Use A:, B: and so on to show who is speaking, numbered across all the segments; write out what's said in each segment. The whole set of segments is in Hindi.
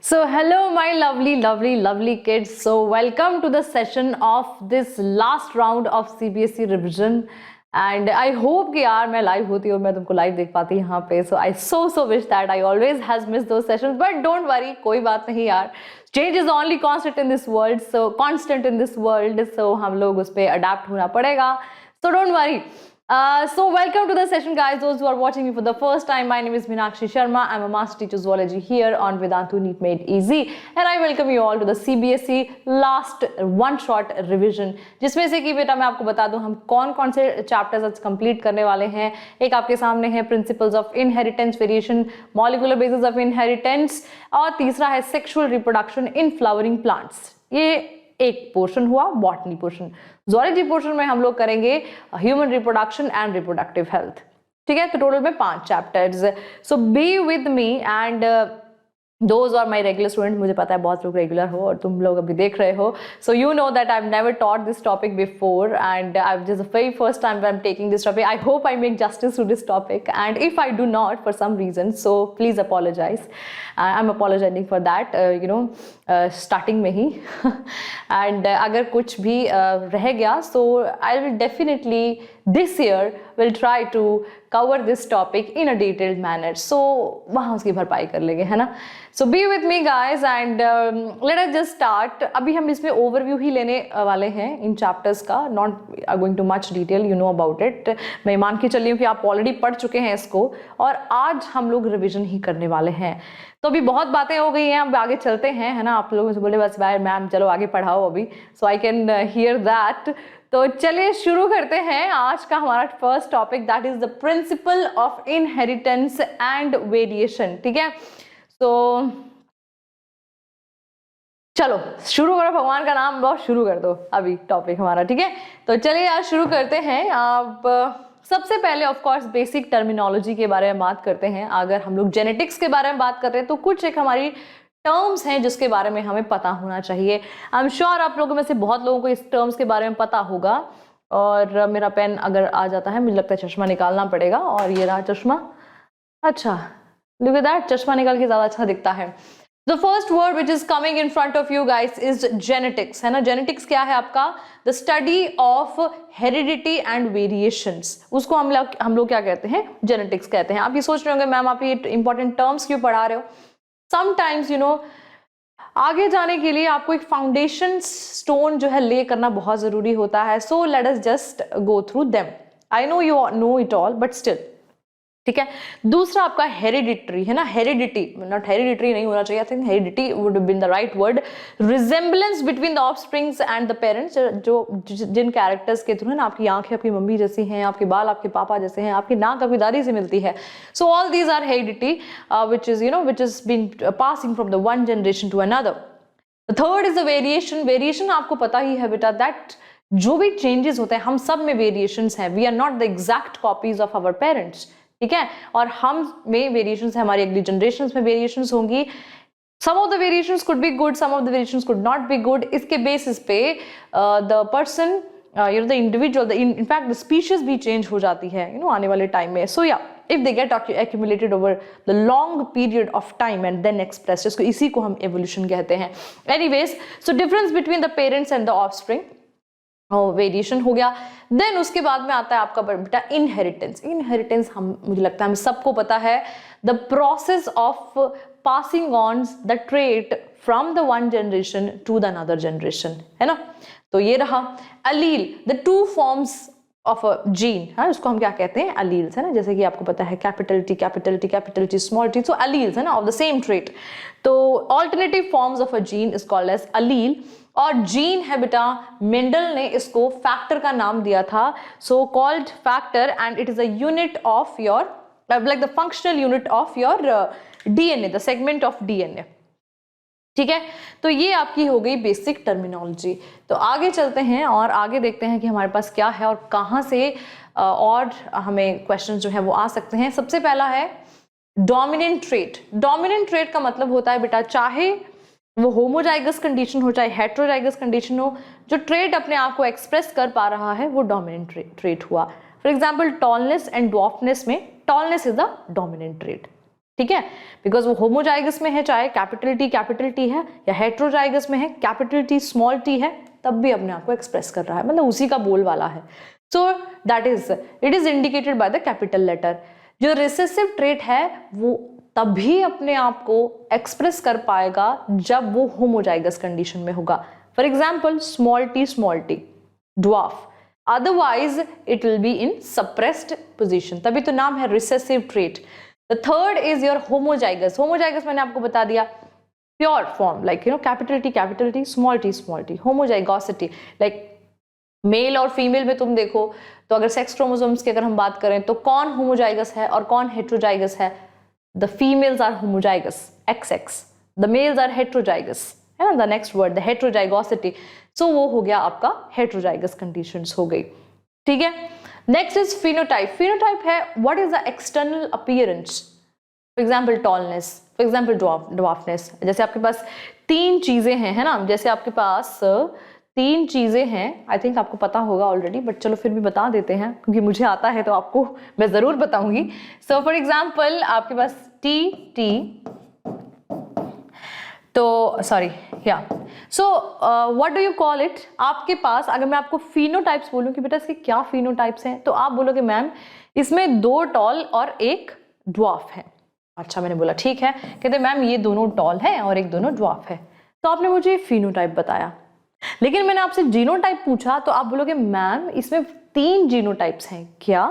A: So hello my lovely kids. So welcome to the session of this last round of CBSE revision and I hope कि यार मैं live होती और मैं तुमको live देख पाती यहाँ पे. So I so wish that I always has missed those sessions, but don't worry, कोई बात नहीं यार. Change is only constant in this world, so हम लोग उस पे adapt होना पड़ेगा. So don't worry. So welcome to the session guys. Those who are watching me for the first time, my name is Meenakshi Sharma. I'm a master teacher zoology here on Vedantu NEET Made Easy and I welcome you all to the CBSE last one shot revision, जिसमें से कि बेटा मैं आपको बता दूं हम कौन से chapters आज complete करने वाले हैं. एक आपके सामने है Principles of Inheritance, Variation, Molecular Basis of Inheritance और तीसरा है Sexual Reproduction in Flowering Plants. ये एक पोर्शन हुआ बॉटनी पोर्शन. ज़ूलॉजी पोर्शन में हम लोग करेंगे human reproduction and reproductive health. ठीक है, तो टोटल में 5 chapters. So be with me and those are my regular student. मुझे पता है बहुत लोग रेगुलर हो और तुम लोग अभी देख रहे हो. So you know that I have never taught this topic before and I this the very first time I am taking this topic. I hope I make justice to this topic and if I do not for some reason so please apologize. I am apologizing for that you know starting में ही. एंड अगर कुछ भी रह गया so I will definitely this year will try to cover this topic in a detailed manner. So वहाँ उसकी भरपाई कर लेंगे, है ना. So be with me guys and let us just start. अभी हम इसमें overview ही लेने वाले हैं इन chapters का, not going to much detail, you know about it. मैं मान के चली हूँ कि आप already पढ़ चुके हैं इसको और आज हम लोग revision ही करने वाले हैं. तो अभी बहुत बातें हो गई हैं, अब आगे चलते हैं, है ना. आप लोगों से बोले बस भाई मैम चलो आगे पढ़ाओ अभी, so I can hear that. तो चलिए शुरू करते हैं आज का हमारा first topic, that is the principle of inheritance and variation. ठीक है, तो चलो शुरू करो, भगवान का नाम लो, शुरू कर दो अभी टॉपिक हमारा. ठीक है, तो चलिए आज शुरू करते हैं. अब सबसे पहले ऑफ कोर्स बेसिक टर्मिनोलॉजी के बारे में बात करते हैं. अगर हम लोग जेनेटिक्स के बारे में बात कर रहे हैं तो कुछ एक हमारी टर्म्स हैं जिसके बारे में हमें पता होना चाहिए. आई एम श्योर आप लोगों में से बहुत लोगों को इस टर्म्स के बारे में पता होगा. और मेरा पेन अगर आ जाता है, मुझे लगता है चश्मा निकालना पड़ेगा. और ये रहा चश्मा. अच्छा, लुक एट दैट, चश्मा निकाल के ज्यादा अच्छा दिखता है. The first word which is coming in front of you guys is genetics, है ना. जेनेटिक्स क्या है आपका? The study of heredity and variations. उसको हम लोग क्या कहते हैं? जेनेटिक्स कहते हैं. आप ये सोच रहे होंगे मैम आप ये इंपॉर्टेंट टर्म्स क्यों पढ़ा रहे हो? समटाइम्स यू नो आगे जाने के लिए आपको एक फाउंडेशन स्टोन जो है ले करना बहुत जरूरी होता है. So let us just go through them. I know you know it all but still. ठीक है, दूसरा आपका हेरिडिटरी, है ना. हेरिडिटी नॉट हेरिडिटरी नहीं होना चाहिए, I think heredity would been the right word. Resemblance between the offsprings and the parents, जो जिन कैरेक्टर्स के थ्रू है ना, आपकी आंखें आपकी मम्मी जैसी हैं, आपके बाल आपके पापा जैसे हैं, आपकी नाक आपकी दादी से मिलती है. So all these are heredity which is being passing from the one generation to another. The third is the variation. Variation आपको पता ही है बेटा, that जो भी चेंजेस होते हैं हम सब में वेरिएशंस हैं. We are not the exact copies of our parents. ठीक है, और हम में वेरिएशंस है, हमारी अगली जनरेशंस में वेरिएशंस होंगी. Some of the variations could be good, some of the variations could not be good. इसके बेसिस पे the person the individual in fact the species भी चेंज हो जाती है आने वाले टाइम में. सो या if they get accumulated over the long period of time and then expressed, इसको इसी को हम evolution कहते हैं. Anyways, so difference between the parents and the offspring, variation हो गया. देन उसके बाद में आता है आपका बेटा इनहेरिटेंस. इनहेरिटेंस मुझे लगता है हम सबको पता है, the process of passing on the trait from the one generation to the another generation, है ना. तो ये रहा allele, the two forms of a gene. हाँ, उसको हम क्या कहते हैं? अलील्स, है ना. जैसे कि आपको पता है capital T small T, so alleles, है ना, ऑफ द सेम ट्रेट. तो alternative forms of a gene is called as allele. और जीन है बेटा, मेंडल ने इसको फैक्टर का नाम दिया था. So called factor and it is a unit of your like the functional unit of your DNA, the segment of DNA. ठीक है, तो ये आपकी हो गई बेसिक टर्मिनोलॉजी. तो आगे चलते हैं और आगे देखते हैं कि हमारे पास क्या है और कहाँ से और हमें क्वेश्चन जो है वो आ सकते हैं. सबसे पहला है डोमिनेंट ट्रेट. डोमिनेंट ट्रेट का मतलब होता है बेटा, चाहे वो होमोजाइगस कंडीशन हो चाहे हेट्रोजाइगस कंडीशन हो, जो ट्रेट अपने आप को एक्सप्रेस कर पा रहा है वो डोमिनेंट ट्रेट हुआ. For example tallness and dwarfness में tallness is the dominant trait. ठीक है, बिकॉज वो होमोजाइगस में है, चाहे कैपिटल टी है, या हेट्रोजाइगस में है, कैपिटल टी स्मॉल टी है, तब भी अपने आप को एक्सप्रेस कर रहा है, मतलब उसी का बोल वाला है। So that is it is indicated by the capital letter. जो रिसेसिव ट्रेट है वो तभी अपने आप को एक्सप्रेस कर पाएगा जब वो होमोजाइगस कंडीशन में होगा। For example small T dwarf, otherwise it will be in suppressed position, तभी तो नाम है recessive trait. The third is your homozygous. Homozygous मैंने आपको बता दिया, pure form like capital T small T. Homozygosity like male और फीमेल में तुम देखो तो अगर सेक्स क्रोमोसोम्स की अगर हम बात करें तो कौन होमोजाइगस है और कौन हेट्रोजाइगस है? The females are homozygous XX, the males are heterozygous, है ना, the next word the heterozygosity. So वो हो गया आपका हेट्रोजाइगस कंडीशंस हो गई, ठीक है। Next is phenotype. फिनोटाइप है what is the external appearance, for example tallness, for example dwarfness. जैसे आपके पास तीन चीजें हैं, है ना, जैसे आपके पास तीन चीजें हैं, आई थिंक आपको पता होगा ऑलरेडी, बट चलो फिर भी बता देते हैं क्योंकि मुझे आता है तो आपको मैं जरूर बताऊंगी। सो फॉर एग्जाम्पल आपके पास टी तो सॉरी या so what do you call it, आपके पास अगर मैं आपको फिनोटाइप्स बोलूं कि बेटा इसके क्या फिनोटाइप्स हैं, तो आप बोलोगे मैम इसमें 2 टॉल और 1 ड्वार्फ है। अच्छा, मैंने बोला ठीक है, कहते मैम ये दोनों टॉल है और एक दोनों ड्वार्फ है, तो आपने मुझे फिनोटाइप बताया। लेकिन मैंने आपसे जीनोटाइप पूछा तो आप बोलोगे मैम इसमें 3 जीनोटाइप्स हैं। क्या?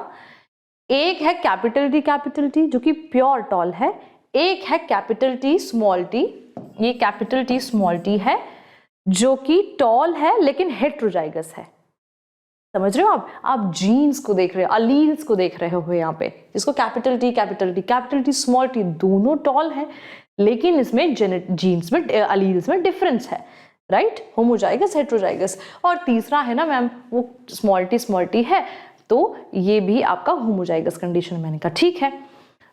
A: एक है कैपिटल टी जो कि प्योर टॉल है, एक है कैपिटल टी स्मॉल टी, ये कैपिटल टी स्मॉल टी है जो कि टॉल है लेकिन हेट्रोजाइगस है। समझ रहे हो आप जीन्स को देख रहे हो, अलील्स को देख रहे हो यहाँ पे, जिसको कैपिटल टी स्मॉल टी दोनों टॉल है लेकिन इसमें जीन्स में अलील्स में डिफरेंस है, राइट, होमोजाइगस हेट्रोजाइगस। और तीसरा है ना मैम वो स्मॉल टी है, तो ये भी आपका होमोजाइगस कंडीशन। मैंने कहा ठीक है,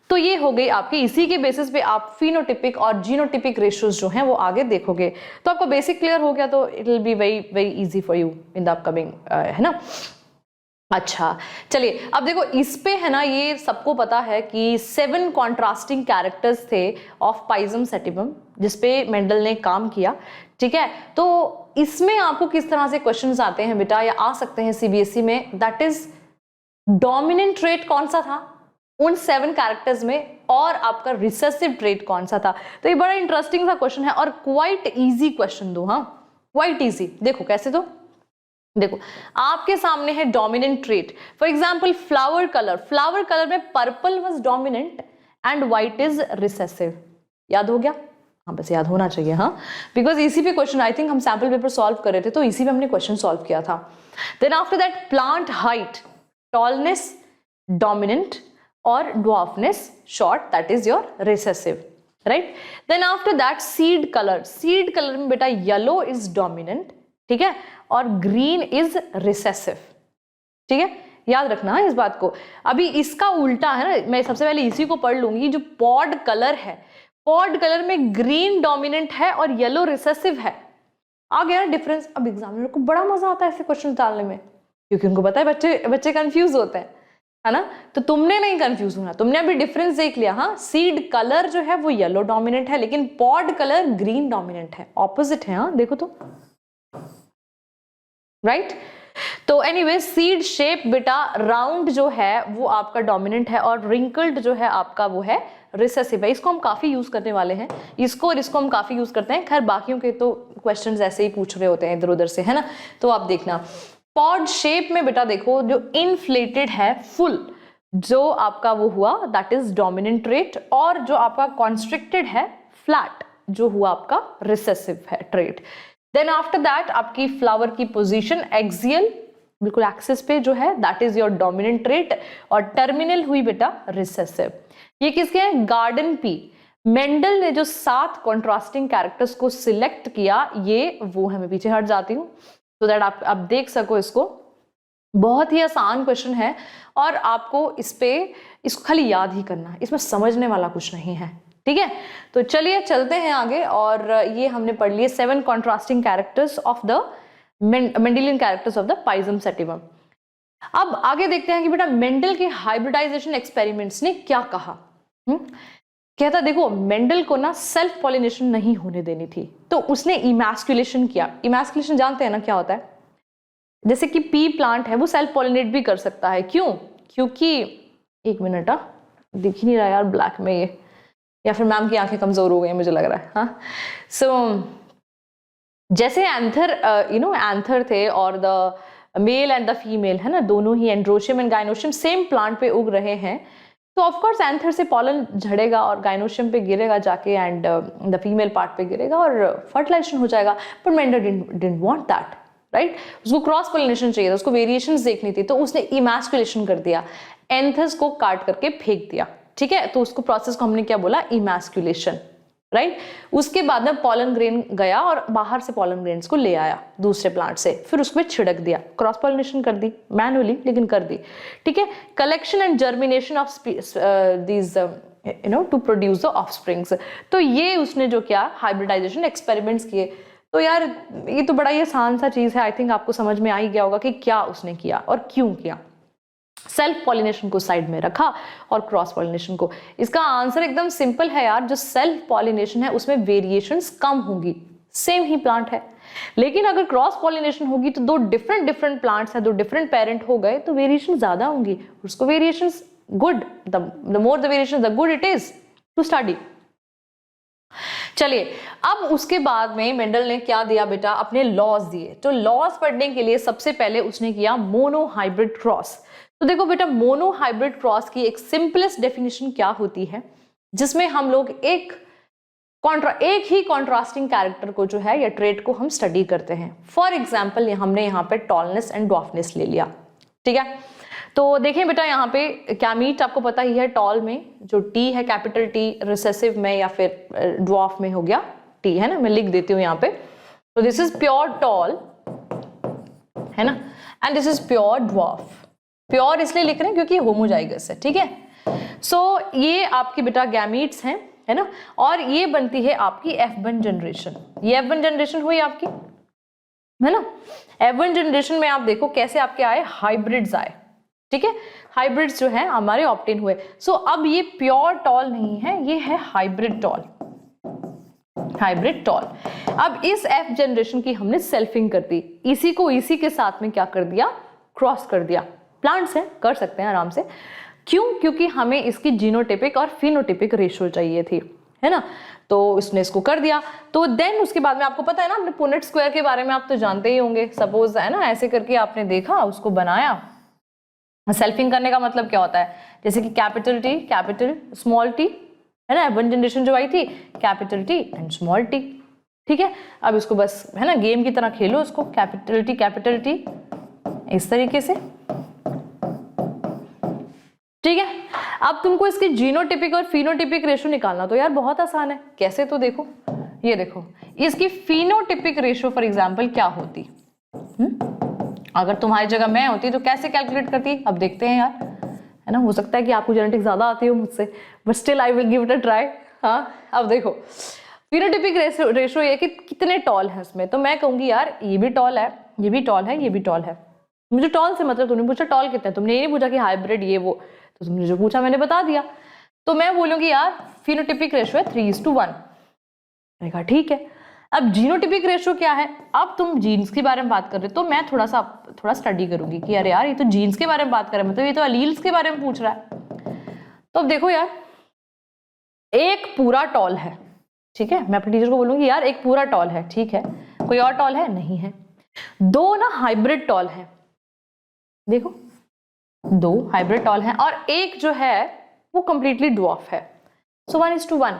A: तो ये हो गई आपकी, इसी के बेसिस पे आप फिनोटिपिक और जीनोटिपिक रेशियोज जो हैं वो आगे देखोगे, तो आपको बेसिक क्लियर हो गया, तो it will be very very easy for you in the upcoming, है ना। अच्छा चलिए अब देखो इस पे है ना, ये सबको पता है कि 7 कॉन्ट्रास्टिंग कैरेक्टर्स थे ऑफ पाइजम सेटिवम जिसपे मेंडल ने काम किया, ठीक है। तो इसमें आपको किस तरह से क्वेश्चंस आते हैं बेटा, या आ सकते हैं सीबीएसई में, दैट इज डोमिनेंट ट्रेट कौन सा था उन 7 कैरेक्टर्स में और आपका रिसेसिव ट्रेट कौन सा था। तो ये बड़ा इंटरेस्टिंग सा क्वेश्चन है और क्वाइट इजी क्वेश्चन दो, हाँ क्वाइट इजी। देखो कैसे, तो देखो आपके सामने है dominant trait, for example flower colour में purple was dominant and white is recessive. याद हो गया? हाँ बस याद होना चाहिए, हाँ, बिकॉज इसी पे क्वेश्चन आई थिंक हम सैंपल पेपर सॉल्व कर रहे थे तो इसी पे हमने क्वेश्चन सॉल्व किया था। Then after that plant height, tallness dominant और dwarfness short, that is your recessive, right. Then after that seed colour में बेटा येलो इज डोमिनेंट, ठीक है, और ग्रीन इज रिसेसिव, ठीक है, याद रखना इस बात को। अभी इसका उल्टा है ना, मैं सबसे पहले इसी को पढ़ लूंगी, जो पॉड कलर है, पॉड कलर में ग्रीन डोमिनेंट है और येलो रिसेसिव है। आ गया ना डिफरेंस। अब एग्जामिनर को बड़ा मजा आता है ऐसे क्वेश्चन डालने में, क्योंकि उनको पता है बच्चे कंफ्यूज होते हैं, है ना। तो तुमने नहीं कंफ्यूज होना, तुमने अभी डिफरेंस देख लिया, हाँ, सीड कलर जो है वो येलो डोमिनेंट है लेकिन पॉड कलर ग्रीन डोमिनेंट है, ऑपोजिट है, हाँ देखो तो, राइट। तो एनीवे सीड शेप बेटा राउंड जो है वो आपका डोमिनेंट है और रिंकल्ड जो है आपका वो है रिसेसिव है। इसको हम काफी यूज करने वाले हैं, इसको और इसको हम काफी यूज करते हैं। खैर बाकियों के तो क्वेश्चंस ऐसे ही पूछ रहे होते हैं इधर उधर से, है ना, तो आप देखना। पॉड शेप में बेटा देखो जो इन्फ्लेटेड है फुल, जो आपका वो हुआ दैट इज डोमिनेंट ट्रेट, और जो आपका कॉन्स्ट्रिक्टेड है फ्लैट जो हुआ आपका रिसेसिव है ट्रेट। देन आफ्टर दैट आपकी फ्लावर की पोजीशन एक्सियल, बिल्कुल एक्सिस पे जो है that is your dominant trait, और टर्मिनल हुई बेटा रिसेसिव। ये किसके हैं? Garden pea. मेंडल ने जो 7 कॉन्ट्रास्टिंग कैरेक्टर्स को सिलेक्ट किया, ये वो है, मैं पीछे हट जाती हूँ तो दैट आप देख सको इसको। बहुत ही आसान क्वेश्चन है और आपको इसको खाली याद ही करना है, इसमें समझने वाला कुछ नहीं है, ठीक है। तो चलिए चलते हैं आगे, और ये हमने पढ़ लिए 7 contrasting characters of the Mendelian characters of the pisum sativum. अब आगे देखते हैं कि बेटा मेंडल के हाइब्रिडाइजेशन एक्सपेरिमेंट्स ने क्या कहा। कहता देखो मेंडल को ना सेल्फ पॉलिनेशन नहीं होने देनी थी, तो उसने इमैस्कुलेशन किया। इमैस्कुलेशन जानते हैं ना क्या होता है? जैसे कि पी प्लांट है वो सेल्फ पॉलिनेट भी कर सकता है। क्यों? क्योंकि एक मिनट, दिख ही नहीं रहा यार ब्लैक में ये, या फिर मैम की आंखें कमजोर हो गई मुझे लग रहा है। हाँ, सो जैसे एंथर एंथर थे और the male and the female है ना, दोनों ही androecium and gynoecium same plant पे उग रहे हैं, तो ऑफ कोर्स एंथर से पॉलन झड़ेगा और गाइनोशियम पे गिरेगा जाके एंड द फीमेल पार्ट पे गिरेगा और फर्टिलाइजेशन हो जाएगा। पर Mendel didn't want that, right? उसको क्रॉस पॉलिनेशन चाहिए था, उसको वेरिएशंस देखनी थी, तो उसने इमैस्कुलेशन कर दिया, एंथर्स को काट करके फेंक दिया। ठीक है, तो उसको प्रोसेस को हमने क्या बोला? Emasculation, right? उसके बाद में पॉलन ग्रेन गया और बाहर से पॉलन ग्रेन्स को ले आया दूसरे प्लांट से, फिर उसको छिड़क दिया, क्रॉस पॉलिनेशन कर दी मैनुअली, लेकिन कर दी। ठीक है, collection and germination of these two produce the offsprings. तो ये उसने जो किया, हाइब्रिडाइजेशन एक्सपेरिमेंट्स किए। तो यार ये तो बड़ा ही आसान सा चीज है, आई थिंक आपको समझ में आ ही गया होगा कि क्या उसने किया और क्यों किया। सेल्फ पॉलिनेशन को साइड में रखा और क्रॉस पॉलिनेशन को। इसका आंसर एकदम सिंपल है यार, जो सेल्फ पॉलिनेशन है उसमें वेरिएशंस कम होंगी, सेम ही प्लांट है। लेकिन अगर क्रॉस पॉलिनेशन होगी तो दो डिफरेंट प्लांट्स है, दो डिफरेंट पेरेंट हो गए, तो वेरिएशन ज्यादा होंगी। उसको variations good, the more the variation the good it is to study. चलिए, अब उसके बाद में मेंडल ने क्या दिया बेटा? अपने लॉज दिए। तो लॉज पढ़ने के लिए सबसे पहले उसने किया मोनोहाइब्रिड क्रॉस। तो देखो बेटा, मोनोहाइब्रिड क्रॉस की एक सिंपलेस्ट डेफिनेशन क्या होती है, जिसमें हम लोग एक ही कॉन्ट्रास्टिंग कैरेक्टर को जो है या ट्रेट को हम स्टडी करते हैं। फॉर एग्जाम्पल हमने यहाँ पे टॉलनेस एंड ड्वार्फनेस ले लिया। ठीक है, तो देखें बेटा, यहाँ पे कैमीट आपको पता ही है, टॉल में जो टी है कैपिटल टी, रिसेसिव में या फिर ड्वार्फ में हो गया टी, है ना, मैं लिख देती हूँ यहाँ पे। तो दिस इज प्योर टॉल, है ना, and this is pure dwarf. Pure इसलिए लिख रहे हैं क्योंकि होमोजाइगस है। ठीक है, सो ये आपकी बेटा गैमीट्स हैं, है ना, और ये बनती है आपकी F1 जनरेशन। ये F1 जनरेशन हुई आपकी, है ना। F1 जनरेशन में आप देखो कैसे आपके आए, हाइब्रिड्स आए। ठीक है, हाइब्रिड्स जो है हमारे ऑप्टेन हुए। सो अब ये प्योर टॉल नहीं है, ये है हाइब्रिड टॉल, हाइब्रिड टॉल। अब इस F जनरेशन की हमने सेल्फिंग कर दी, इसी को इसी के साथ में क्या कर दिया, क्रॉस कर दिया। प्लांट्स हैं, कर सकते हैं आराम से। क्यों? क्योंकि हमें इसकी जीनोटिपिक और फिनोटिपिक रेशियो चाहिए थी, है ना, तो इसने इसको कर दिया। तो देन उसके बाद में आपको पता है ना, अपने पुनेट स्क्वायर के बारे में आप तो जानते ही होंगे। सपोज है ना, ऐसे करके आपने देखा, उसको बनाया। सेल्फिंग करने का मतलब क्या होता है, जैसे कि capital T, capital small T, है ना, F1 जनरेशन जो आई थी, capital T and small T. ठीक है, अब इसको बस है ना गेम की तरह खेलो इसको, कैपिटल टी इस तरीके से। ठीक है, अब तुमको इसके जीनोटिपिक और फिनोटिपिक रेशियो निकालना तो यार बहुत आसान है। कैसे? तो देखो, ये देखो, इसकी फिनोटिपिक रेशियो फॉर एग्जांपल क्या होती, अगर तुम्हारी जगह मैं होती तो कैसे कैलकुलेट करती? अब देखते हैं यार, है ना, हो सकता है कि आपको जेनेटिक्स ज्यादा आती हो मुझसे, but still I will give it a try. हाँ, अब देखो फिनोटिपिक रेशियो ये कि कितने टॉल है उसमें, तो मैं कहूंगी यार ये भी टॉल है, ये भी टॉल है, ये भी टॉल है। मुझे टॉल से मतलब, तुमने पूछा टॉल कितने, तुमने ये नहीं पूछा कि हाइब्रिड ये वो, तो तुमने जो पूछा मैंने बता दिया। तो मैं बोलूंगी यार फिनोटिपिक रेशियो है 3:1। मैंने कहा ठीक है। अब जीनोटिपिक रेशियो क्या है? अब तुम जीन्स के बारे में बात कर रहे हो, तो मैं थोड़ा स्टडी करूंगी कि अरे यार ये तो जीन्स के बारे में बात कर रहे हैं, मतलब ये तो अलील्स के बारे में पूछ रहा है। तो अब देखो यार, एक पूरा टॉल है, ठीक है, मैं अपने टीचर को बोलूंगी यार एक पूरा टॉल है, ठीक है, कोई और टॉल है? नहीं है। दो ना हाइब्रिड टॉल है, देखो दो हाइब्रिड टॉल हैं, और एक जो है वो कंप्लीटली ड्वार्फ है। सो 1:1,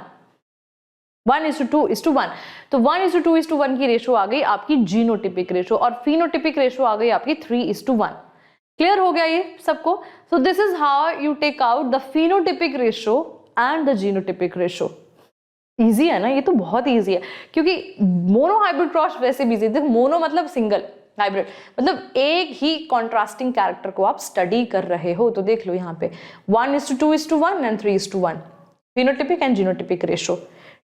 A: 1:2:1। तो 1:2:1 की रेशो आ गई आपकी जीनोटिपिक रेशो, और फिनोटिपिक रेशो आ गई आपकी 3:1। क्लियर हो गया ये सबको? So this is how you take out the phenotypic ratio and the genotypic ratio. Easy है ना, ये तो बहुत इजी है, क्योंकि मोनो हाइब्रिड क्रॉस वैसे भी इजी है। मोनो मतलब सिंगल, हाइब्रिड मतलब एक ही कॉन्ट्रास्टिंग कैरेक्टर को आप स्टडी कर रहे हो। तो देख लो यहाँ पे 1:2:1 and 3:1 phenotypic and genotypic ratio.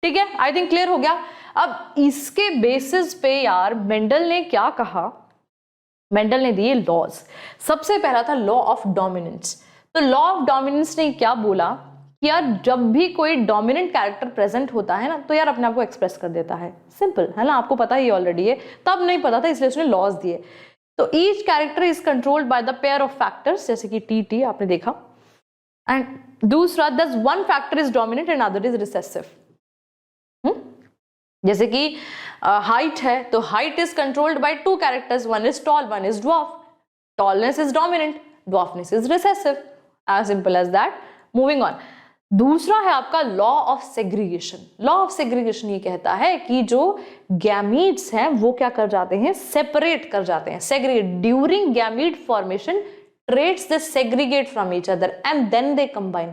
A: ठीक है, आई थिंक क्लियर हो गया। अब इसके बेसिस पे यार मेंडल ने क्या कहा, मेंडल ने दिए लॉज। सबसे पहला था लॉ ऑफ डोमिनेंस। तो लॉ ऑफ डोमिनेंस ने क्या बोला कि यार जब भी कोई डोमिनेंट कैरेक्टर प्रेजेंट होता है ना तो यार अपने आप को एक्सप्रेस कर देता है, सिंपल है ना, आपको पता ही ऑलरेडी है, तब नहीं पता था इसलिए उसने लॉज दिए। तो each character is controlled by the pair of factors, जैसे कि टी आपने देखा, एंड दूसरा this one factor is dominant and other is recessive. जैसे कि हाइट है तो height is controlled by two characters, one is tall one is dwarf, tallness is dominant, dwarfness is recessive, as simple as that. Moving on, दूसरा है आपका law of segregation. Law of segregation ये कहता है कि जो गैमीट्स हैं वो क्या कर जाते हैं, सेपरेट कर जाते हैं, segregate. During gamete formation traits they segregate from each other and then they combine,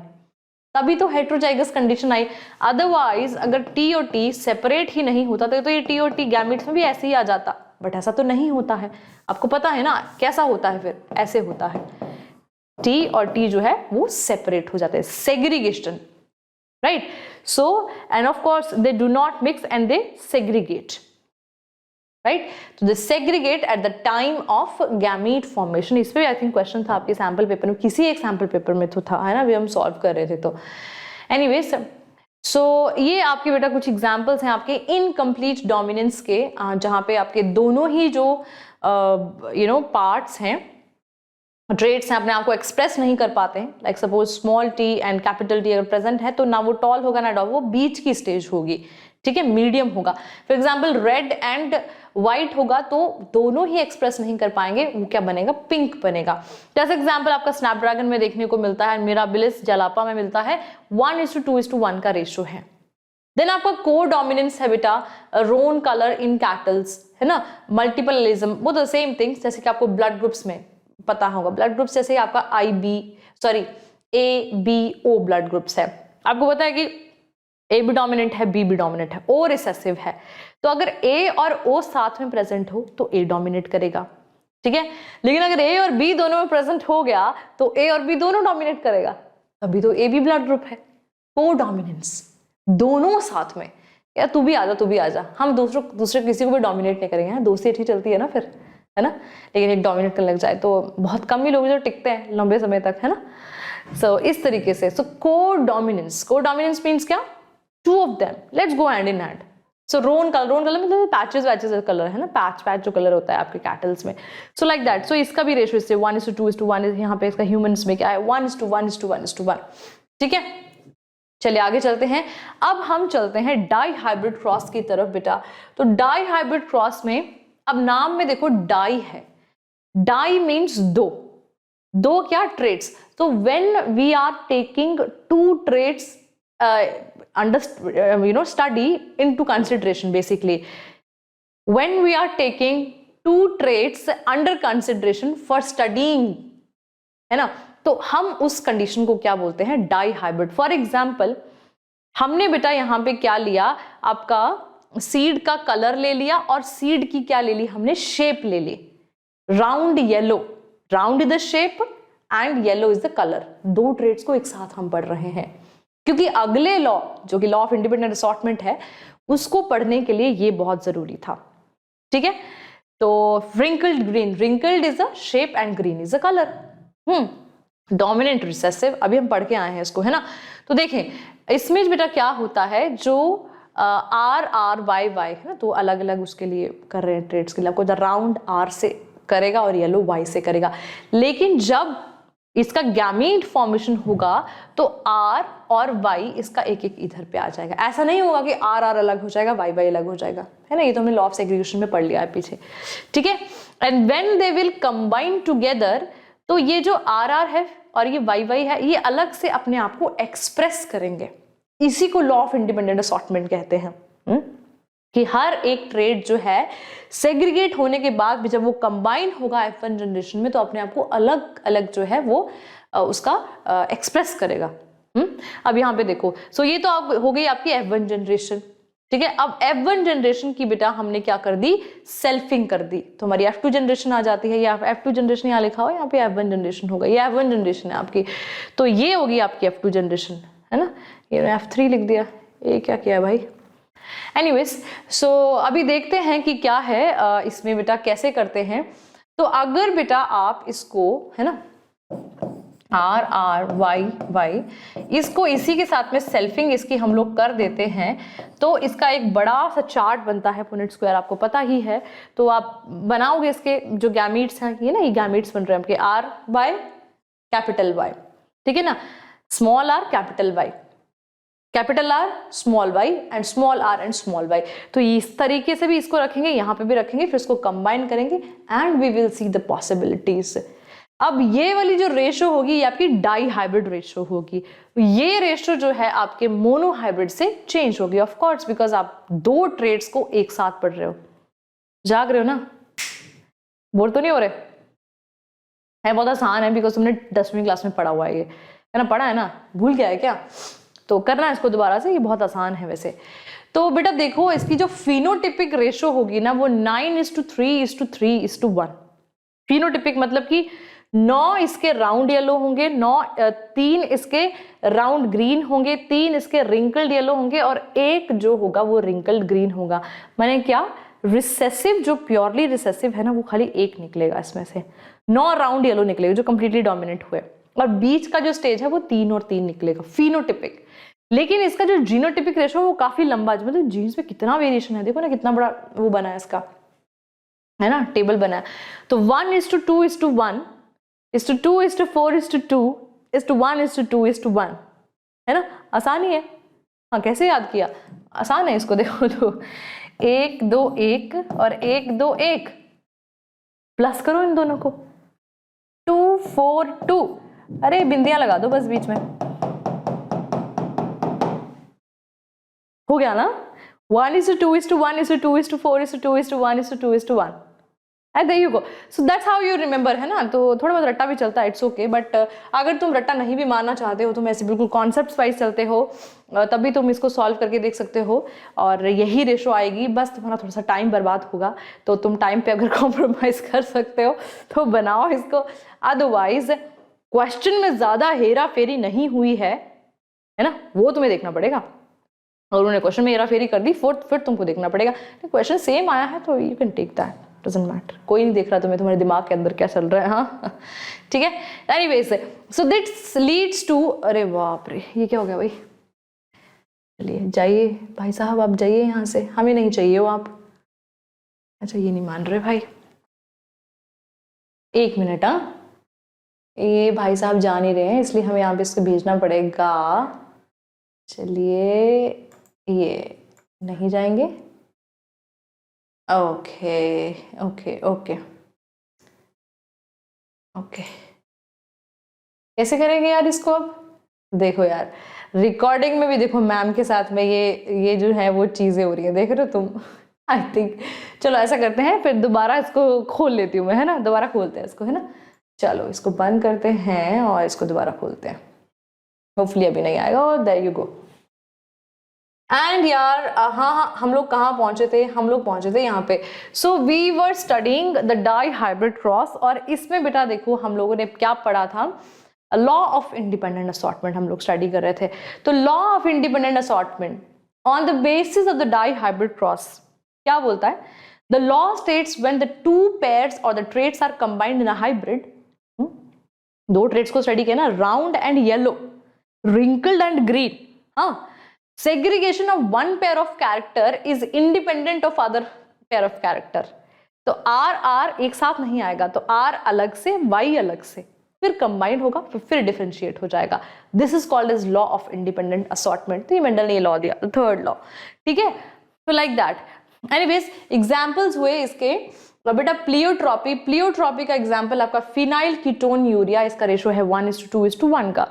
A: तभी तो हेटेरोजाइगस कंडीशन आई। अदरवाइज अगर टी और टी सेपरेट ही नहीं होता तो ये टी और टी गैमीट्स में भी ऐसे ही आ जाता, बट ऐसा तो नहीं होता है, आपको पता है ना कैसा होता है, फिर ऐसे होता है, टी और टी जो है वो सेपरेट हो जाते हैं, segregation, right. So and of course they do not mix and they segregate, right. तो they segregate at the time of gamete formation. इस पे आई थिंक क्वेश्चन था आपके सैंपल पेपर में, किसी एक सैंपल पेपर में तो था, है ना, भी हम सॉल्व कर रहे थे। तो एनीवेज, सो ये आपके बेटा कुछ एग्जांपल्स हैं आपके इनकम्प्लीट डोमिनेंस के, जहां पे आपके दोनों ही जो पार्ट्स हैं, ट्रेट्स हैं, अपने आप को एक्सप्रेस नहीं कर पाते हैं। Like suppose small T and capital T अगर प्रेजेंट है तो ना वो टॉल होगा ना डॉल, वो बीच की स्टेज होगी, ठीक है, मीडियम होगा। For example red and white होगा तो दोनों ही एक्सप्रेस नहीं कर पाएंगे, वो क्या बनेगा, पिंक बनेगा। जैसे एग्जाम्पल आपका स्नैपड्रैगन में देखने को मिलता है, मिराबिलिस जलापा में मिलता है, 1:2:1 का रेशियो है। देन आपका को डोमिनेंस है बेटा रोन कलर इन कैटल्स, है ना, मल्टीपलिज्म, वो द सेम थिंग्स, जैसे कि आपको ब्लड ग्रुप्स में पता होगा, ब्लड ग्रुप्स जैसे आपका A-B-O ब्लड ग्रुप्स है, आपको पता है कि ए भी डोमिनेंट है, बी भी डोमिनेंट है, ओ रिसेसिव है। तो अगर ए और ओ साथ में प्रेजेंट हो तो ए डोमिनेट करेगा, ठीक है। लेकिन अगर ए और बी दोनों में प्रेजेंट हो गया तो ए और बी दोनों डोमिनेट करेगा, तभी तो ए बी ब्लड ग्रुप है। को डोमिनेंस, दोनों साथ में, यार तू भी आजा तू भी आजा, हम दूसरे किसी को भी डोमिनेट नहीं करेंगे, दोस्ती अच्छी चलती है ना फिर, है ना। लेकिन एक डोमिनेट करने लग जाए तो बहुत कम ही लोग जो टिकते हैं लंबे समय तक, है ना। सो इस तरीके से, सो को डोमिनेंस मीन्स क्या, two of them, let's go hand in hand. So roan colour मतलब पैचेस कलर है ना, पैच जो कलर होता है आपके कैटल्स में, सो लाइक दैट। सो इसका भी रेशियो इससे 1:2:1, यहाँ पे इसका ह्यूमंस में क्या है 1:1:1, ठीक है। चलिए आगे चलते हैं। अब हम चलते हैं डाई हाइब्रिड क्रॉस की तरफ बेटा। तो डाई हाइब्रिड क्रॉस में, अब नाम में देखो डाई है, डाई मीन्स दो क्या, ट्रेट्स। तो when we are taking two traits study into consideration, basically when we are taking two traits under consideration for studying, है ना, तो हम उस कंडीशन को क्या बोलते हैं, डाई हाइब्रिड। फॉर एग्जाम्पल हमने बेटा यहाँ पे क्या लिया, आपका सीड का कलर ले लिया और सीड की क्या ले ली हमने, शेप ले ली, round yellow, round is the shape and yellow is the colour. दो ट्रेट्स को एक साथ हम पढ़ रहे हैं, क्योंकि अगले लॉ जो कि लॉ ऑफ इंडिपेंडेंट असॉर्टमेंट है उसको पढ़ने के लिए ये बहुत जरूरी था, ठीक है। तो wrinkled green, wrinkled is a shape and green is a colour. Dominant recessive, अभी हम पढ़ के आए हैं इसको, है ना। तो देखें इसमें बेटा क्या होता है, जो R Y है ना, तो अलग अलग उसके लिए कर रहे हैं ट्रेड्स के लिए, आपको राउंड R से करेगा और येलो Y से करेगा। लेकिन जब इसका गैमीट फॉर्मेशन होगा तो R और Y इसका एक एक इधर पे आ जाएगा। ऐसा नहीं होगा कि R अलग हो जाएगा, Y अलग हो जाएगा, है ना, ये तो हमने लॉ ऑफ सेग्रीगेशन में पढ़ लिया है पीछे, ठीक है। And when they will combine together, तो ये जो R है और ये Y है, ये अलग से अपने आप को एक्सप्रेस करेंगे। इसी को लॉ ऑफ इंडिपेंडेंट असॉर्टमेंट कहते हैं, कि हर एक ट्रेड जो है सेग्रीगेट होने के बाद भी जब वो कंबाइन होगा F1 जनरेशन में, तो अपने आप को अलग अलग जो है वो उसका एक्सप्रेस करेगा। अब यहाँ पे देखो, सो ये तो आप हो गई आपकी F1 जनरेशन, ठीक है। अब F1 जनरेशन की बेटा हमने क्या कर दी, सेल्फिंग कर दी, तो हमारी F2 जनरेशन आ जाती है। या F2 जनरेशन यहाँ लिखा हो, यहाँ पे F1 जनरेशन होगा, ये F1 जनरेशन है आपकी, तो ये होगी आपकी F2 जनरेशन, है ना। ये F3 लिख दिया, ये क्या किया भाई। एनीवेज, सो अभी देखते हैं कि क्या है इसमें बेटा कैसे करते हैं। तो अगर बेटा आप इसको, है ना, आर आर वाई वाई, इसको इसी के साथ में सेल्फिंग इसकी हम लोग कर देते हैं तो इसका एक बड़ा सा चार्ट बनता है पुनेट स्क्वायर, आपको पता ही है। तो आप बनाओगे इसके जो गैमीट्स हैं, ये ना ये गैमीट्स बन रहे हैं आपके आर वाई कैपिटल वाई, ठीक है ना, small R capital Y, capital R small Y and small R and small Y. तो इस तरीके से भी इसको रखेंगे, यहाँ पे भी रखेंगे, फिर इसको कंबाइन करेंगे and we will see the possibilities. अब ये वाली जो रेशो होगी ये आपकी डाई हाइब्रिड रेशो होगी, ये रेशो जो है आपके मोनो हाइब्रिड से चेंज होगी ऑफ कोर्स, बिकॉज आप दो ट्रेड्स को एक साथ पढ़ रहे हो। जाग रहे हो ना, बोर तो नहीं हो रहे? है बहुत आसान है बिकॉज तुमने 10वीं क्लास में पढ़ा हुआ है, ये है ना, पढ़ा है ना, भूल गया है क्या? तो करना है इसको दोबारा से, ये बहुत आसान है वैसे। तो बेटा देखो इसकी जो फिनोटिपिक रेशो होगी ना वो 9:3:3:1। फिनोटिपिक मतलब कि 9 इसके राउंड येलो होंगे, 3 इसके राउंड ग्रीन होंगे, 3 इसके रिंकल्ड येलो होंगे और एक जो होगा वो रिंकल्ड ग्रीन होगा। मैंने क्या, रिसेसिव जो प्योरली रिसेसिव है ना वो खाली एक निकलेगा इसमें से, 9 राउंड येलो निकलेगा जो कंप्लीटली डोमिनेंट हुए, और बीच का जो स्टेज है वो 3 और 3 निकलेगा फिनोटिपिक। लेकिन इसका जो जीनोटिपिक रेशो वो काफी लंबा, मतलब जीन्स में कितना वेरिएशन है, देखो ना कितना बड़ा वो बना है इसका, है ना, टेबल बना है। तो 1:2:1:2:4:2:1:1, है ना, आसान ही है। हाँ कैसे याद किया, आसान है इसको, देखो तो 1 2 1 और 1 2 1, प्लस करो इन दोनों को, 2 4 2, अरे बिंदियां लगा दो बस बीच में, हो गया ना। 1:2:1:2:4:2:1:2:1, and there you go. So that's how you remember, है ना। तो थोड़ा बहुत रट्टा भी चलता है, इट्स ओके, बट अगर तुम रट्टा नहीं भी मानना चाहते हो, तुम ऐसे बिल्कुल कॉन्सेप्ट वाइज चलते हो, तभी तुम इसको सॉल्व करके देख सकते हो और यही रेशो आएगी। बस तुम्हारा थोड़ा सा टाइम बर्बाद होगा, तो तुम टाइम पे अगर कॉम्प्रोमाइज कर सकते हो तो बनाओ इसको, अदरवाइज क्वेश्चन में ज्यादा हेरा फेरी नहीं हुई है ना, वो तुम्हें देखना पड़ेगा। और उन्होंने क्वेश्चन में हेरा फेरी कर दी फिर तुमको देखना पड़ेगा। क्वेश्चन सेम आया है तो you can take that, doesn't matter, कोई नहीं देख रहा तुम्हें, तुम्हारे दिमाग के अंदर क्या चल रहा है, हाँ ठीक है। Anyways so this leads to, अरे बाप रे ये क्या हो गया भाई, चलिए जाइए भाई साहब, आप जाइए यहाँ से, हमें नहीं चाहिए हो आप। अच्छा ये नहीं मान रहे भाई, 1 मिनट, हाँ ये भाई साहब जा नहीं रहे हैं इसलिए हमें यहाँ पे इसको भेजना पड़ेगा। चलिए ये नहीं जाएंगे, ओके ओके ओके ओके, कैसे करेंगे यार इसको? अब देखो यार रिकॉर्डिंग में भी देखो मैम के साथ में ये जो है वो चीजें हो रही है, देख रहे हो तुम। आई थिंक चलो ऐसा करते हैं, फिर दोबारा इसको खोल लेती हूँ मैं, है ना, दोबारा खोलते हैं इसको, है ना। चलो इसको बंद करते हैं और इसको दोबारा खोलते हैं, होपफुली अभी नहीं आएगा। और देयर यू गो। एंड यार हाँ हम लोग कहाँ पहुंचे थे, हम लोग पहुंचे थे यहाँ पे। So we were studying the dihybrid cross, और इसमें बेटा देखो हम लोगों ने क्या पढ़ा था, लॉ ऑफ इंडिपेंडेंट असॉर्टमेंट हम लोग स्टडी कर रहे थे। तो law of independent assortment on the basis of the dihybrid cross क्या बोलता है, the law states when the two pairs और the traits are combined in a hybrid, दो ट्रेड्स को स्टडी किया ना, round and yellow, wrinkled and green, हाँ, segregation of one pair of character is independent of other pair of character। तो R एक साथ नहीं आएगा, तो R अलग से Y अलग से, फिर कंबाइंड होगा, फिर डिफरेंशिएट हो जाएगा। This is called as law of independent assortment. तो ये मेंडल ने लॉ दिया, थर्ड लॉ, ठीक है। तो लाइक दैट। एनीवेज एग्जांपल्स हुए इसके, बेटा प्लियोट्रॉपी, प्लियोट्रॉपी का एग्जांपल आपका फिनाइल कीटोन यूरिया, इसका रेशो है 1:2:1 का।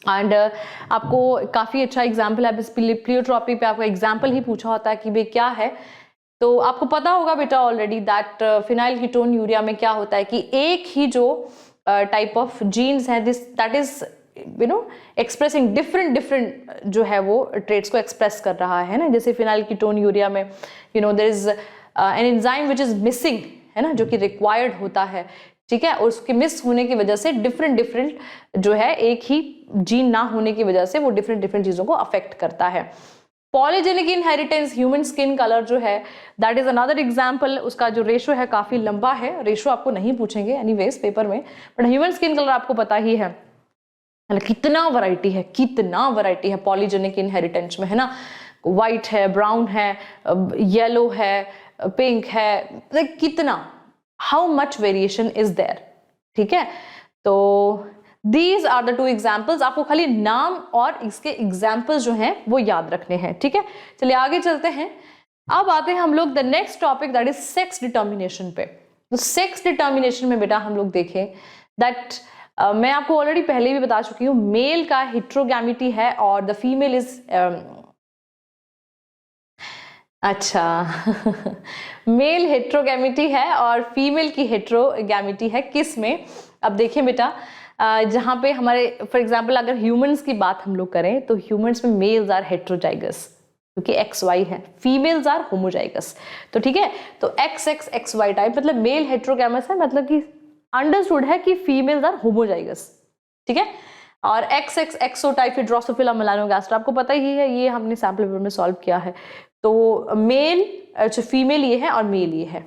A: एंड आपको काफ़ी अच्छा एग्जाम्पल है, इस प्लियोट्रॉपी पे आपको एग्जाम्पल ही पूछा होता है कि भाई क्या है, तो आपको पता होगा बेटा already that phenyl ketone urea में क्या होता है कि एक ही जो टाइप ऑफ जीन्स है this that is you know expressing different जो है वो ट्रेड्स को एक्सप्रेस कर रहा है ना। जैसे फिनाइल कीटोन यूरिया में you know there is an enzyme which is missing, है ना, जो कि रिक्वायर्ड होता है, ठीक है, और उसके मिस होने की वजह से डिफरेंट जो है एक ही जीन ना होने की वजह से वो डिफरेंट चीजों को अफेक्ट करता है। Polygenic inheritance, human skin colour जो है दैट इज अनदर एग्जांपल। उसका जो रेशो है काफी लंबा है, रेशो आपको नहीं पूछेंगे एनीवेज पेपर में, बट ह्यूमन स्किन कलर आपको पता ही है। कितना वैरायटी है पॉलीजेनिक इनहेरिटेंस में, है ना। व्हाइट है, ब्राउन है, येलो है, पिंक है, कितना, how much variation is there, ठीक है। तो दीज आर द 2 एग्जाम्पल्स, आपको खाली नाम और इसके एग्जाम्पल्स जो हैं वो याद रखने हैं, ठीक है। चलिए आगे चलते हैं। अब आते हैं हम लोग the next topic that is sex determination पे। तो सेक्स डिटर्मिनेशन में बेटा हम लोग देखें दैट मैं आपको ऑलरेडी पहले भी बता चुकी हूँ, मेल का हेट्रोगैमिटी है और द फीमेल इज मेल हेट्रोगैमिटी है और फीमेल की हेट्रोगैमिटी है। किस में? अब देखें बेटा, जहां पे हमारे फॉर एग्जांपल अगर ह्यूमंस की बात हम लोग करें तो ह्यूमंस में मेल्स आर हेट्रोजाइगस क्योंकि XY है, फीमेल्स आर होमोजाइगस। तो ठीक है, तो XXXY टाइप मतलब मेल हेट्रोगैमस है, मतलब कि अंडरस्टूड है कि फीमेल्स आर होमोजाइगस, ठीक है। और XXXO टाइप ड्रोसोफिला मेलानोगास्ट्रा आपको पता ही है, ये हमने सैंपल पेपर में सॉल्व किया है। तो मेल अच्छा फीमेल ये है और मेल ये है,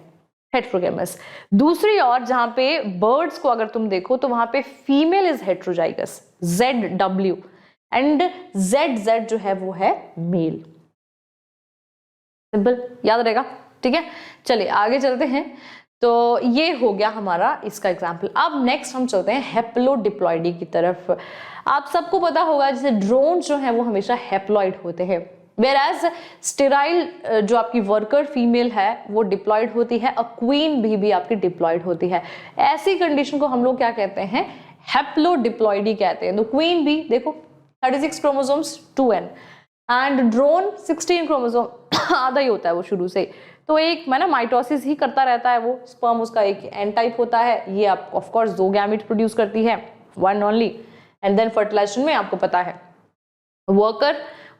A: हेट्रोगैमस। दूसरी ओर जहां पे बर्ड्स को अगर तुम देखो तो वहां पे female is heterozygous ZW and ZZ जो है वो है मेल। सिंपल, याद रहेगा, ठीक है। चलिए आगे चलते हैं। तो ये हो गया हमारा इसका एग्जाम्पल। अब नेक्स्ट हम चलते हैं हेप्लोडिप्लॉइडी की तरफ। आप सबको पता होगा जैसे ड्रोन जो है वो हमेशा हेप्लॉइड होते हैं, वेराज स्टेराइल जो आपकी वर्कर फीमेल है वो डिप्लॉयड होती है, और क्वीन भी आपकी डिप्लॉयड होती है। ऐसी कंडीशन को हम लोग क्या कहते हैं? हेप्लोडिप्लॉइडी कहते हैं। तो क्वीन भी देखो 36 chromosomes 2n and drone 16 chromosome आधा ही होता है वो शुरू से, तो एक ना माइटोसिस ही करता रहता है वो। स्पर्म उसका एक एन टाइप होता है, ये आप ऑफ कोर्स 2 गैमेट प्रोड्यूस करती है, 1 ओनली, एंड देन फर्टिलाइजेशन में आपको पता है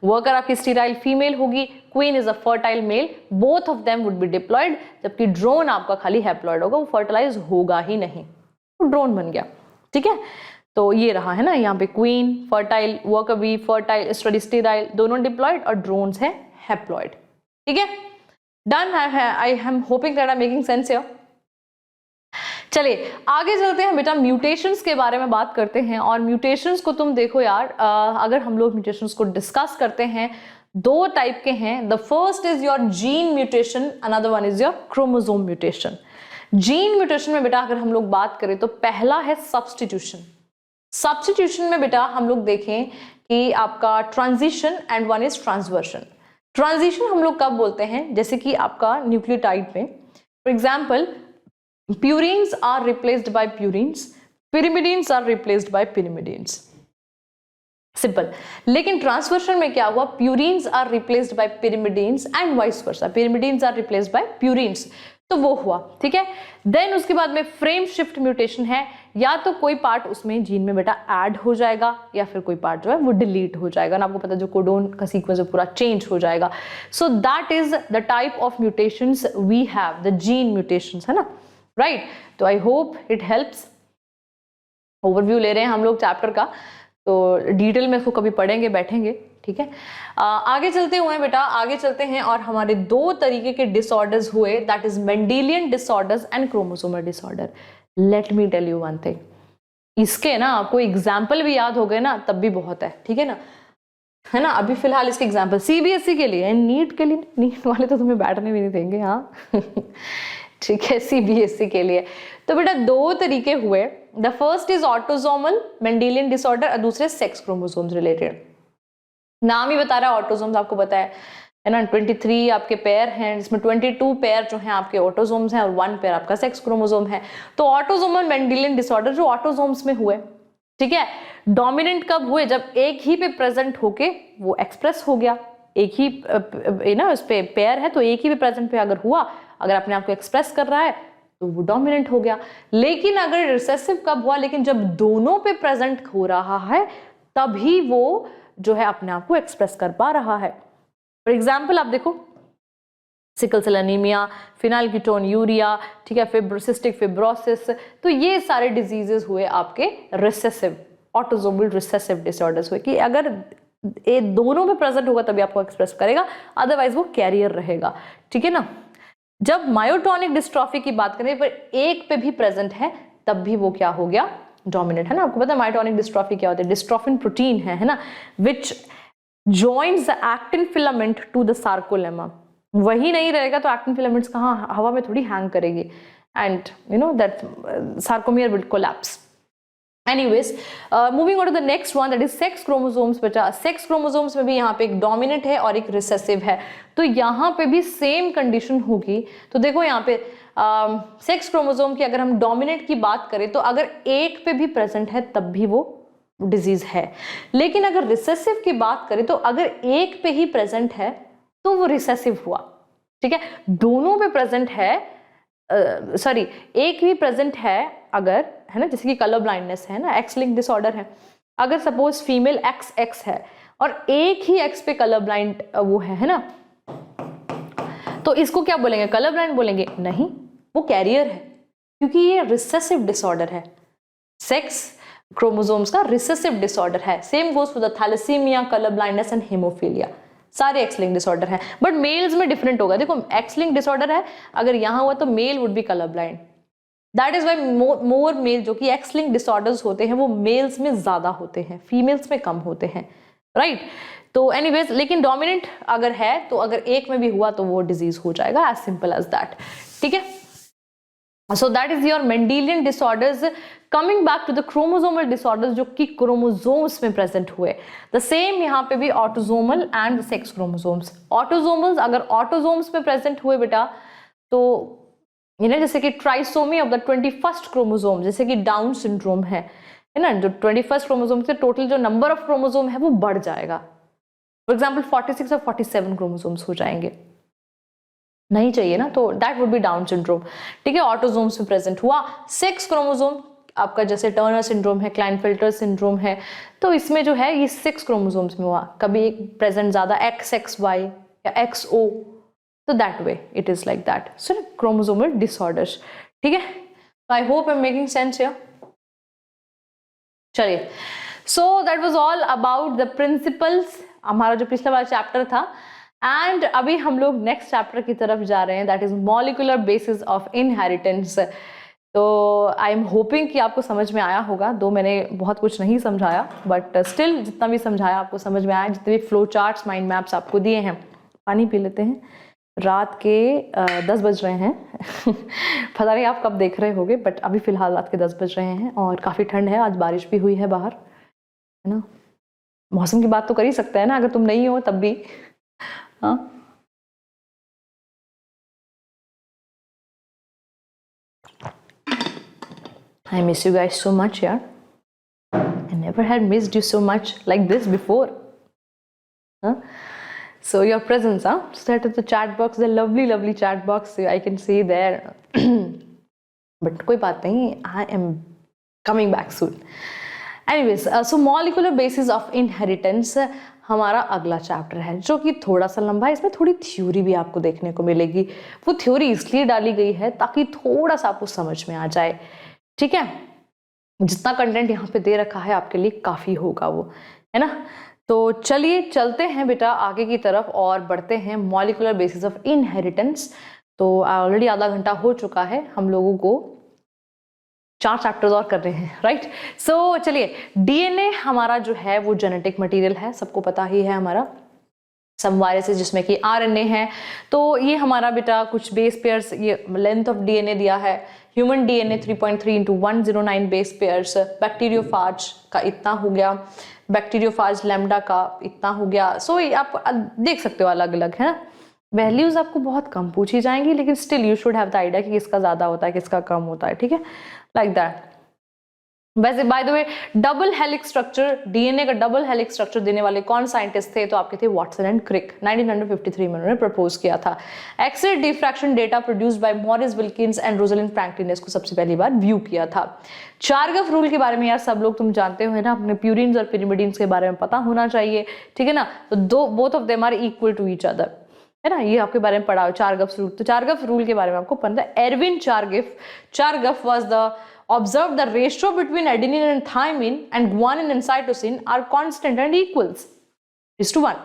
A: वर्कर आपकी स्टेराइल फीमेल होगी, queen is a fertile male, both of them would be diploid, जबकि ड्रोन आपका खाली हैप्लॉयड होगा, वो फर्टिलाइज होगा ही नहीं, वो ड्रोन बन गया, ठीक है। तो ये रहा है ना, यहाँ पे queen fertile, worker be fertile, sterile दोनों डिप्लॉयड और ड्रोन्स है हैप्लॉयड, ठीक है। Done. I am hoping that I am making sense here. चलिए आगे चलते हैं बेटा, म्यूटेशंस के बारे में बात करते हैं। और म्यूटेशंस को तुम देखो यार, अगर हम लोग म्यूटेशंस को डिस्कस करते हैं, 2 टाइप के हैं। The first is your gene mutation, another one is your chromosome mutation. Gene mutation में बेटा अगर हम लोग बात करें तो पहला है सब्स्टिट्यूशन। सब्स्टिट्यूशन में बेटा हम लोग देखें कि आपका transition and one is transversion. Transition हम लोग कब बोलते हैं? जैसे कि आपका न्यूक्लियोटाइड में for example purines are replaced by purines, pyrimidines are replaced by pyrimidines, सिंपल। लेकिन ट्रांसवर्शन में क्या हुआ? Purines are replaced by pyrimidines and vice versa, pyrimidines are replaced by purines, तो वो हुआ, ठीक है। देन उसके बाद में फ्रेम शिफ्ट म्यूटेशन है, या तो कोई पार्ट उसमें जीन में बेटा ऐड हो जाएगा या फिर कोई पार्ट जो है वो डिलीट हो जाएगा ना, आपको पता जो कोडोन का सीक्वेंस है पूरा चेंज हो जाएगा। So that is the type of mutations we have, the gene mutations, है ना, राइट। तो I hope it helps. Overview ले रहे हैं हम लोग चैप्टर का, तो डिटेल में इसको कभी पढ़ेंगे बैठेंगे, ठीक है। आगे चलते हुए बेटा, आगे चलते हैं और हमारे 2 तरीके के डिसऑर्डर्स हुए, that is Mendelian disorders and chromosomal disorder. Let me tell you one thing, इसके ना आपको एग्जाम्पल भी याद हो गए ना तब भी बहुत है, ठीक है ना, है ना। अभी फिलहाल इसके एग्जाम्पल CBSE के लिए, नीट के लिए, नीट वाले तो तुम्हें बैठने भी नहीं देंगे, हाँ ठीक है, CBSE के लिए। तो बेटा 2 तरीके हुए, the first is autosomal Mendelian disorder और दूसरे सेक्स क्रोमोसोम्स रिलेटेड। नाम ही बता रहा है ऑटोसोम्स, आपको पता है ना, 23 आपके पेयर हैं, जिसमें 22 पेयर जो हैं आपके ऑटोसोम्स हैं और 1 पेयर आपका सेक्स क्रोमोसोम है। तो ऑटोसोमल मेंडेलियन डिसऑर्डर जो ऑटोसोम्स में हुए, ठीक है, डोमिनेंट कब हुए? जब एक ही पे प्रेजेंट होके वो एक्सप्रेस हो गया, एक ही ना उस पे पेयर है तो एक ही पे प्रेजेंट पे अगर हुआ, अगर अपने आप को एक्सप्रेस कर रहा है तो वो डोमिनेंट हो गया। लेकिन अगर रिसेसिव कब हुआ? लेकिन जब दोनों पे प्रेजेंट हो रहा है तभी वो जो है अपने आप को एक्सप्रेस कर पा रहा है। फॉर एग्जाम्पल आप देखो, सिकल सेल एनीमिया, फिनाइलकीटोन यूरिया, ठीक है, सिस्टिक फिब्रोसिस, तो ये सारे डिजीजेस हुए आपके रिसेसिव, ऑटोसोमल रिसेसिव डिसऑर्डर्स हुए, कि अगर ये दोनों में प्रेजेंट होगा तभी आपको एक्सप्रेस करेगा, अदरवाइज वो कैरियर रहेगा, ठीक है ना। जब मायोटोनिक डिस्ट्रॉफी की बात करें पर एक पे भी प्रेजेंट है तब भी वो क्या हो गया, डोमिनेंट, है ना। आपको पता है मायोटोनिक डिस्ट्रॉफी क्या होता है, डिस्ट्रोफिन प्रोटीन है ना, which joins the actin filament to the sarcolemma. वही नहीं रहेगा तो एक्टिन फिलामेंट्स कहाँ, हवा में थोड़ी हैंग करेगी, and you know that sarcomere will collapse. Anyways, moving on to the next one, that is sex chromosomes. बेटा सेक्स क्रोमोसोम्स में भी यहाँ पे एक डोमिनेंट है और एक रिसेसिव है, तो यहाँ पे भी सेम कंडीशन होगी। तो देखो यहाँ पे सेक्स क्रोमोसोम की अगर हम डोमिनेंट की बात करें तो अगर एक पे भी प्रेजेंट है तब भी वो डिजीज है, लेकिन अगर रिसेसिव की बात करें तो अगर एक पे ही प्रेजेंट है तो वो रिसेसिव हुआ, ठीक है। दोनों पे प्रेजेंट है, सॉरी एक भी प्रेजेंट है अगर, है ना, जैसे कि कलर ब्लाइंडनेस है ना, एक्स लिंक डिसऑर्डर है, अगर सपोज फीमेल एक्स है और एक ही एक्स पे कलर ब्लाइंड वो है ना, तो इसको क्या बोलेंगे, कलर ब्लाइंड बोलेंगे? नहीं, वो कैरियर है, क्योंकि ये रिसेसिव डिसऑर्डर है, सेक्स क्रोमोसोम्स का रिसेसिव डिसऑर्डर है। Same goes for the thalassaemia, colour blindness and haemophilia, सारे एक्स लिंक डिसऑर्डर है, बट मेल्स में डिफरेंट होगा। देखो एक्स लिंक डिसऑर्डर है, अगर यहाँ हुआ तो male would be colour blind, that is why more male, जो कि एक्स लिंक डिसऑर्डर्स होते हैं वो मेल्स में ज्यादा होते हैं, फीमेल्स में कम होते हैं, राइट। तो एनीवेज, लेकिन डोमिनेंट अगर है तो अगर एक में भी हुआ तो वो डिजीज हो जाएगा, एज सिंपल एज दैट, ठीक है। So that is your Mendelian disorders. Coming back to the chromosomal disorders जो कि क्रोमोसोम्स में प्रेजेंट हुए, द सेम यहाँ पे भी ऑटोसोमल एंड सेक्स क्रोमोसोम्स। ऑटोसोमल्स अगर ऑटोसोम्स में प्रेजेंट हुए बेटा तो जैसे कि trisomy of the 21st chromosome, जैसे कि डाउन सिंड्रोम है ना, जो 21st क्रोमोसोम से टोटल जो नंबर ऑफ क्रोमोसोम है वो बढ़ जाएगा, फॉर एग्जाम्पल 46 और 47 क्रोमोसोम्स हो जाएंगे, नहीं चाहिए ना, तो that would be down syndrome, ठीक है। ऑटोसोम्स में प्रेजेंट हुआ। सेक्स क्रोमोसोम आपका जैसे टर्नर सिंड्रोम है, क्लाइनफेल्टर सिंड्रोम है, तो इसमें जो है ये 6 क्रोमोसोम्स में हुआ, कभी एक प्रेजेंट ज्यादा XXY या XO, तो that way it is like that. So chromosomal disorders, ठीक है। I hope I am making sense here. चलिए, so that was all about the principles, हमारा जो पिछला वाला चैप्टर था, एंड अभी हम लोग नेक्स्ट चैप्टर की तरफ जा रहे हैं, that is molecular basis of inheritance. तो आई एम होपिंग कि आपको समझ में आया होगा, दो मैंने बहुत कुछ नहीं समझाया, बट स्टिल जितना भी समझाया आपको समझ में आया, जितने भी फ्लो चार्ट्स, माइंड मैप्स आपको दिए हैं। पानी पी लेते हैं, रात के 10 बज रहे हैं पता नहीं आप कब देख रहे होगे, बट अभी फिलहाल रात के 10 बज रहे हैं और काफ़ी ठंड है, आज बारिश भी हुई है बाहर, है ना। मौसम की बात तो कर ही सकते हैं ना, अगर तुम नहीं हो तब भी, हाँ। I miss you guys so much, yeah. I never had missed you so much like this before. Huh? So your presence, huh? Start at the chat box, the lovely chat box. I can see there. But कोई बात नहीं, I am coming back soon. Anyways, so molecular basis of inheritance हमारा अगला चैप्टर है, जो कि थोड़ा सा लंबा है, इसमें थोड़ी थ्योरी भी आपको देखने को मिलेगी। वो थ्योरी इसलिए डाली गई है ताकि थोड़ा सा आपको समझ में आ जाए, ठीक है। जितना कंटेंट यहाँ पे दे रखा है आपके लिए काफी होगा वो, है ना। तो चलिए चलते हैं बेटा आगे की तरफ और बढ़ते हैं मॉलिक्यूलर बेसिस ऑफ इनहेरिटेंस। तो ऑलरेडी आधा घंटा हो चुका है, हम लोगों को 4 चैप्टर्स और कर रहे हैं, राइट। सो चलिए, डीएनए हमारा जो है वो जेनेटिक मटेरियल है, सबको पता ही है। हमारा सम वायरसेस जिसमें कि आरएनए है, तो ये हमारा बेटा कुछ बेस पेयर्स, ये लेंथ ऑफ डीएनए दिया है। Human DNA 3.3 × 109 base pairs, bacteriophage का इतना हो गया, बैक्टीरियोफाज लैम्डा का इतना हो गया। सो आप देख सकते हो अलग अलग, है ना। वैल्यूज आपको बहुत कम पूछी जाएंगी, लेकिन still you should have the idea कि किसका ज्यादा होता है किसका कम होता है, ठीक है, लाइक दैट। वैसे by the way, double helix structure, DNA का डबल हेलिक्स स्ट्रक्चर देने वाले कौन साइंटिस्ट थे, तो आपके थे वाटसन एंड क्रिक। 1953 में उन्होंने प्रपोज किया था। X-ray diffraction data produced by Maurice Wilkins and Rosalind Franklin ने इसको सबसे पहली बार व्यू किया था। चार्गफ रूल के बारे में यार सब लोग तुम जानते हो, है ना, अपने प्यूरिन्स और पिरिमिडिन्स के बारे में पता होना चाहिए, ठीक है ना। तो both of them are equal to each other, है ना, ये आपके बारे में पढ़ा हो चार्गफ रूल। तो चार्गफ रूल के बारे में आपको पता है, Erwin Chargaff was the observed the ratio between adenine and thymine and guanine and cytosine are constant and equals. 3:1,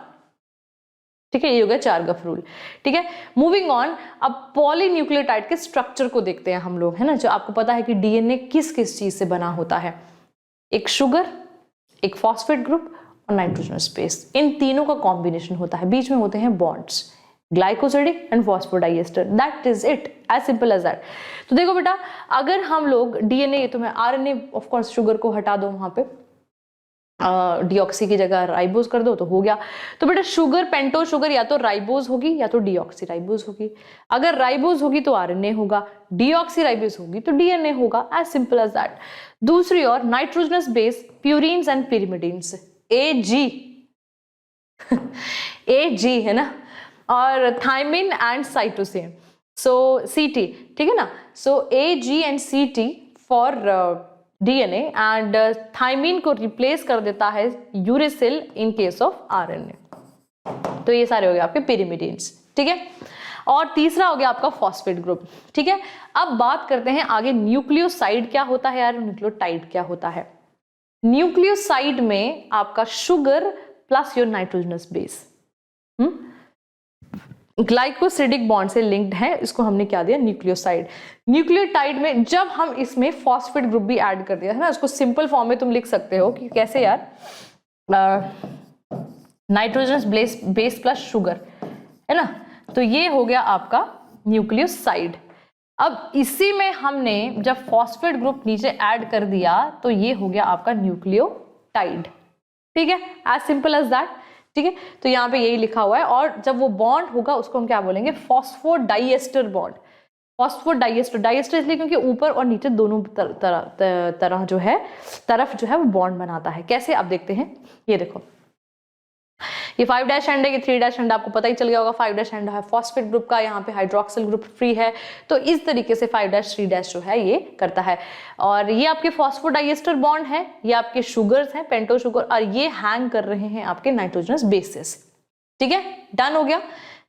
A: ठीक है, ये हो गया चारगफ रूल। ठीक है, मूविंग ऑन, अब पॉलीन्यूक्लियोटाइड के स्ट्रक्चर को देखते हैं हम लोग, है ना, जो आपको पता है कि डीएनए किस किस चीज से बना होता है, एक शुगर, एक फॉस्फेट ग्रुप और नाइट्रोजनस बेस, इन तीनों का कॉम्बिनेशन होता है, बीच में होते हैं bonds, glycosidic and phosphodiester, that is it, as simple as that. तो देखो बेटा, अगर हम लोग डीएनए, तो मैं आरएनए, ऑफ कोर्स शुगर को हटा दो, वहां पे डीऑक्सी की जगह राइबोज कर दो तो हो गया। तो बेटा शुगर, पेंटो शुगर या तो राइबोज होगी या तो डीऑक्सी राइबोज होगी। अगर राइबोज होगी तो आरएनए होगा, डीऑक्सी राइबोज होगी तो डीएनए होगा, एज सिंपल एज दैट। दूसरी ओर nitrogenous base, purines and pyrimidines, A G A G है ना, और थायमिन एंड साइटोसिन, सो सीटी, ठीक है ना, so AG and CT for DNA and thymine को रिप्लेस कर देता है uracil in case of RNA. तो ये सारे हो गए आपके पिरिमिडिन्स, ठीक है। और तीसरा हो गया आपका फॉस्फेट ग्रुप, ठीक है। अब बात करते हैं आगे, न्यूक्लियोसाइड क्या होता है यार, न्यूक्लियोटाइड क्या होता है। न्यूक्लियोसाइड में आपका sugar plus your nitrogenous base glycosidic bond से लिंक्ड है, इसको हमने क्या दिया, न्यूक्लियोसाइड। न्यूक्लियोटाइड में जब हम इसमें फॉस्फेट ग्रुप भी ऐड कर दिया है ना, उसको सिंपल फॉर्म में तुम लिख सकते हो कि कैसे यार, नाइट्रोजनस बेस प्लस शुगर, है ना, तो ये हो गया आपका न्यूक्लियोसाइड। अब इसी में हमने जब फॉस्फेट ग्रुप नीचे ऐड कर दिया तो ये हो गया आपका न्यूक्लियोटाइड, ठीक है, एज सिंपल एज दैट, ठीक है। तो यहाँ पे यही लिखा हुआ है, और जब वो बॉन्ड होगा उसको हम क्या बोलेंगे, फॉस्फोडाइएस्टर बॉन्ड। फॉस्फोडाइएस्टर, डाइएस्टर इसलिए क्योंकि ऊपर और नीचे दोनों तरह जो है, तरफ जो है वो बॉन्ड बनाता है। कैसे, आप देखते हैं, ये देखो, ये 5' एंड है, ये 3' एंड, आपको पता ही चल गया होगा 5' एंड है फॉस्फेट ग्रुप का, यहाँ पे हाइड्रोक्सिल ग्रुप फ्री है, तो इस तरीके से 5' 3' जो है ये करता है। और ये आपके फॉस्फोडाइएस्टर बॉन्ड है, ये आपके शुगर्स हैं, पेंटो शुगर, और ये हैंग कर रहे हैं आपके नाइट्रोजनस बेसिस, ठीक है, डन हो गया।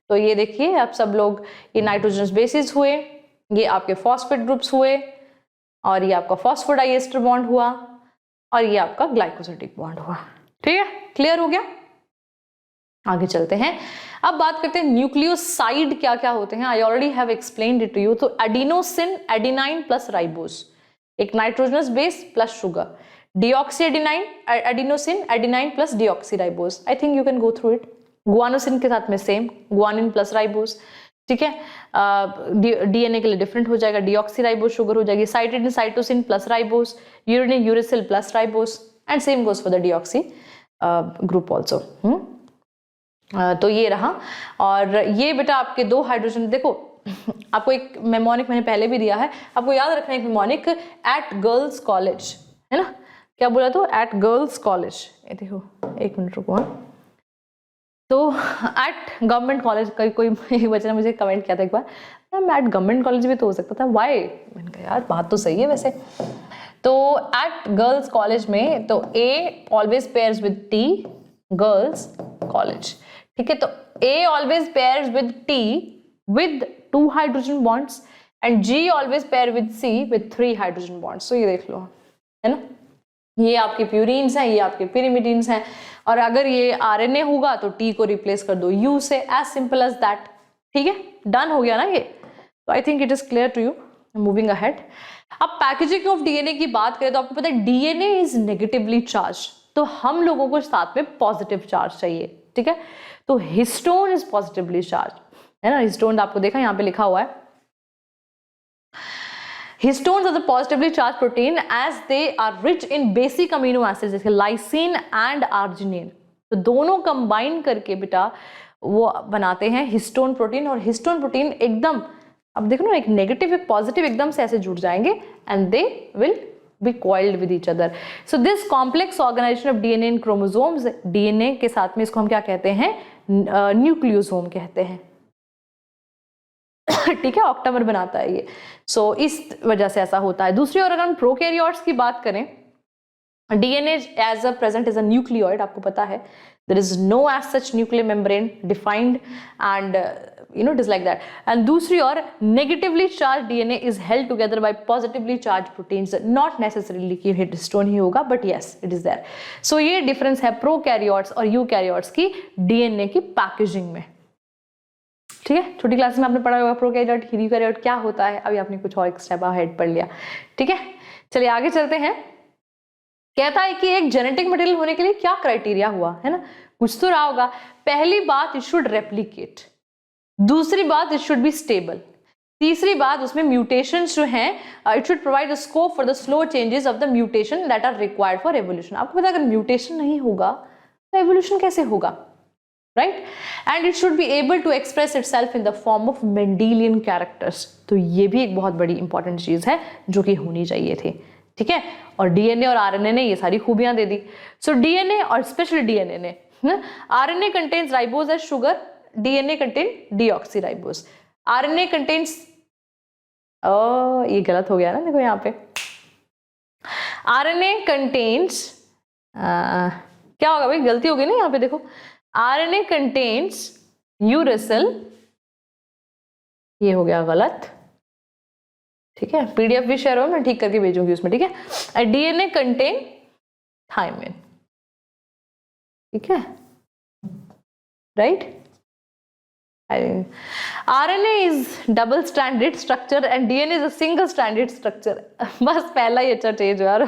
A: तो ये देखिए आप सब लोग, ये नाइट्रोजनस बेसिस हुए, ये आपके फॉस्फेट ग्रुप्स हुए, और ये आपका फॉस्फोडाइएस्टर बॉन्ड हुआ, और ये आपका ग्लाइकोसिडिक बॉन्ड हुआ, ठीक है, क्लियर हो गया। आगे चलते हैं, अब बात करते हैं न्यूक्लियोसाइड क्या क्या होते हैं। I already have explained it to you. तो एडिनोसिन, एडिनाइन प्लस राइबोस, एक nitrogenous base plus sugar, deoxy adenine, adenosine adenine plus deoxy ribose, I think you can go through it. Guanosine के साथ में सेम, गुआनिन प्लस राइबोस, ठीक है, डीएनए के लिए डिफरेंट हो जाएगा, डीऑक्सी राइबोस शुगर हो जाएगी, cytidine cytosine plus ribose, urine uracil plus ribose, and same goes for the deoxy group also. तो ये रहा, और ये बेटा आपके दो हाइड्रोजन, देखो आपको एक मेमोनिक मैंने पहले भी दिया है, आपको याद रखना है, एक मेमोनिक एट गर्ल्स कॉलेज, है ना, क्या बोला, तो एट गर्ल्स कॉलेज, ये देखो, एक मिनट रुको, तो एट गवर्नमेंट कॉलेज, कोई एक बच्चे ने मुझे कमेंट किया था एक बार, मैम एट गवर्नमेंट कॉलेज भी तो हो सकता था, वाई, मैंने कहा यार बात तो सही है वैसे। तो एट गर्ल्स कॉलेज में तो A always pairs with T, girls college, ठीक है, तो A always pairs with T with 2 hydrogen bonds and G always pair with C with 3 hydrogen bonds। तो ये देख लो, है ना, ये आपके प्यूरिन्स हैं, ये आपके पिरिमिडिन्स हैं, और अगर ये आरएनए होगा तो T को रिप्लेस कर दो U से, एज सिंपल एज दैट, ठीक है, डन हो गया ना ये। तो I think it is clear to you, moving ahead. अब पैकेजिंग ऑफ डीएनए की बात करें तो आपको पता है डीएनए इज नेगेटिवली चार्ज, तो हम लोगों को साथ में पॉजिटिव चार्ज चाहिए, ठीक है। तो हिस्टोन इज पॉजिटिवली चार्ज, है ना, हिस्टोन आपको देखा यहाँ पे लिखा हुआ है, histones are the positively charge protein as they are rich in basic amino acids जैसे लाइसिन एंड आर्जिनिन, तो दोनों कंबाइन करके बेटा वो बनाते हैं हिस्टोन प्रोटीन। और हिस्टोन प्रोटीन एकदम, अब देखो ना, एक नेगेटिव एक पॉजिटिव एकदम से ऐसे जुड़ जाएंगे and they will be coiled with each other. So this complex organization of DNA in chromosomes, DNA के साथ में इसको हम क्या कहते हैं, न्यूक्लियोसोम कहते हैं, ठीक है, ऑक्टामर बनाता है ये। सो इस वजह से ऐसा होता है। दूसरी ओर अगर हम प्रोकैरियोट्स की बात करें, DNA as a present is a nucleoid, आपको पता है, there is no as such nuclear membrane defined, and it is like that. And दूसरी और negatively charged DNA is held together by positively charged proteins, not necessarily कि हिस्टोन ही होगा, but yes it is there. So ये डिफरेंस है प्रोकैरियोट्स और यूकैरियोट्स की डीएनए की पैकेजिंग में, ठीक है। छोटी क्लास में आपने पढ़ा होगा प्रोकैरियोट यूकैरियोट क्या होता है, अभी आपने कुछ और एक स्टेप अहेड पढ़ लिया, ठीक है। चलिए आगे चलते हैं। कहता है कि एक जेनेटिक मटेरियल होने के लिए क्या क्राइटेरिया हुआ, है ना, कुछ तो रहा होगा। पहली बात इट शुड रेप्लिकेट, दूसरी बात इट शुड बी स्टेबल, तीसरी बात उसमें म्यूटेशंस जो हैं it should provide the scope for the slow changes of the mutation that are required for evolution. आपको पता है अगर म्यूटेशन नहीं होगा तो एवोल्यूशन कैसे होगा, right. And it should be able to express itself in the form of Mendelian characters, तो ये भी एक बहुत बड़ी इंपॉर्टेंट चीज है जो कि होनी चाहिए थी, ठीक है। और डीएनए और आरएनए ने ये सारी खूबियां दे दी। सो डीएनए और स्पेशली डीएनए ने, RNA contains ribose as sugar, DNA contain deoxyribose. RNA contains, ये गलत हो गया ना, देखो यहाँ पे आरएनए कंटेन्स, क्या होगा भाई, गलती हो गई ना यहाँ पे, देखो आरएनए कंटेन्स यूरेसिल, ये हो गया गलत, ठीक है। पीडीएफ भी शेयर हो, मैं ठीक करके भेजूंगी उसमें, ठीक है। डीएनए कंटेन थायमिन, ठीक है, right. RNA is double stranded structure and DNA is a single stranded structure. बस पहला ही अच्छा चेंज हुआ,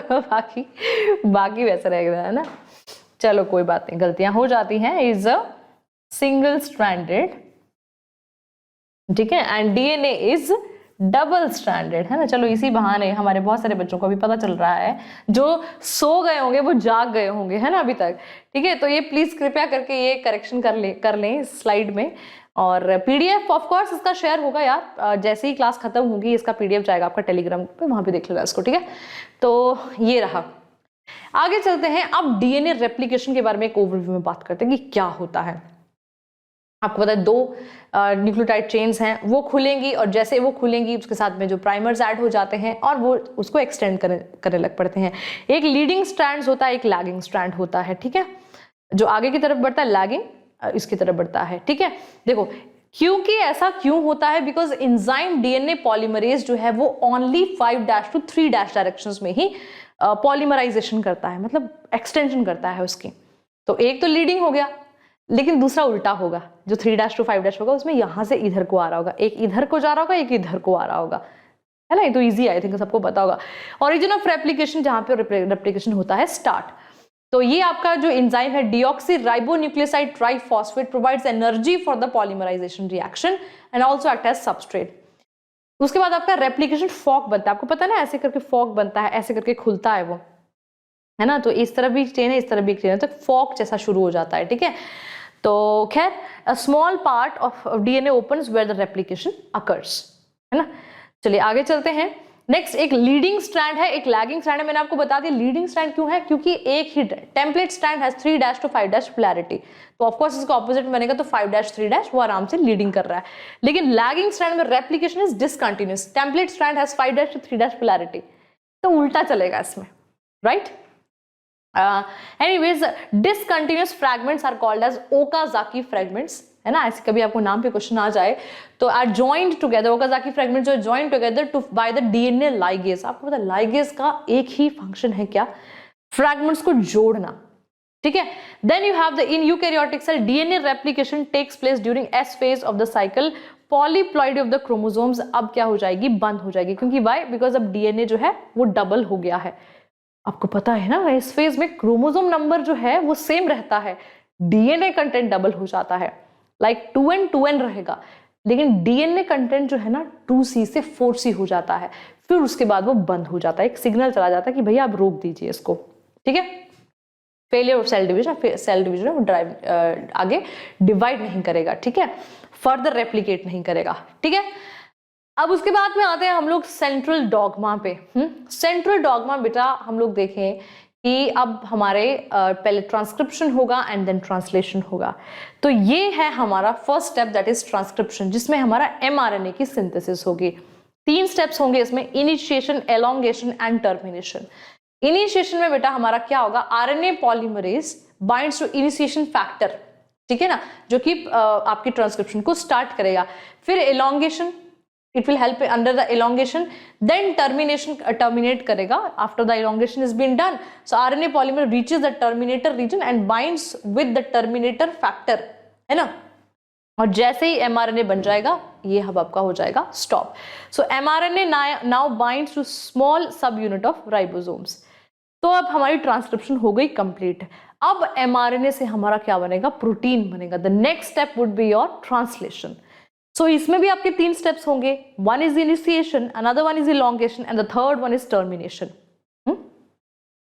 A: बाकी वैसा रह गया, है ना। चलो कोई बात नहीं, गलतियां हो जाती हैं। इज अ सिंगल स्ट्रैंडेड, ठीक है, and DNA is double stranded, है ना। चलो इसी बहाने हमारे बहुत सारे बच्चों को भी पता चल रहा है, जो सो गए होंगे वो जाग गए होंगे, है ना अभी तक, ठीक है। तो ये प्लीज कृपया करके ये करेक्शन कर लें स्लाइड में। और पीडीएफ ऑफ कोर्स इसका शेयर होगा यार, जैसे ही क्लास खत्म होगी इसका पीडीएफ जाएगा आपका टेलीग्राम पे, वहां पे देख लेगा इसको, ठीक है। तो ये रहा। आगे चलते हैं, अब डीएनए रेप्लिकेशन के बारे में एक ओवरव्यू में बात करते हैं कि क्या होता है। आपको पता है 2 न्यूक्लियोटाइड चेन्स हैं, वो खुलेंगी और जैसे वो खुलेंगी उसके साथ में जो प्राइमर्स ऐड हो जाते हैं और वो उसको एक्सटेंड करने लग पड़ते हैं। एक लीडिंग स्ट्रैंड होता है, एक लैगिंग स्ट्रैंड होता है, ठीक है। जो आगे की तरफ बढ़ता है लैगिंग इसकी तरफ बढ़ता है, ठीक है। देखो क्योंकि ऐसा क्यों होता है, बिकॉज एंजाइम डीएनए पॉलीमरेज जो है वो ओनली 5' to 3' डायरेक्शंस में ही पॉलीमराइजेशन करता है, मतलब एक्सटेंशन करता है उसकी। तो एक तो लीडिंग हो गया, लेकिन दूसरा उल्टा होगा, जो 3' to 5' होगा उसमें यहां से इधर को आ रहा होगा, एक इधर को जा रहा होगा, एक इधर को आ रहा होगा, है ना। ये तो इजी, आई थिंक सबको पता होगा। ओरिजिन ऑफ रेप्लिकेशन, जहां पे रेप्लिकेशन होता है स्टार्ट। तो ये आपका जो एंजाइम है deoxy ribonucleoside triphosphate provides energy for the polymerisation reaction and also act as substrate. उसके बाद आपका रेप्लिकेशन फॉक बनता है, आपको पता है ना, ऐसे करके फॉक बनता है, ऐसे करके खुलता है वो, है ना। तो इस तरफ भी एक चेन है, इस तरफ भी एक चेन है, तो फॉक जैसा शुरू हो जाता है, ठीक है। तो खैर a small part of DNA opens where the replication occurs, है ना। चलिए आगे चलते हैं। नेक्स्ट एक लीडिंग स्ट्रैंड है, एक लैगिंग स्ट्रैंड है। मैंने आपको बता दिया लीडिंग स्ट्रैंड क्यों है, क्योंकि एक ही template strand has 3' to 5' polarity, तो ऑफ कोर्स इसका ऑपोजिट बनेगा, तो 5' 3' वो आराम से लीडिंग कर रहा है। लेकिन लैगिंग स्ट्रैंड में replication is discontinuous, template strand has 5' to 3' polarity, तो उल्टा चलेगा इसमें, right. Anyways discontinuous fragments are called as Okazaki fragments, है ना। ऐसे कभी आपको नाम पे क्वेश्चन आ जाए तो are joined together, Okazaki fragment जो joined together to by the DNA ligase. आपको पता है लाइगेज का एक ही फंक्शन है क्या, फ्रैगमेंट्स को जोड़ना, ठीक है। Then you have the in eukaryotic cell DNA replication takes place during S phase of the cycle, polyploidy of the chromosomes अब क्या हो जाएगी, बंद हो जाएगी, क्योंकि वाई, बिकॉज अब डीएनए जो है वो डबल हो गया है। आपको पता है ना इस फेज में क्रोमोसोम नंबर जो है वो सेम रहता है, डीएनए कंटेंट डबल हो जाता है, लाइक 2n 2n रहेगा, लेकिन डीएनए कंटेंट जो है ना 2c से 4c हो जाता है, फिर उसके बाद वो बंद हो जाता है, एक सिग्नल चला जाता है कि भैया आप रोक दीजिए इसको, ठीक है। Failure of cell division, cell division वो ड्राइव आगे डिवाइड नहीं करेगा, ठीक है, फर्दर रेप्लिकेट नहीं करेगा, ठीक है। अब उसके बाद में आते हैं हम लोग सेंट्रल डॉगमा पे। सेंट्रल डॉगमा बेटा हम लोग देखें कि अब हमारे पहले ट्रांसक्रिप्शन होगा एंड देन ट्रांसलेशन होगा। तो ये है हमारा first step, that is transcription, जिसमें हमारा एमआरएनए की सिंथेसिस होगी। 3 स्टेप्स होंगे इसमें, initiation, elongation and termination. Initiation में बेटा हमारा क्या होगा, RNA polymerase binds to initiation factor, ठीक है ना, जो कि आपकी ट्रांसक्रिप्शन को स्टार्ट करेगा। फिर elongation, it will help under the elongation, then termination terminate करेगा after the elongation is been done. So RNA polymer reaches the terminator region and binds with the terminator factor, है ना, और जैसे ही mRNA बन जाएगा ये अब आपका हो जाएगा stop. So mRNA now binds to small subunit of ribosomes. तो अब हमारी ट्रांसक्रिप्शन हो गई कंप्लीट। अब mRNA से हमारा क्या बनेगा, प्रोटीन बनेगा। The next step would be your translation. So इसमें भी आपके 3 स्टेप्स होंगे, one is initiation, another one is elongation and the third one is termination.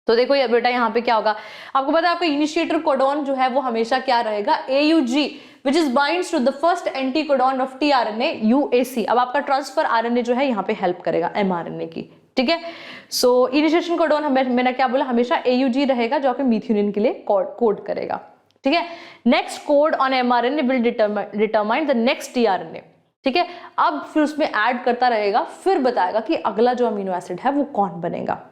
A: तो देखो ये बेटा यहाँ पे क्या होगा, आपको पता है आपका इनिशिएटर कोडॉन जो है वो हमेशा क्या रहेगा, AUG, which is binds to the first anticodon of tRNA UAC। अब आपका ट्रांसफर RNA जो है यहाँ पे हेल्प करेगा mRNA की, ठीक है। सो इनिशिएशन कोडॉन मैंने क्या बोला, हमेशा AUG रहेगा जो आपके मीथियोनिन के लिए कोड करेगा, ठीक है। Next code on mRNA will determine the next tRNA, ठीक है। अब फिर उसमें ऐड करता रहेगा, फिर बताएगा कि अगला जो अमीनो एसिड है वो कौन बनेगा।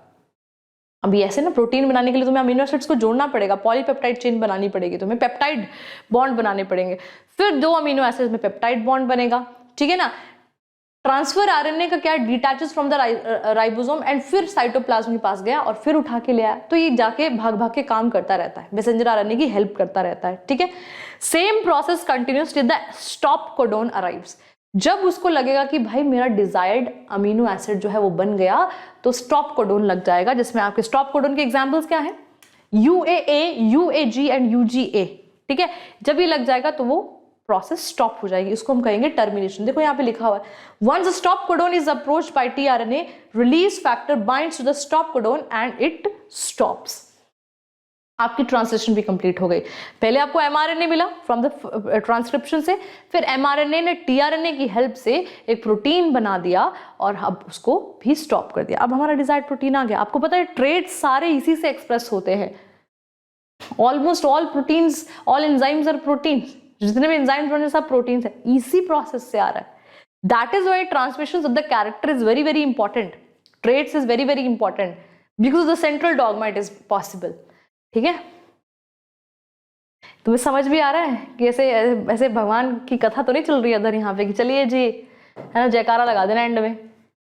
A: अभी ऐसे ना प्रोटीन बनाने के लिए तुम्हें अमीनो एसिड्स को जोड़ना पड़ेगा, पॉलीपेप्टाइड चेन बनानी पड़ेगी, तुम्हें पेप्टाइड बॉन्ड बनाने पड़ेंगे, फिर 2 अमीनो एसिड्स में पेप्टाइड बॉन्ड बनेगा, ठीक है ना। ट्रांसफर आरएनए का क्या, detaches from the ribosome and फिर साइटोप्लाज्म के पास गया और फिर उठा के ले आया। तो ये जाके भाग भाग के काम करता रहता है, मैसेंजर आरएनए की हेल्प करता रहता है, ठीक है। Same process continuous till the stop codon arrives. जब उसको लगेगा कि भाई मेरा डिजायर्ड अमीनो एसिड जो है वो बन गया, तो स्टॉप कोडॉन लग जाएगा, जिसमें आपके स्टॉप कोडॉन के एग्जांपल्स क्या है, UAA, UAG एंड UGA, ठीक है। जब ये लग जाएगा तो वो प्रोसेस स्टॉप हो जाएगी, इसको हम कहेंगे टर्मिनेशन। देखो यहाँ पे लिखा हुआ है, once the stop codon is approached by tRNA, release factor binds to the stop codon and it stops. आपकी ट्रांसलेशन भी कंप्लीट हो गई। पहले आपको एमआरएनए मिला फ्रॉम द ट्रांसक्रिप्शन से, फिर एमआरएनए ने टीआरएनए की हेल्प से एक प्रोटीन बना दिया और अब उसको भी स्टॉप कर दिया। अब हमारा डिजायर्ड प्रोटीन आ गया। आपको पता है ट्रेड्स सारे इसी से एक्सप्रेस होते हैं। Almost all proteins, all enzymes are proteins, जितने भी एंजाइम्स बने सब प्रोटीन्स है, इसी प्रोसेस से आ रहा है। That is why transmission of the character is very very important, traits is very very important because the central dogma it is possible, ठीक है। तुम्हें समझ भी आ रहा है कि ऐसे ऐसे भगवान की कथा तो नहीं चल रही है इधर यहाँ पे कि चलिए जी है ना जयकारा लगा देना एंड में,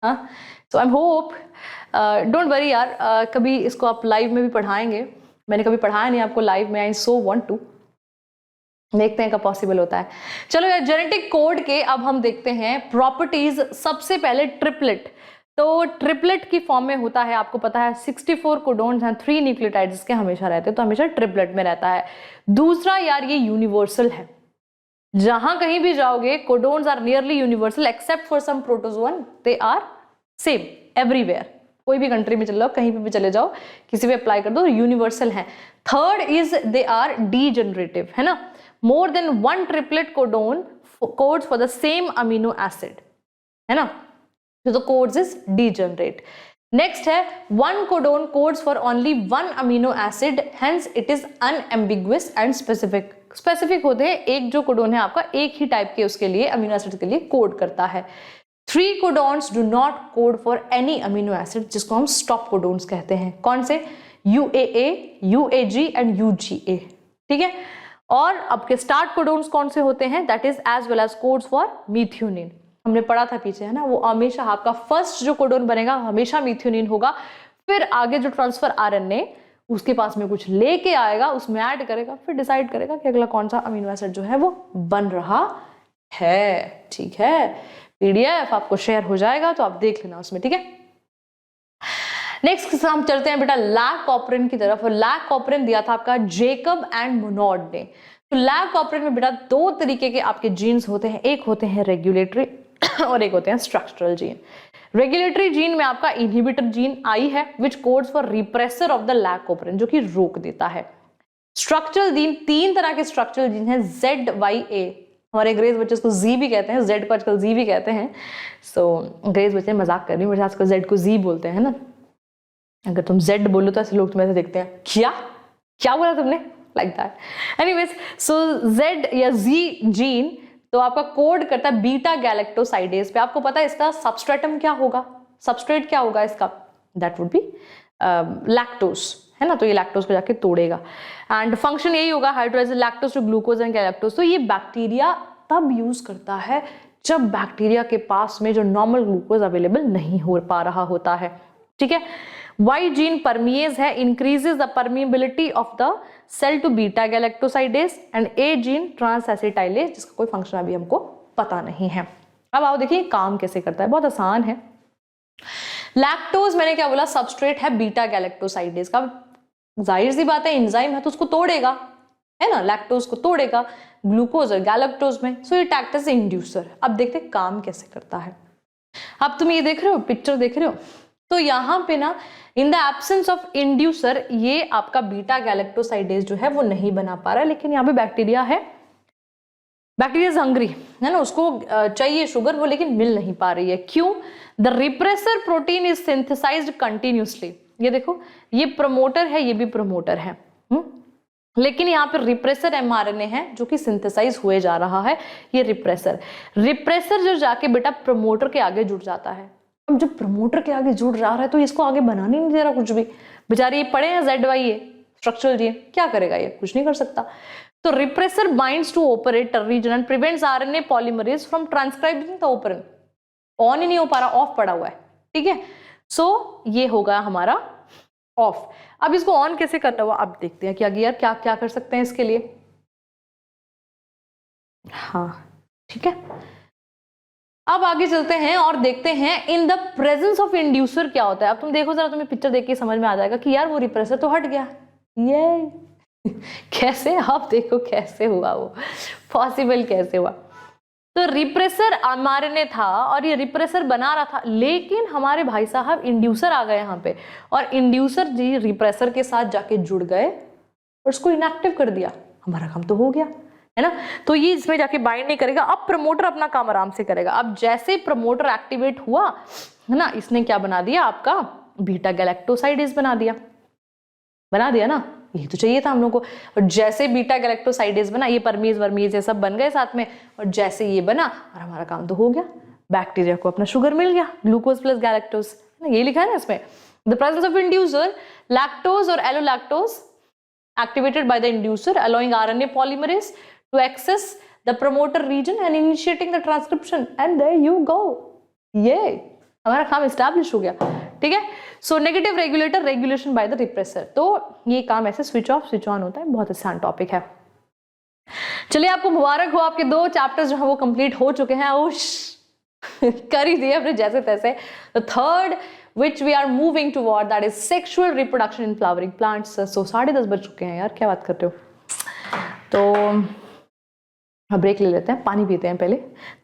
A: हाँ। सो आई होप, डोंट वरी यार, कभी इसको आप लाइव में भी पढ़ाएंगे। मैंने कभी पढ़ाया नहीं आपको लाइव में, आई सो वांट टू, देखते हैं कब पॉसिबल होता है। चलो यार, जेनेटिक कोड के अब हम देखते हैं प्रॉपर्टीज। सबसे पहले ट्रिपलेट, तो ट्रिपलेट की फॉर्म में होता है, आपको पता है 64 कोडोन्स हैं, 3 न्यूक्लियोटाइड्स इसके हमेशा रहते हैं, तो हमेशा ट्रिपलेट में रहता है। दूसरा यार ये यूनिवर्सल है, जहां कहीं भी जाओगे codons are nearly universal except for some protozoan, they are same everywhere. कोई भी कंट्री में चले जाओ, कहीं पे भी चले जाओ, किसी भी अप्लाई कर दो, यूनिवर्सल है। Third is they are degenerative, है ना। More than 1 triplet codon codes for the same amino acid, है ना, so the codes is degenerate. Next है 1 codon codes for only 1 amino acid, hence it is unambiguous and specific. Specific होते हैं, एक जो कोडोन है आपका एक ही टाइप के उसके लिए अमीनो एसिड के लिए कोड करता है। 3 codons do not code for any amino acid, जिसको हम स्टॉप कोडोन्स कहते हैं। कौन से? UAA, UAG एंड UGA, ठीक है। और आपके स्टार्ट कोडोन्स कौन से होते हैं? That is as well as codes for methionine, हमने पढ़ा था पीछे, है ना। वो हमेशा आपका फर्स्ट जो कोडोन बनेगा हमेशा मीथियोनिन होगा, फिर आगे जो ट्रांसफर आरएनए उसके पास में कुछ लेके आएगा, उसमें ऐड करेगा, फिर डिसाइड करेगा कि अगला कौन सा अमीनो एसिड जो है वो बन रहा है, ठीक है। पीडीएफ आपको शेयर हो जाएगा तो आप देख लेना उसमें, ठीक है। नेक्स्ट हम चलते हैं बेटा लैग कॉपरिन की तरफ, और लैग कॉपरिन दिया था आपका जेकब एंड मोनोड ने। तो लैग कॉपरिन में बेटा 2 तरीके के आपके जीन्स होते हैं, एक होते हैं रेगुलेटरी और एक होते हैं स्ट्रक्चरल जीन। रेगुलेटरी जीन में आपका इनहिबिटर जीन आई है which codes for repressor of the lac operon, जो कि रोक देता है। स्ट्रक्चरल जीन 3 तरह के स्ट्रक्चरल जीन है, ZYA, हमारे अंग्रेज बच्चे उसको Z भी कहते हैं, Z को आजकल Z भी कहते हैं। सो अंग्रेज बच्चे मजाक कर रही हूँ, आजकल Z को Z बोलते हैं, है ना। अगर तुम Z बोलो तो ऐसे लोग तुम्हें ऐसे देखते हैं, क्या बोला तुमने, like that. Anyways, so Z या Z जीन तो आपका कोड करता है बीटा गैलेक्टोसाइडेज पे। आपको पता है इसका सबस्ट्रेटम क्या होगा, सबस्ट्रेट क्या होगा इसका? दैट वुड बी लैक्टोज, है ना, तो ये लैक्टोज को जाके तोड़ेगा एंड फंक्शन यही होगा, hydrolyse lactose to glucose and galactose. तो ये बैक्टीरिया तब यूज करता है जब बैक्टीरिया के पास में जो नॉर्मल ग्लूकोज अवेलेबल नहीं हो पा रहा होता है, ठीक है। Y जीन परमिएज है, increases the permeability of the cell to beta galactosidase and A gene transacetylase, जिसका कोई फंक्शन अभी हमको पता नहीं है। अब आओ देखिए काम कैसे करता है, बहुत आसान है। लैक्टोज मैंने क्या बोला, सबस्ट्रेट है बीटा गैलेक्टोसाइडेज का, जाहिर सी बात है एंजाइम है तो उसको तोड़ेगा, है ना, लैक्टोज को तोड़ेगा ग्लूकोज और गैलेक्टोज में, so it act as inducer. अब देखते काम कैसे करता है। अब तुम ये देख रहे हो, पिक्चर देख रहे हो, तो यहाँ पे ना in the absence of inducer ये आपका बीटा गैलेक्टोसाइडेज जो है वो नहीं बना पा रहा है, लेकिन यहाँ पे बैक्टीरिया है, बैक्टीरिया इज हंग्री, है ना, उसको चाहिए शुगर वो, लेकिन मिल नहीं पा रही है। क्यों? The repressor protein is synthesised continuously. ये देखो, ये प्रमोटर है, ये भी प्रमोटर है, लेकिन यहाँ पे रिप्रेसर एमआरएनए है जो कि सिंथेसाइज हुए जा रहा है। ये रिप्रेसर जो जाके बेटा प्रमोटर के आगे जुड़ जाता है। अब जब प्रमोटर के आगे जुड़ रहा है तो इसको आगे बनाने नहीं दे रहा कुछ भी, बेचारे ये पड़े हैं ZY स्ट्रक्चरल जीन, क्या करेगा ये, कुछ नहीं कर सकता। तो repressor binds to operator region and prevents RNA polymerase from transcribing the operon. On ही नहीं हो पा रहा, ऑफ पड़ा हुआ है, ठीक है। सो ये होगा हमारा ऑफ। अब इसको ऑन कैसे करना हुआ, अब देखते हैं कि आगे यार क्या क्या कर सकते हैं इसके लिए। हाँ ठीक है, अब आगे चलते हैं और देखते हैं in the presence of inducer क्या होता है। अब तुम देखो जरा, तुम्हें पिक्चर देख के समझ में आ जाएगा कि यार वो रिप्रेसर तो हट गया, ये कैसे, आप देखो कैसे हुआ, वो पॉसिबल कैसे हुआ। तो रिप्रेसर एमआरएनए था और ये रिप्रेसर बना रहा था, लेकिन हमारे भाई साहब इंड्यूसर आ गए यहाँ पे, और इंड्यूसर जी रिप्रेसर के साथ जाके जुड़ गए और उसको इनएक्टिव कर दिया। हमारा काम तो हो गया, है ना, तो ये इसमें जाके बाइंड नहीं करेगा। अब प्रमोटर अपना काम आराम से करेगा। अब जैसे प्रमोटर एक्टिवेट हुआ, है ना, इसने क्या बना दिया, आपका बीटा गैलेक्टोसाइडेज बना दिया ना, ये तो चाहिए था हम लोग को। और जैसे बीटा गैलेक्टोसाइडेज बना, ये परमीज वर्मीज ये सब बन गए साथ में, और जैसे ये बना और हमारा काम तो हो गया, बैक्टीरिया को अपना शुगर मिल गया, ग्लूकोज प्लस गैलेक्टोज, ये लिखा है ना इसमें। The presence of inducer lactose और एलोलैक्टोज activated by the inducer allowing RNA polymerase to access the promoter region and initiating the transcription, and there you go, ये हमारा काम एस्टैब्लिश हो गया, ठीक है। So negative regulator regulation by the repressor, तो ये काम ऐसे स्विच ऑफ स्विच ऑन होता है, बहुत आसान टॉपिक है। चलिए आपको मुबारक हो, आपके 2 चैप्टर्स जो है वो कंप्लीट हो चुके हैं, कर ही दिए अपने जैसे तैसे। The third which we are moving toward, that is sexual reproduction in flowering plants. So 10:30 बज चुके हैं यार, क्या बात करते हो। तो ब्रेक ले लेते हैं, पानी पीते हैं पहले।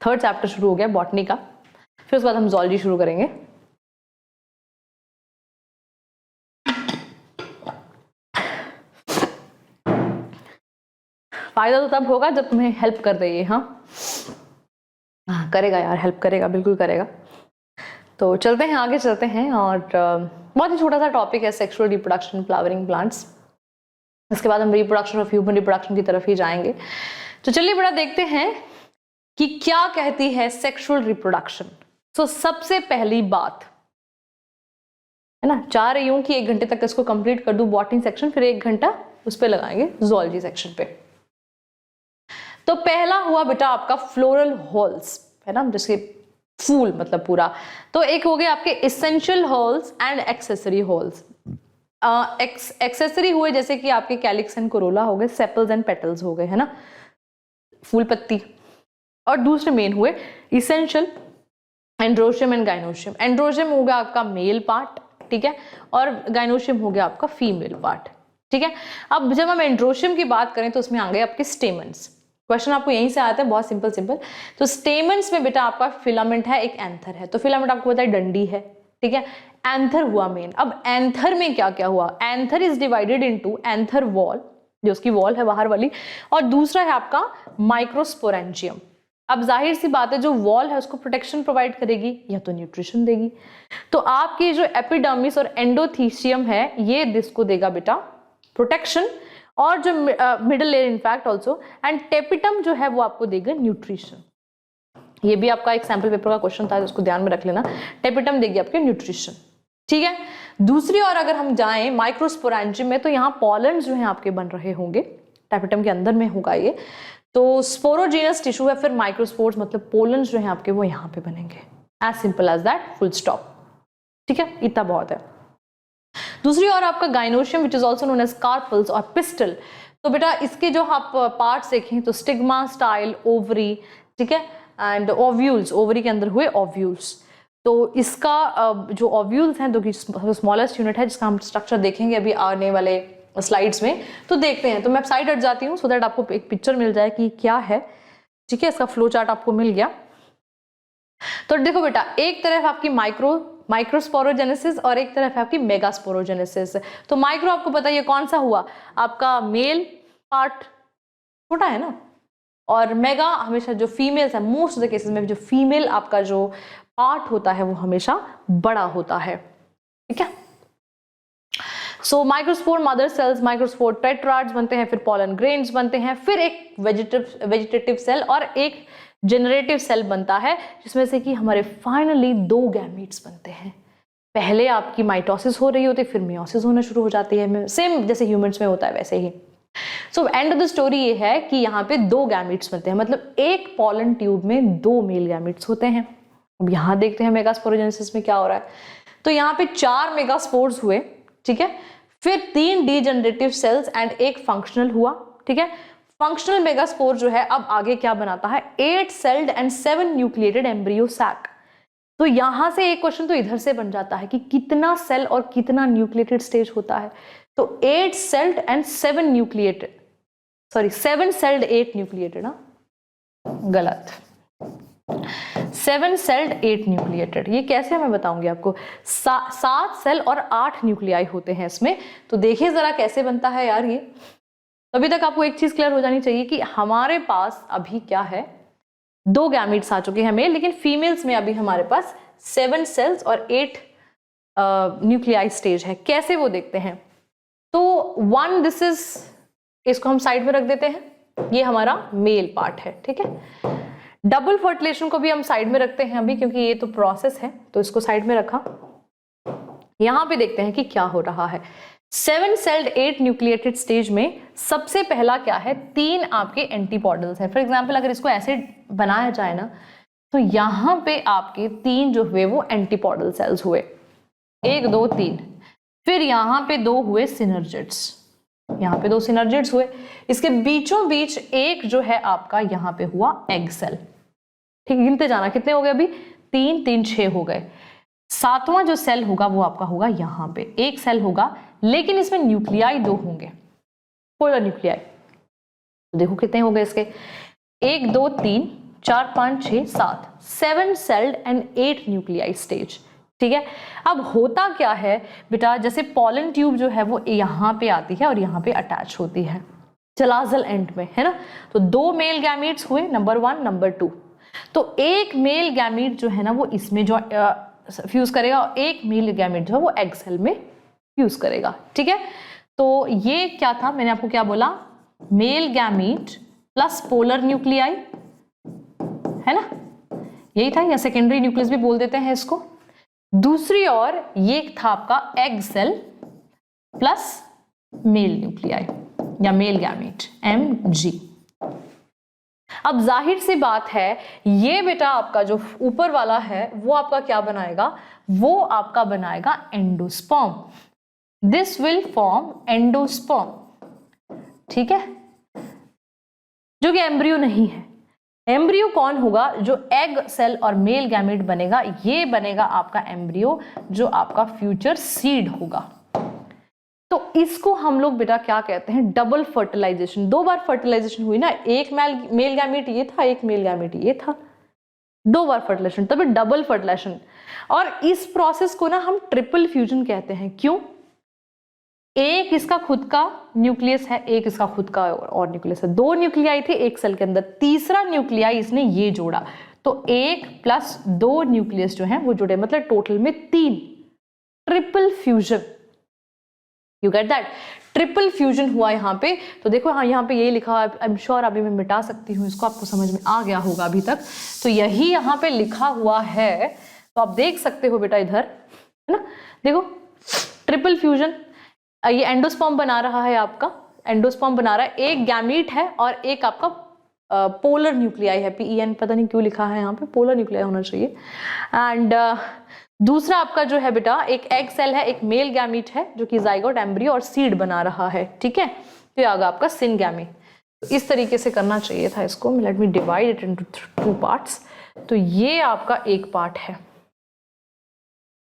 A: 3rd चैप्टर शुरू हो गया बॉटनी का, फिर उसके बाद हम ज़ूलॉजी शुरू करेंगे। फायदा तो तब होगा जब तुम्हें हेल्प कर दे ये, हाँ करेगा यार, हेल्प करेगा, बिल्कुल करेगा। तो चलते हैं आगे, चलते हैं, और बहुत ही छोटा सा टॉपिक है सेक्सुअल रिप्रोडक्शन फ्लावरिंग प्लांट्स। इसके बाद हम रिप्रोडक्शन ऑफ ह्यूमन रिप्रोडक्शन की तरफ ही जाएंगे। तो चलिए बड़ा देखते हैं कि क्या कहती है सेक्सुअल रिप्रोडक्शन। तो सबसे पहली बात है ना, चाह रही हूं कि 1 घंटे तक इसको कंप्लीट कर दूं बॉटनी सेक्शन, फिर 1 घंटा उस पर लगाएंगे ज़ूलॉजी सेक्शन पे। तो पहला हुआ बेटा आपका फ्लोरल हॉल्स, है ना, जिसके फूल मतलब पूरा। तो एक हो गए आपके essential halls and accessory halls. Accessory हुए जैसे कि आपके कैलिक्स एंड कोरोला हो गए, सेपल्स एंड पेटल्स हो गए, है ना, फूल पत्ती। और दूसरे मेन हुए essential androecium and gynoecium. Androecium हो गया आपका मेल पार्ट, ठीक है, और गाइनोशियम हो गया आपका फीमेल पार्ट, ठीक है। अब जब हम एंड्रोशियम की बात करें तो उसमें आ गए आपके स्टेमन्स। क्वेश्चन आपको यहीं से आता है, बहुत सिंपल। तो स्टेमन्स में बेटा आपका फिलामेंट है, एक एंथर है। तो फिलामेंट आपको पता है डंडी है, ठीक है, एंथर हुआ मेन। अब एंथर में क्या क्या हुआ, anther is divided into anther wall, जो उसकी वॉल है बाहर वाली, और दूसरा है आपका माइक्रोस्पोरेंजियम। अब जाहिर सी बात है, जो वॉल है उसको प्रोटेक्शन प्रोवाइड करेगी या तो न्यूट्रिशन देगी। तो आपकी जो एपिडर्मिस और एंडोथीसियम है, ये इसको देगा बेटा प्रोटेक्शन, और जो middle layer in fact also, and tapetum जो है वो आपको देगा न्यूट्रिशन। ये भी आपका एक सैम्पल पेपर का क्वेश्चन था, जिसको ध्यान में रख लेना। टेपिटम देगी आपके न्यूट्रिशन, ठीक है। दूसरी ओर अगर हम जाएं माइक्रोस्पोरेंजियम में, तो यहाँ पॉलन जो है आपके बन रहे होंगे, टैपेटम के अंदर में होगा ये। तो स्पोरोजीनस टिश्यू है, फिर माइक्रोस्पोर्स मतलब पोलन जो है आपके वो यहाँ पे बनेंगे। As simple as that, full stop. ठीक है, इतना बहुत है। दूसरी ओर आपका gynoecium which is also known as carpels और पिस्टल। तो बेटा इसके जो आप पार्ट्स देखें तो स्टिग्मा, स्टाइल, ओवरी, ठीक है, एंड ओव्यूल्स, ओवरी के अंदर हुए ओव्यूल्स। तो इसका जो ओव्यूल्स हैं, जो कि स्मॉलेस्ट यूनिट है, जिसका हम स्ट्रक्चर देखेंगे अभी आने वाले स्लाइड्स में, तो देखते हैं। तो मैं साइड हट जाती हूँ सो दैट आपको एक पिक्चर मिल जाए कि क्या है। ठीक है, इसका फ्लो चार्ट आपको मिल गया। तो देखो बेटा, एक तरफ आपकी माइक्रोस्पोरोजेनेसिस और एक तरफ है आपकी मेगास्पोरोजेनेसिस। तो माइक्रो आपको पता है कौन सा हुआ, आपका मेल पार्ट छोटा है ना, और मेगा हमेशा जो फीमेल्स है, मोस्ट ऑफ द केसेस में जो फीमेल आपका जो पार्ट होता है वो हमेशा बड़ा होता है। ठीक है, so microspore mother cells, microspore tetrads बनते हैं, फिर पॉलन ग्रेन्स बनते हैं, फिर एक वेजिटेटिव सेल और एक जनरेटिव सेल बनता है, जिसमें से कि हमारे फाइनली 2 गैमीट्स बनते हैं। पहले आपकी माइटोसिस हो रही होती है, फिर मियोसिस होना शुरू हो जाती है, सेम जैसे ह्यूमंस में होता है वैसे ही। So and of the story ये है कि यहाँ पे 2 गैमीट्स बनते हैं, मतलब एक पॉलन ट्यूब में 2 मेल गैमीट्स होते हैं। अब यहाँ देखते हैं मेगास्पोरोजेनेसिस में क्या हो रहा है। तो यहाँ पे 4 मेगास्पोर्स हुए, ठीक है, फिर 3 डीजनरेटिव सेल्स एंड एक फंक्शनल हुआ। ठीक है, फंक्शनल मेगास्पोर जो है अब आगे क्या बनाता है, 8 celled and 7 nucleated embryo sac. तो यहां से एक क्वेश्चन तो इधर से बन जाता है कि कितना सेल और कितना न्यूक्लिएटेड स्टेज होता है। तो 8 celled and 7 nucleated, sorry 7 sailed 8 nucleated, गलत, 7 सेल्ड 8 न्यूक्लिएटेड। ये कैसे मैं बताऊंगी आपको। 7 सेल और 8 न्यूक्लियाई होते हैं इसमें। तो देखिए जरा कैसे बनता है यार ये। अभी तक आपको एक चीज क्लियर हो जानी चाहिए कि हमारे पास अभी क्या है, 2 गैमीट्स आ चुके हैं मेल, लेकिन फीमेल्स में अभी हमारे पास 7 सेल्स और 8 न्यूक्लियाई स्टेज है। कैसे वो देखते हैं। तो 1 दिस इज, इसको हम साइड में रख देते हैं, ये हमारा मेल पार्ट है। ठीक है, डबल फर्टिलाइजेशन को भी हम साइड में रखते हैं अभी, क्योंकि ये तो प्रोसेस है, तो इसको साइड में रखा। यहां पे देखते हैं कि क्या हो रहा है। 7 सेल्ड 8 न्यूक्लिएटेड स्टेज में सबसे पहला क्या है, 3 आपके एंटीपॉडल्स हैं। फॉर एग्जांपल अगर इसको ऐसे बनाया जाए ना, तो यहां पे आपके 3 जो हुए वो एंटीपॉडल सेल्स हुए, 1 2 3। फिर यहां पे 2 हुए सिनर्जिड्स, यहाँ पे 2 सिनर्जिड्स हुए। इसके बीचों बीच एक जो है आपका यहाँ पे हुआ एग सेल। ठीक, गिनते जाना कितने हो गए अभी, 3 3 6 हो गए। 7वां जो सेल होगा वो आपका होगा यहाँ पे, एक सेल होगा, लेकिन इसमें न्यूक्लियाई 2 होंगे, पोलर न्यूक्लियाई। तो देखो कितने हो गए इसके, 1 2 3 4 5 6 7, 7 सेल्ड एंड 8 न्यूक्लियाई स्टेज। ठीक है, अब होता क्या है बेटा, जैसे पॉलन ट्यूब जो है वो यहाँ पे आती है और यहाँ पे अटैच होती है चलाजल एंड में, है ना। तो 2 मेल गैमीट्स हुए, नंबर 1 नंबर 2। तो एक मेल गैमीट जो है ना वो इसमें जो फ्यूज करेगा, और एक मेल गैमीट जो है वो एग सेल में फ्यूज करेगा। ठीक है, तो ये क्या था, मैंने आपको क्या बोला, male gamete plus polar nuclei, है ना, यही था, या सेकेंडरी न्यूक्लियस भी बोल देते हैं इसको। दूसरी ओर ये था आपका egg cell plus male nuclei या मेल गैमीट, Mg। अब जाहिर सी बात है, ये बेटा आपका जो ऊपर वाला है वो आपका क्या बनाएगा, वो आपका बनाएगा endosperm. This will form endosperm. ठीक है, जो कि एम्ब्रियो नहीं है। एम्ब्रियो कौन होगा, जो एग सेल और मेल गैमेट बनेगा, ये बनेगा आपका एम्ब्रियो, जो आपका फ्यूचर सीड होगा। तो इसको हम लोग बेटा क्या कहते हैं, डबल फर्टिलाइजेशन। 2 बार फर्टिलाइजेशन हुई ना, एक मेल गैमेट ये था, एक मेल गैमेट ये था, 2 बार फर्टिलाइजेशन, तभी डबल फर्टिलाइजेशन। और इस प्रोसेस को ना हम ट्रिपल फ्यूजन कहते हैं। क्यों, एक इसका खुद का न्यूक्लियस है, एक इसका खुद का और न्यूक्लियस है। 2 न्यूक्लियाई थे एक सेल के अंदर, तीसरा न्यूक्लियाई इसने ये जोड़ा, तो 1 + 2 न्यूक्लियस जो है वो जुड़े, मतलब टोटल में 3, triple fusion. You get that, triple fusion हुआ यहाँ पे। तो देखो हाँ, यहाँ पे ये लिखा है, आई एम श्योर अभी मैं मिटा सकती हूँ इसको, आपको समझ में आ गया होगा अभी तक। तो यही यहाँ पे लिखा हुआ है, तो आप देख सकते हो बेटा इधर है ना। देखो ट्रिपल फ्यूजन, ये एंडोस्पर्म बना रहा है, आपका एंडोस्पर्म बना रहा है, एक गैमीट है और एक आपका पोलर न्यूक्लियाई है, PEN पता नहीं क्यों लिखा है यहाँ पे, पोलर न्यूक्लियाई होना चाहिए। एंड दूसरा आपका जो है बेटा एक एग सेल है, एक मेल गैमीट है जो कि जाइगोट, एम्ब्रियो और सीड बना रहा है, ठीक है। तो आ गया आपका सिनगैमी। तो इस तरीके से करना चाहिए था इसको। Let me divide it into 2 parts. तो ये आपका एक पार्ट है,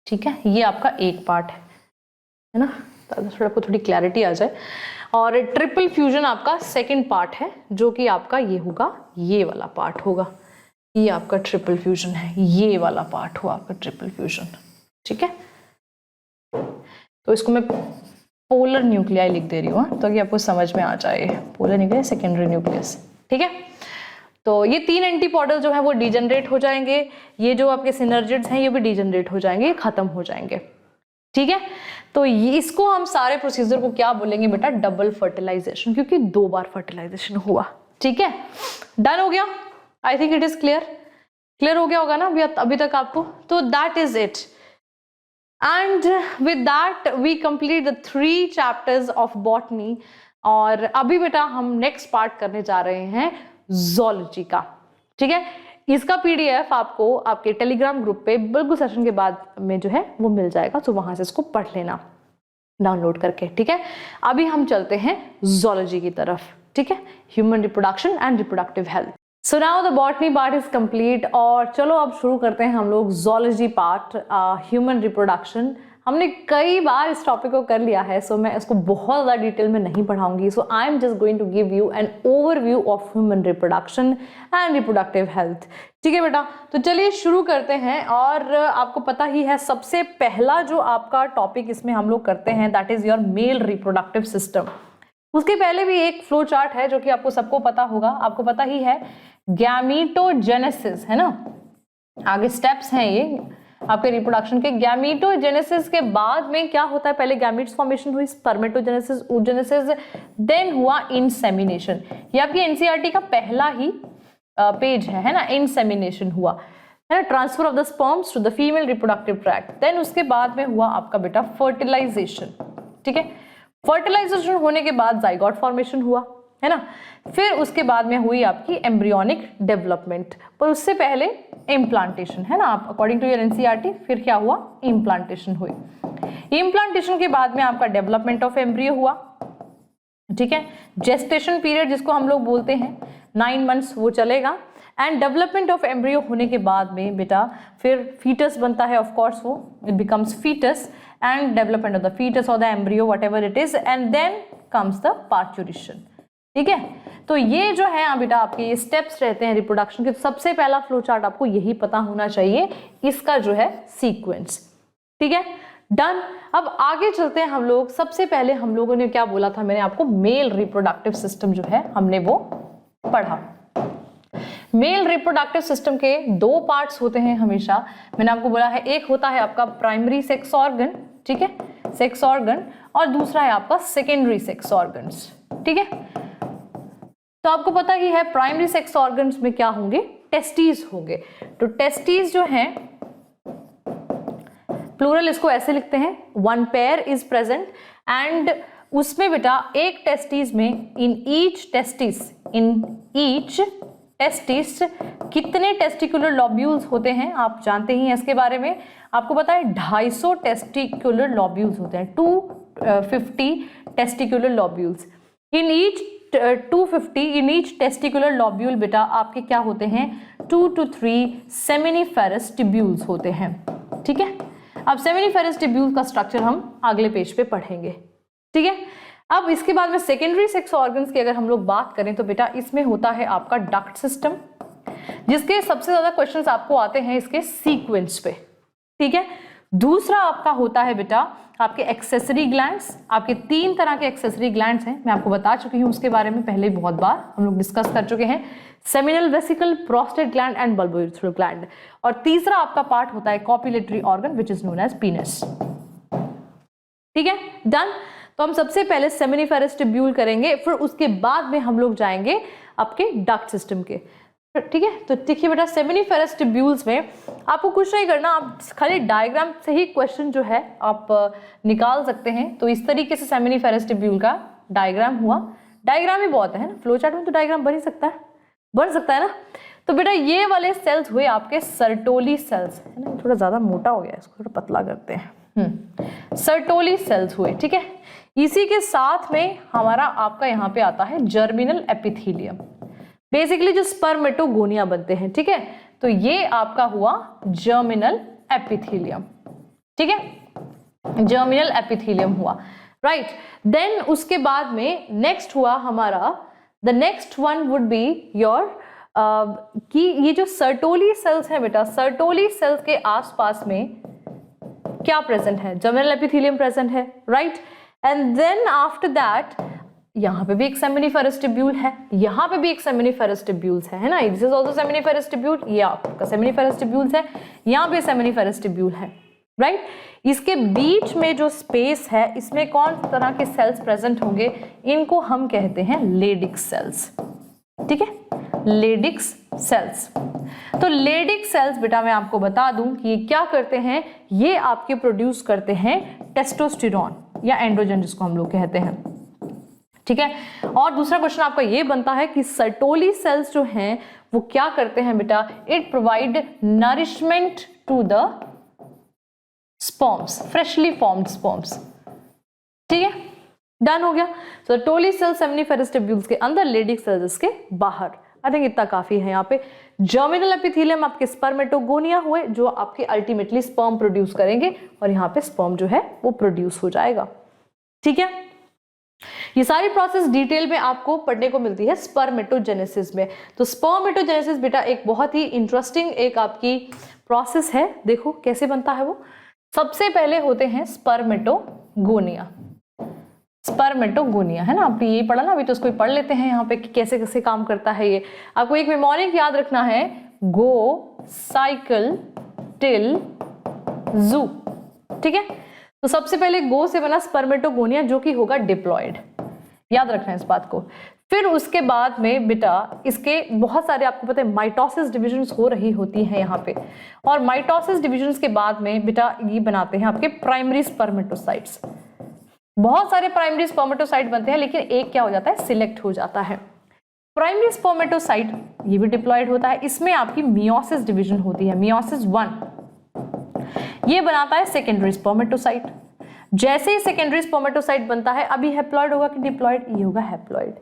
A: ठीक है, ये आपका एक पार्ट है ना, थोड़ा आपको थोड़ी क्लैरिटी आ जाए। और ट्रिपल फ्यूजन आपका सेकंड पार्ट है जो कि आपका ये होगा, ये वाला पार्ट होगा, ये आपका ट्रिपल फ्यूजन है, ये वाला पार्ट हुआ आपका ट्रिपल फ्यूजन, ठीक है। तो इसको मैं पोलर न्यूक्लियाई लिख दे रही हूँ ताकि आपको समझ में आ जाए, पोलर न्यूक्लियाई, सेकेंडरी न्यूक्लियस, ठीक है। तो ये 3 एंटीपॉडल जो है वो डिजनरेट हो जाएंगे, ये जो आपके सिनर्जिड्स हैं ये भी डिजनरेट हो जाएंगे, ये खत्म हो जाएंगे, ठीक है। तो इसको हम सारे प्रोसीजर को क्या बोलेंगे बेटा, डबल फर्टिलाइजेशन, क्योंकि 2 बार फर्टिलाइजेशन हुआ, ठीक है। डन हो गया, I think it is clear हो गया होगा ना अभी तक आपको। तो that is it, and with that we complete the 3 chapters of botany. और अभी बेटा हम नेक्स्ट पार्ट करने जा रहे हैं ज़ूलॉजी का, ठीक है। इसका PDF आपको आपके टेलीग्राम ग्रुप पे बिल्कुल सेशन के बाद में जो है वो मिल जाएगा, तो वहां से इसको पढ़ लेना डाउनलोड करके, ठीक है। अभी हम चलते हैं ज़ूलॉजी की तरफ, ठीक है, human reproduction and reproductive health. So now the botany part is complete, और चलो अब शुरू करते हैं हम लोग ज़ूलॉजी पार्ट, ह्यूमन रिप्रोडक्शन। हमने कई बार इस टॉपिक को कर लिया है, सो मैं इसको बहुत ज़्यादा डिटेल में नहीं पढ़ाऊंगी। So I am just going to give you an overview of human reproduction and reproductive health, ठीक है बेटा। तो चलिए शुरू करते हैं। और आपको पता ही है सबसे पहला जो आपका टॉपिक इसमें हम लोग करते हैं that is your mail reproductive system. उसके पहले भी एक फ्लो चार्ट है जो कि आपको सबको पता होगा, आपको पता ही है, गैमीटोजेनेसिस, है ना, आगे स्टेप्स हैं ये आपके रिप्रोडक्शन के। गैमीटोजेनेसिस के बाद में क्या होता है, पहले गैमीट्स फॉर्मेशन हुई, स्पर्मेटोजेनेसिस, oogenesis, देन हुआ इंसेमिनेशन। ये आपकी एनसीईआरटी का पहला ही पेज है ना, इंसेमिनेशन हुआ है ना, transfer of the sperms to the female reproductive tract. Then उसके बाद में हुआ आपका बेटा फर्टिलाइजेशन, ठीक है। फर्टिलाइजेशन होने के बाद जाइगोट फॉर्मेशन हुआ, है ना। फिर उसके बाद में हुई आपकी एम्ब्रियोनिक डेवलपमेंट, पर उससे पहले इम्प्लांटेशन, है ना, आप अकॉर्डिंग टू योर एनसीईआरटी। फिर क्या हुआ, इम्प्लांटेशन हुई। इम्प्लांटेशन के बाद में आपका डेवलपमेंट ऑफ एम्ब्रियो हुआ, ठीक है। जेस्टेशन पीरियड जिसको हम लोग बोलते हैं 9 मंथ्स वो चलेगा। एंड डेवलपमेंट ऑफ एम्ब्रियो होने के बाद में बेटा फिर फीटस बनता है, ऑफ कोर्स वो it becomes foetus, and development of the foetus और the embryo whatever it is, and then comes the parturition, ठीक है। तो ये जो है बेटा आपके ये स्टेप्स रहते हैं रिप्रोडक्शन के। सबसे पहला फ्लो चार्ट आपको यही पता होना चाहिए, इसका जो है सीक्वेंस, ठीक है। डन। अब आगे चलते हैं हम लोग। सबसे पहले हम लोगों ने क्या बोला था, मैंने आपको मेल रिप्रोडक्टिव सिस्टम जो है हमने वो पढ़ा। मेल रिप्रोडक्टिव सिस्टम के 2 पार्ट्स होते हैं हमेशा, मैंने आपको बोला है। एक होता है आपका प्राइमरी सेक्स ऑर्गन, ठीक है, सेक्स ऑर्गन, और दूसरा है आपका सेकेंडरी सेक्स ऑर्गन्स, ठीक है। तो आपको पता ही है प्राइमरी सेक्स ऑर्गन्स में क्या होंगे, टेस्टीज होंगे। तो टेस्टीज जो हैं, प्लूरल इसको ऐसे लिखते हैं, 1 पेयर इज प्रेजेंट, एंड उसमें बेटा एक टेस्टीज में इन ईच टेस्टिस कितने टेस्टिकुलर लॉब्यूल्स होते हैं, आप जानते ही हैं इसके बारे में। आपको पता है 250 टेस्टिकुलर लॉब्यूल्स होते हैं, 250 testicular lobules in each 250 in each testicular lobule बेटा आपके क्या होते हैं, 2 to 3 सेमिनिफेरस टिब्यूल्स होते हैं, ठीक है। अब सेमिनिफेरस टिब्यूल का स्ट्रक्चर हम अगले पेज पे पढ़ेंगे, ठीक है। अब इसके बाद में सेकेंडरी सेक्स ऑर्गन्स की अगर हम लोग बात करें तो बेटा इसमें होता है आपका डक्ट सिस्टम, जिसके सबसे ज्यादा क्वेश्चंस आपको आते हैं इसके सीक्वेंस पे, ठीक है। दूसरा आपका होता है बेटा आपके एक्सेसरी ग्लैंड्स। आपके 3 तरह के एक्सेसरी ग्लैंड्स हैं, मैं आपको बता चुकी हूं उसके बारे में पहले बहुत बार हम लोग डिस्कस कर चुके हैं, seminal vesicle, prostate gland and bulbourethral gland. और तीसरा आपका पार्ट होता है copulatory organ which is known as penis, ठीक है। डन। तो हम सबसे पहले सेमिनिफेरस टिब्यूल करेंगे, फिर उसके बाद में हम लोग जाएंगे आपके डक्ट सिस्टम के। ठीक है। तो देखिए बेटा सेमिनिफेरस ट्यूब्यूल्स में आपको कुछ नहीं करना, आप खाली डायग्राम से ही क्वेश्चन जो है आप निकाल सकते हैं। तो इस तरीके से सेमिनिफेरस ट्यूब्यूल का डायग्राम हुआ। डायग्राम ही बहुत है ना, फ्लो चार्ट में तो डायग्राम बन ही सकता है, बन सकता है ना। तो बेटा ये वाले सेल्स हुए आपके सर्टोली सेल्स, है ना, थोड़ा ज्यादा मोटा हो गया, इसको थोड़ा पतला करते हैं। सर्टोली सेल्स हुए, ठीक है। इसी के साथ में हमारा आपका यहाँ पे आता है जर्मिनल एपिथेलियम, बेसिकली जो स्पर्मेटोगोनिया बनते हैं, ठीक है। तो ये आपका हुआ जर्मिनल एपिथेलियम, ठीक है, जर्मिनल एपिथेलियम हुआ, राइट। देन उसके बाद में नेक्स्ट हुआ हमारा, the next one would be your कि ये जो सर्टोली सेल्स है बेटा, सर्टोली सेल्स के आसपास में क्या प्रेजेंट है, जर्मिनल एपिथेलियम प्रेजेंट है, right. And then after that यहाँ पे भी एक सेमिनिफेरस ट्यूब्यूल है, यहाँ पे भी एक सेमिनिफेरस ट्यूब्यूल्स है ना, this is also seminiferous tubule, ये आपका सेमिनिफेरस ट्यूब्यूल्स है, यहाँ पे सेमिनिफेरस ट्यूब्यूल है, राइट। इसके बीच में जो स्पेस है इसमें कौन तरह के सेल्स प्रेजेंट होंगे, इनको हम कहते हैं लेडिक्स सेल्स, ठीक है, लेडिक्स सेल्स। तो लेडिक्स सेल्स बेटा मैं आपको बता दूं कि ये क्या करते हैं, ये आपके प्रोड्यूस करते हैं टेस्टोस्टेरोन या एंड्रोजन जिसको हम लोग कहते हैं, ठीक है। और दूसरा क्वेश्चन आपका ये बनता है कि सर्टोली सेल्स जो हैं वो क्या करते हैं बेटा, it provide nourishment to the sperms, freshly formed sperms, ठीक है, डन हो गया। सर्टोली सेल्स सेमिनिफेरस ट्यूब्यूल्स के अंदर, लेडिक सेल्स के बाहर। आई थिंक इतना काफी है। यहाँ पे जर्मिनल एपिथेलियम आपके स्पर्मेटोगोनिया हुए जो आपके अल्टीमेटली स्पर्म प्रोड्यूस करेंगे और यहाँ पे स्पर्म जो है वो प्रोड्यूस हो जाएगा, ठीक है। ये सारी प्रोसेस डिटेल में आपको पढ़ने को मिलती है स्पर्मेटोजेनेसिस में। तो स्पर्मेटोजेनेसिस बेटा एक बहुत ही इंटरेस्टिंग एक आपकी प्रोसेस है, देखो कैसे बनता है वो। सबसे पहले होते हैं स्पर्मेटोगोनिया, स्पर्मेटोगोनिया है ना, आपने यही पढ़ा ना, अभी तो उसको पढ़ लेते हैं यहाँ पे कि कैसे कैसे काम करता है ये। आपको एक मेमोरिक याद रखना है, गो साइकिल टिल जू, ठीक है। तो सबसे पहले गो से बना स्पर्मेटोगोनिया जो कि होगा डिप्लॉयड, याद रखना है इस बात को। फिर उसके बाद में बेटा इसके बहुत सारे आपको पता है माइटोसिस डिविजन्स हो रही होती हैं यहाँ पे, और माइटोसिस डिविजन्स के बाद में बेटा ये बनाते हैं आपके प्राइमरी स्पर्मेटोसाइट्स। बहुत सारे प्राइमरी स्पर्मेटोसाइट बनते हैं लेकिन एक क्या हो जाता है, सिलेक्ट हो जाता है। प्राइमरी स्पर्मेटोसाइट ये भी डिप्लॉयड होता है, इसमें आपकी मियोसिस डिवीजन होती है, मियोसिस 1 ये बनाता है सेकेंडरी स्पर्मेटोसाइट। जैसे ही सेकेंडरी स्पर्मेटोसाइट बनता है, अभी हैप्लॉयड होगा कि डिप्लॉयड, ये होगा हैप्लॉयड,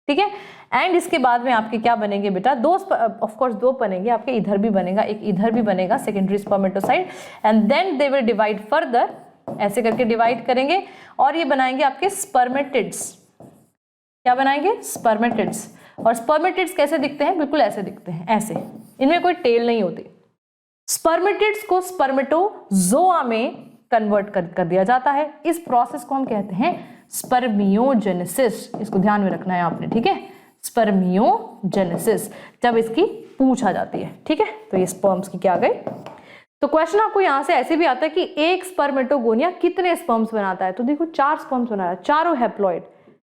A: ठीक है। एंड इसके बाद में आपके क्या बनेंगे बेटा, दो ऑफ कोर्स दो बनेंगे आपके, इधर भी बनेगा एक इधर भी बनेगा secondary spermatocyte, and then they will divide further, ऐसे करके डिवाइड करेंगे और ये बनाएंगे आपके स्पर्मेटिड्स। क्या बनाएंगे, स्पर्मेटिड्स। और स्पर्मेटिड्स कैसे दिखते हैं, बिल्कुल ऐसे दिखते हैं, ऐसे, इनमें कोई टेल नहीं होती। स्पर्मेटिड्स को स्पर्मेटोजोआ में कन्वर्ट कर दिया जाता है। इस प्रोसेस को हम कहते हैं स्पर्मियोजेनेसिस, इसको ध्यान में रखना है आपने, ठीक है, स्पर्मियोजेनेसिस, जब इसकी पूछ आ जाती है, ठीक है। तो ये स्पर्म्स की क्या आ गई। तो क्वेश्चन आपको यहां से ऐसे भी आता है कि एक स्पर्मेटोगोनिया कितने स्पर्म्स बनाता है, तो देखो 4 स्पर्म्स बना रहा है, चारों हैप्लॉइड,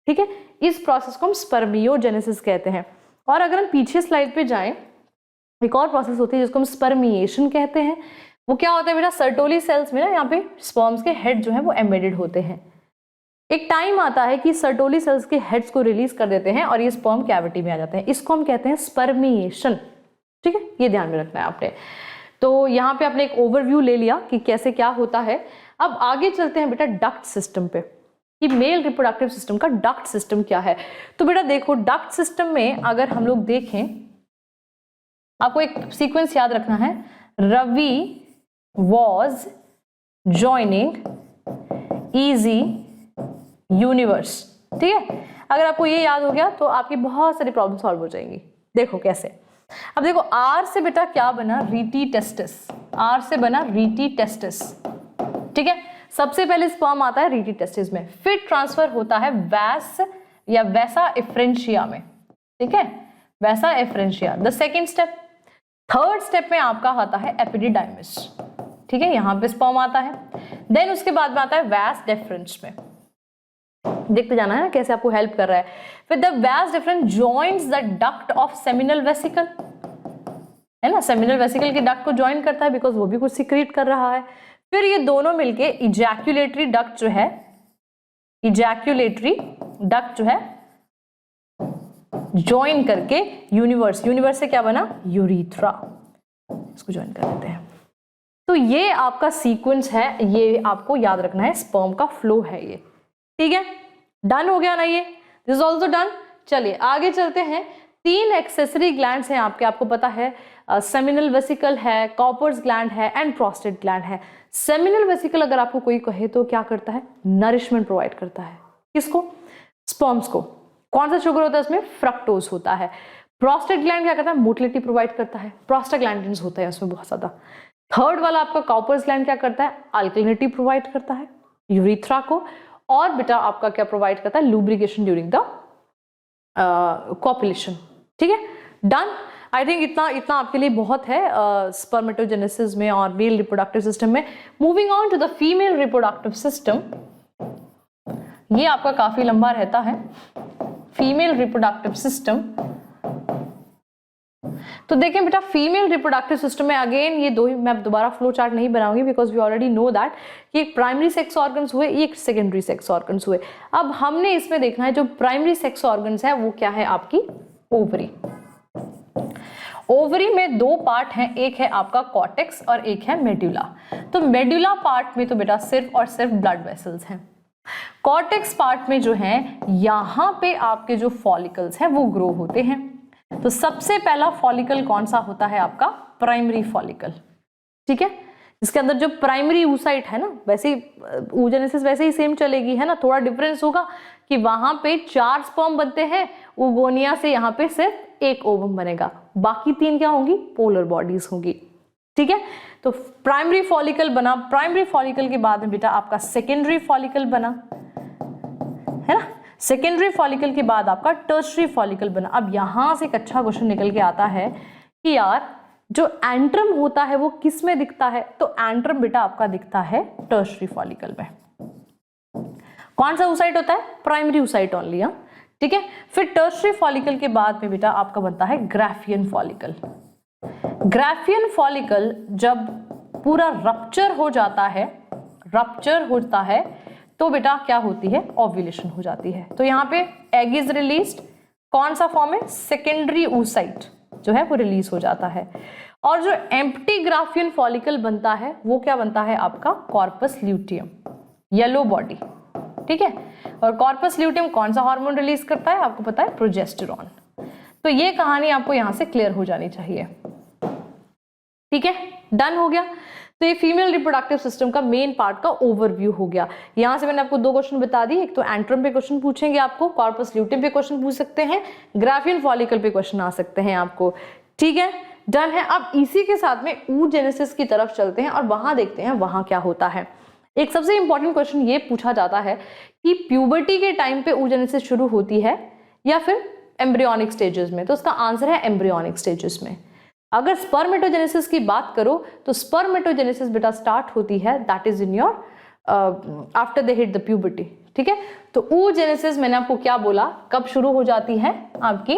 A: ठीक है। इस प्रोसेस को हम स्पर्मियोजेनेसिस कहते हैं। और अगर हम पीछे स्लाइड पे जाएं, एक और प्रोसेस होती है जिसको हम स्पर्मिएशन कहते हैं। वो क्या होता है बेटा, सर्टोली सेल्स में ना यहाँ पे स्पर्म्स के हेड जो है वो एम्बेडेड होते हैं। एक टाइम आता है कि सर्टोली सेल्स के हेड्स को रिलीज कर देते हैं और ये स्पर्म कैविटी में आ जाते हैं, इसको हम कहते हैं स्पर्मिएशन, ठीक है, ये ध्यान में रखना है आपने। तो यहाँ पे आपने एक ओवरव्यू ले लिया कि कैसे क्या होता है। अब आगे चलते हैं बेटा डक्ट सिस्टम पे, कि मेल रिप्रोडक्टिव सिस्टम का डक्ट सिस्टम क्या है। तो बेटा देखो डक्ट सिस्टम में अगर हम लोग देखें, आपको एक सीक्वेंस याद रखना है, Ravi was joining easy universe, ठीक है। अगर आपको ये याद हो गया तो आपकी बहुत सारी प्रॉब्लम सॉल्व हो जाएंगी। देखो कैसे, अब देखो आर से बेटा क्या बना, रीटी टेस्टिस, आर से बना रीटी टेस्टिस, ठीक है। सबसे पहले स्पर्म आता है रीटी टेस्टिस में, फिर ट्रांसफर होता है वैस या वैसा एफ्रेंशिया में, ठीक है, वैसा efferentia the second step. Third step में आपका आता है एपिडिडाइमिस, ठीक है, यहां पे स्पर्म आता है। देन उसके बाद में आता है वैस डिफरेंस में, देखते जाना है ना कैसे आपको हेल्प कर रहा है। फिर द वैस difference joins the duct of seminal vesicle, है ना, सेमिनल वेसिकल के डक्ट को ज्वाइन करता है बिकॉज वो भी कुछ सिक्रीट कर रहा है। फिर ये दोनों मिलके इजैक्यूलेटरी डक्ट जो है, इजैक्यूलेटरी डक्ट जो है ज्वाइन करके यूनिवर्स से क्या बना, यूरीथ्रा, इसको ज्वाइन कर देते हैं। तो ये आपका सीक्वेंस है, ये आपको याद रखना है, स्पर्म का फ्लो है ये, ठीक है। डन हो गया ना ये, दिस इज ऑल्सो डन। चलिए आगे चलते हैं। 3 एक्सेसरी ग्लैंड्स हैं आपके, आपको पता है, सेमिनल वेसिकल है, कॉपर्स ग्लैंड है एंड प्रोस्टेट ग्लैंड है। सेमिनल वेसिकल अगर आपको कोई कहे तो क्या करता है, नरिशमेंट प्रोवाइड करता है, किसको, स्पर्म्स को। कौन सा शुगर होता है उसमें, फ्रक्टोज होता है। प्रोस्टेट ग्लैंड क्या करता है, मोटिलिटी प्रोवाइड करता है, प्रोस्टाग्लैंडिन्स होता है उसमें बहुत ज्यादा। थर्ड वाला आपका कॉपर्स ग्लैंड क्या करता है, अल्कलिनिटी प्रोवाइड करता है यूरिथ्रा को। और बेटा आपका क्या प्रोवाइड करता है, लुब्रिकेशन ड्यूरिंग द कॉपुलेशन, ठीक है। डन। आई थिंक इतना आपके लिए बहुत है स्पर्मेटोजेनेसिस में और मेल रिप्रोडक्टिव सिस्टम में। Moving on to the female reproductive system, ये आपका काफी लंबा रहता है, फीमेल रिप्रोडक्टिव सिस्टम। तो देखें बेटा, फीमेल रिप्रोडक्टिव सिस्टम में अगेन ये दो ही, मैं दोबारा फ्लो चार्ट नहीं बनाऊंगी because we already know that कि एक प्राइमरी सेक्स ऑर्गन्स हुए, एक सेकेंडरी सेक्स ऑर्गन्स हुए। अब हमने इसमें देखना है जो प्राइमरी सेक्स ऑर्गन्स है वो क्या है, आपकी ओवरी। ओवरी में 2 पार्ट हैं, एक है आपका कॉर्टेक्स और एक है मेडुला। तो मेडुला पार्ट में तो बेटा सिर्फ और सिर्फ ब्लड वेसल्स हैं। कॉर्टेक्स पार्ट में जो है, यहां पे आपके जो फॉलिकल्स हैं वो ग्रो होते हैं। तो सबसे पहला फॉलिकल कौन सा होता है, आपका प्राइमरी फॉलिकल, ठीक है। इसके अंदर जो प्राइमरी oocyte है ना, वैसे oogenesis वैसे ही सेम चलेगी, है ना, थोड़ा डिफरेंस होगा कि वहां पे 4 स्पर्म बनते हैं, oogonia से यहाँ पे सिर्फ 1 ओवम बनेगा, बाकी 3 क्या होंगी, पोलर बॉडीज होंगी, ठीक है। तो प्राइमरी फॉलिकल बना, प्राइमरी फॉलिकल के बाद में बेटा आपका सेकेंडरी फॉलिकल बना, है ना। सेकेंडरी फॉलिकल के बाद आपका टर्शरी फॉलिकल बना। अब यहां से एक अच्छा क्वेश्चन निकल के आता है कि यार जो एंट्रम होता है वो किस में दिखता है, तो एंट्रम बेटा आपका दिखता है टर्शरी फॉलिकल में। कौन सा oocyte होता है, प्राइमरी oocyte ओनली, ठीक है। फिर टर्शरी फॉलिकल के बाद में बेटा आपका बनता है ग्राफियन फॉलिकल। ग्राफियन फॉलिकल जब पूरा रप्चर हो जाता है, रप्चर होता है तो बेटा क्या होती है, ओव्यूलेशन हो जाती है। तो यहाँ पे एग इज रिलीज्ड, कौन सा फॉर्म है, सेकेंडरी oocyte जो है वो रिलीज हो जाता है। और जो एम्प्टी ग्राफियन फॉलिकल बनता है वो क्या बनता है, आपका कॉर्पस ल्यूटियम, येलो बॉडी, ठीक है। और कॉर्पस ल्यूटियम कौन सा हार्मोन रिलीज करता है, आपको पता है, प्रोजेस्टेरॉन। तो ये कहानी आपको यहां से क्लियर हो जानी चाहिए, ठीक है। डन हो गया। तो ये फीमेल रिप्रोडक्टिव सिस्टम का मेन पार्ट का ओवरव्यू हो गया। यहां से मैंने आपको 2 क्वेश्चन बता दी, एक तो एंट्रम पे क्वेश्चन पूछेंगे आपको, कॉर्पस ल्यूटियम पे क्वेश्चन पूछ सकते हैं, ग्राफियन फॉलिकल पे क्वेश्चन आ सकते हैं आपको, ठीक है। डन है। अब इसी के साथ में oogenesis की तरफ चलते हैं और वहां देखते हैं वहां क्या होता है। एक सबसे इंपॉर्टेंट क्वेश्चन ये पूछा जाता है कि प्यूबर्टी के टाइम पे oogenesis शुरू होती है या फिर एम्ब्रियोनिक स्टेजेस में, तो उसका आंसर है एम्ब्रियोनिक स्टेजेस में। अगर स्पर्मेटोजेनेसिस की बात करो तो स्पर्मेटोजेनेसिस बेटा स्टार्ट होती है, that is in your after they hit the puberty, ठीक है। तो oogenesis मैंने आपको क्या बोला, कब शुरू हो जाती है आपकी,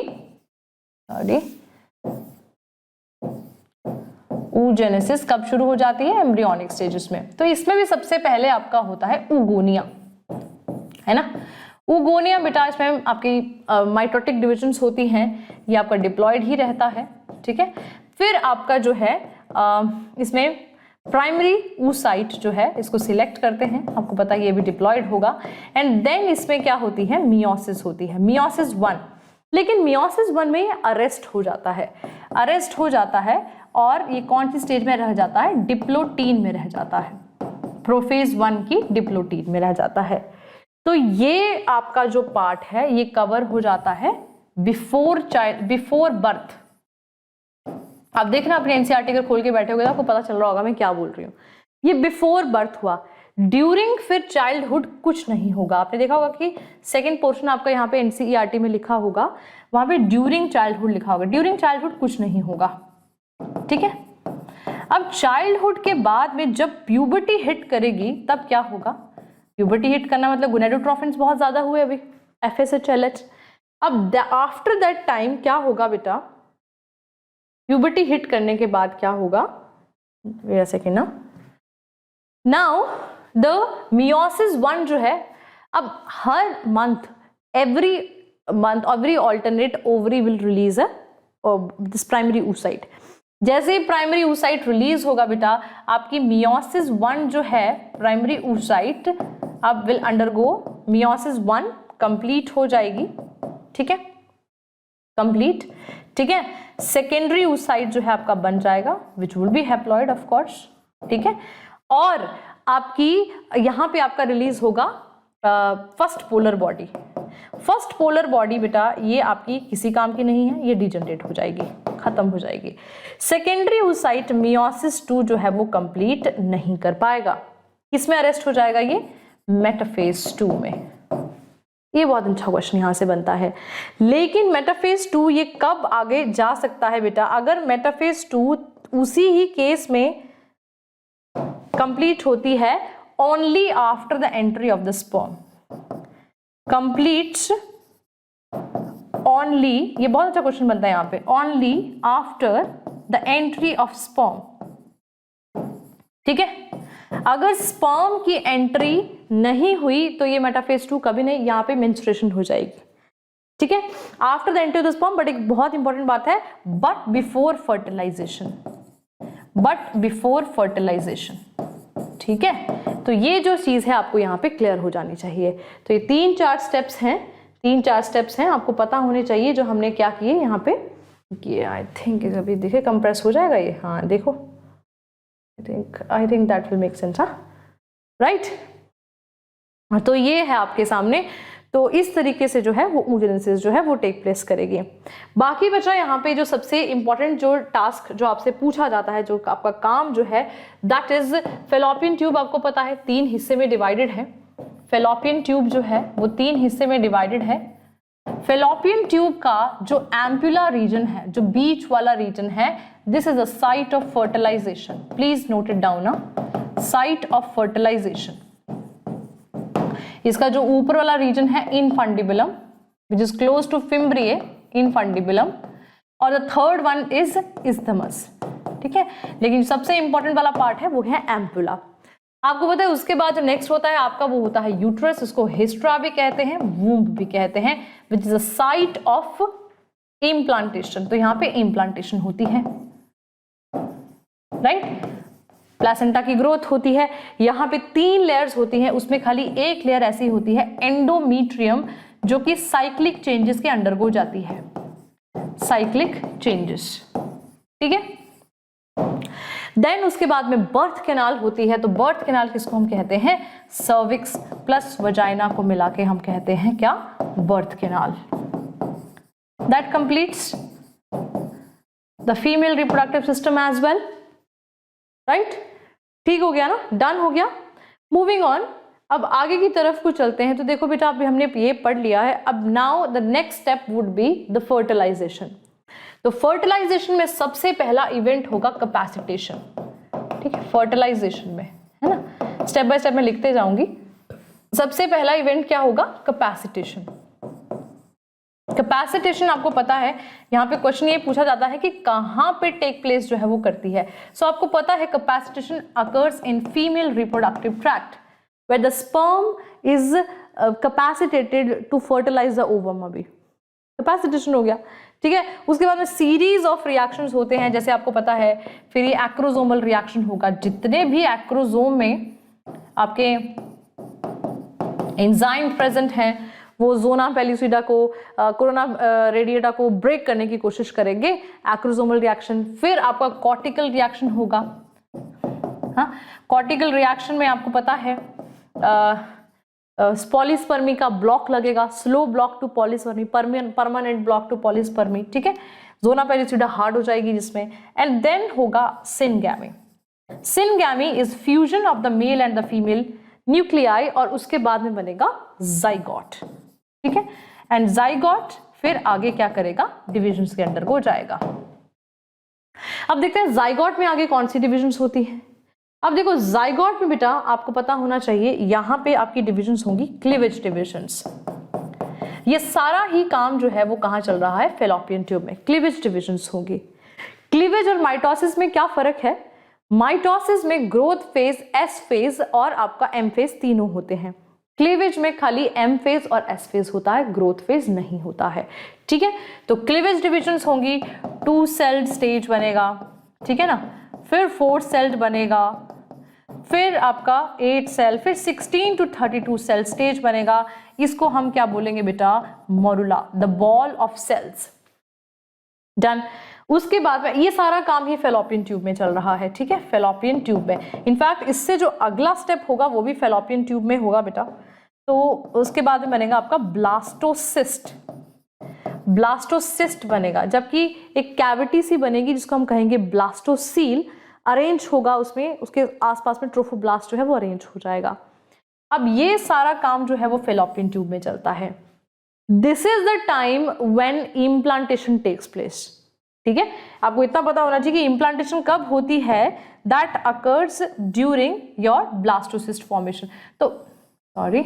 A: oogenesis कब शुरू हो जाती है, एम्ब्रियोनिक स्टेजेस में। तो इसमें भी सबसे पहले आपका होता है oogonia, है ना। oogonia बेटा इसमें आपकी माइटोटिक डिविजन्स होती हैं, ये आपका डिप्लॉयड ही रहता है, ठीक है। फिर आपका जो है इसमें प्राइमरी oocyte जो है इसको सिलेक्ट करते हैं, आपको पता है ये भी डिप्लॉयड होगा। एंड देन इसमें क्या होती है, मियोसिस होती है, मियोसिस 1। लेकिन मियोसिस 1 में ये अरेस्ट हो जाता है, अरेस्ट हो जाता है और ये कौन सी स्टेज में रह जाता है, डिप्लोटीन में रह जाता है, प्रोफेज 1 की डिप्लोटीन में रह जाता है। तो ये आपका जो पार्ट है ये कवर हो जाता है बिफोर बर्थ। आप देखना अपने एनसीईआरटी अगर खोल के बैठे होगे तो आपको पता चल रहा होगा मैं क्या बोल रही हूँ। ये बिफोर बर्थ हुआ, ड्यूरिंग फिर चाइल्डहुड कुछ नहीं होगा। आपने देखा होगा कि सेकंड पोर्शन आपका यहाँ पे एनसीईआरटी में लिखा होगा, वहां पे ड्यूरिंग चाइल्डहुड लिखा होगा, ड्यूरिंग चाइल्डहुड कुछ नहीं होगा, ठीक है। अब चाइल्डहुड के बाद में जब प्यूबर्टी हिट करेगी तब क्या होगा, प्यूबर्टी हिट करना मतलब गोनेडोट्रोफिन्स बहुत ज्यादा हुए अभी, FSH LH। अब आफ्टर दैट टाइम क्या होगा बेटा, प्यूबर्टी हिट करने के बाद क्या होगा, wait a second now the meiosis 1 जो है, अब हर month every alternate ovary will release this primary oocyte। जैसे ही प्राइमरी oocyte रिलीज होगा बेटा, आपकी मियोसिस 1 जो है प्राइमरी oocyte अब विल अंडरगो मियोसिस 1 कंप्लीट हो जाएगी, ठीक है, कंप्लीट, ठीक है। सेकेंडरी oocyte जो है आपका बन जाएगा which will be haploid of course, ठीक है। और आपकी यहाँ पे आपका रिलीज होगा first polar body. First polar body बेटा ये आपकी किसी काम की नहीं है, ये डिजनरेट हो जाएगी, खत्म हो जाएगी। सेकेंडरी oocyte मियोसिस 2 जो है वो कंप्लीट नहीं कर पाएगा, किसमें अरेस्ट हो जाएगा, ये मेटाफेज 2 में। ये बहुत अच्छा क्वेश्चन यहाँ से बनता है। लेकिन मेटाफेज 2 ये कब आगे जा सकता है बेटा, अगर मेटाफेज 2 उसी ही केस में कंप्लीट होती है only after the entry of the sperm, completes only, ये बहुत अच्छा क्वेश्चन बनता है यहाँ पे, only after the entry of sperm, ठीक है। अगर स्पर्म की एंट्री नहीं हुई तो ये मेटाफेज 2 कभी नहीं, यहाँ पे मेंस्ट्रुएशन हो जाएगी, ठीक है, after the entry of the sperm. But एक बहुत इंपॉर्टेंट बात है, but before fertilisation, but before fertilisation, ठीक है। तो ये जो चीज है आपको यहाँ पे क्लियर हो जानी चाहिए। तो ये 3-4 स्टेप्स हैं, 3-4 स्टेप्स हैं, आपको पता होने चाहिए जो हमने क्या किए यहाँ पे किए। आई थिंक अभी देखिए कंप्रेस हो जाएगा ये, हाँ देखो, I think that will make sense, हाँ राइट। तो ये है आपके सामने, तो इस तरीके से जो है वो oogenesis जो है वो टेक प्लेस करेगी। बाकी बचा यहाँ पे जो सबसे इंपॉर्टेंट जो टास्क जो आपसे पूछा जाता है, जो आपका काम जो है, दैट इज फेलोपियन ट्यूब। आपको पता है 3 हिस्से में डिवाइडेड है, फेलोपियन ट्यूब जो है वो 3 हिस्से में डिवाइडेड है। फेलोपियन ट्यूब का जो एम्पुला रीजन है, जो बीच वाला रीजन है, this is a site of fertilisation, please note it down ना, साइट ऑफ फर्टिलाइजेशन। इसका जो ऊपर वाला रीजन है infundibulum which is close to fimbriae, infundibulum, और the third one is isthmus, ठीक है। लेकिन सबसे इंपॉर्टेंट वाला पार्ट है वो है एम्पुला। आपको पता है उसके बाद जो नेक्स्ट होता है आपका वो होता है यूट्रस, उसको हिस्ट्रा भी कहते हैं, वूम्ब भी कहते हैं, which is a site of implantation. तो यहाँ पे इम्प्लांटेशन होती है, राइट, प्लेसेंटा की ग्रोथ होती है। यहाँ पे 3 लेयर्स होती हैं, उसमें खाली एक लेयर ऐसी होती है एंडोमीट्रियम, जो कि साइक्लिक चेंजेस के अंडरगो जाती है, साइक्लिक चेंजेस, ठीक है। देन उसके बाद में बर्थ कैनाल होती है। तो बर्थ कैनाल किसको हम कहते हैं, सर्विक्स प्लस वजाइना को मिला के हम कहते हैं क्या, birth canal. That completes the female reproductive system as well, right. ठीक हो गया ना, डन हो गया। मूविंग ऑन, अब आगे की तरफ को चलते हैं। तो देखो बेटा अभी हमने ये पढ़ लिया है, अब now the next step would be the fertilisation. तो फर्टिलाइजेशन में सबसे पहला इवेंट होगा कैपेसिटेशन, ठीक है, फर्टिलाइजेशन में, है ना, स्टेप बाय स्टेप मैं लिखते जाऊंगी। सबसे पहला इवेंट क्या होगा, कैपेसिटेशन। कैपेसिटेशन आपको पता है, यहाँ पे क्वेश्चन ये पूछा जाता है कि कहाँ पे टेक प्लेस जो है वो करती है। सो आपको पता है capacitation occurs in female reproductive tract where the sperm is capacitated to fertilize the ovum। अभी कैपेसिटेशन हो गया, ठीक है। उसके बाद में सीरीज ऑफ रिएक्शंस होते हैं, जैसे आपको पता है फिर ये एक्रोसोमल रिएक्शन होगा। जितने भी एक्रोसोम में आपके एंजाइम प्रेजेंट हैं वो जोना पेलिसिडा को, कोरोना रेडिएटा को ब्रेक करने की कोशिश करेंगे, एक्रोसोमल रिएक्शन। फिर आपका कॉर्टिकल रिएक्शन होगा, हाँ, कॉर्टिकल रिएक्शन में आपको पता है पॉलीस्पर्मी का ब्लॉक लगेगा, slow block to polyspermy, permanent block to polyspermy, ठीक है। जोना पेलिसिडा हार्ड हो जाएगी जिसमें, एंड देन होगा syngamy. Syngamy is fusion of the male and the female nuclei, और उसके बाद में बनेगा जाइगोट, ठीक है। एंड जाइगोट फिर आगे क्या करेगा, डिविजन्स के अंडर को जाएगा। अब देखते हैं जाइगोट में आगे कौन सी डिविजन्स होती है। अब देखो जाइगोट में बेटा आपको पता होना चाहिए, यहां पे आपकी डिविजन्स होंगी क्लीवेज डिविजन्स। ये सारा ही काम जो है वो कहां चल रहा है, फेलोपियन ट्यूब में क्लीवेज डिविजन्स होगी। क्लीवेज और माइटोसिस में क्या फर्क है? माइटोसिस में ग्रोथ फेज, एस फेज और आपका एम फेज तीनों होते हैं। क्लीवेज में खाली एम फेज और एस फेज होता है, ग्रोथ फेज नहीं होता है। ठीक है, तो क्लीवेज डिविजन्स होंगी, 2 सेल्ड स्टेज बनेगा, ठीक है ना, फिर 4 सेल्ड बनेगा, फिर आपका 8 सेल, फिर 16 to 32 सेल स्टेज बनेगा। इसको हम क्या बोलेंगे बेटा? Morula, the ball of cells. Done. उसके बाद में ये सारा काम ही फेलोपियन ट्यूब में चल रहा है, ठीक है, फेलोपियन ट्यूब में। इनफैक्ट इससे जो अगला स्टेप होगा वो भी फेलोपियन ट्यूब में होगा बेटा। तो उसके बाद में बनेगा आपका ब्लास्टोसिस्ट। ब्लास्टोसिस्ट बनेगा, जबकि एक कैविटी सी बनेगी जिसको हम कहेंगे ब्लास्टोसील, अरेंज होगा उसमें, उसके आसपास में ट्रोफोब्लास्ट जो है वो अरेंज हो जाएगा। अब ये सारा काम जो है वो फेलोपियन ट्यूब में चलता है। This is the time when implantation takes place. ठीक है, आपको इतना पता होना चाहिए कि इम्प्लांटेशन कब होती है, that occurs during your blastocyst formation. तो सॉरी,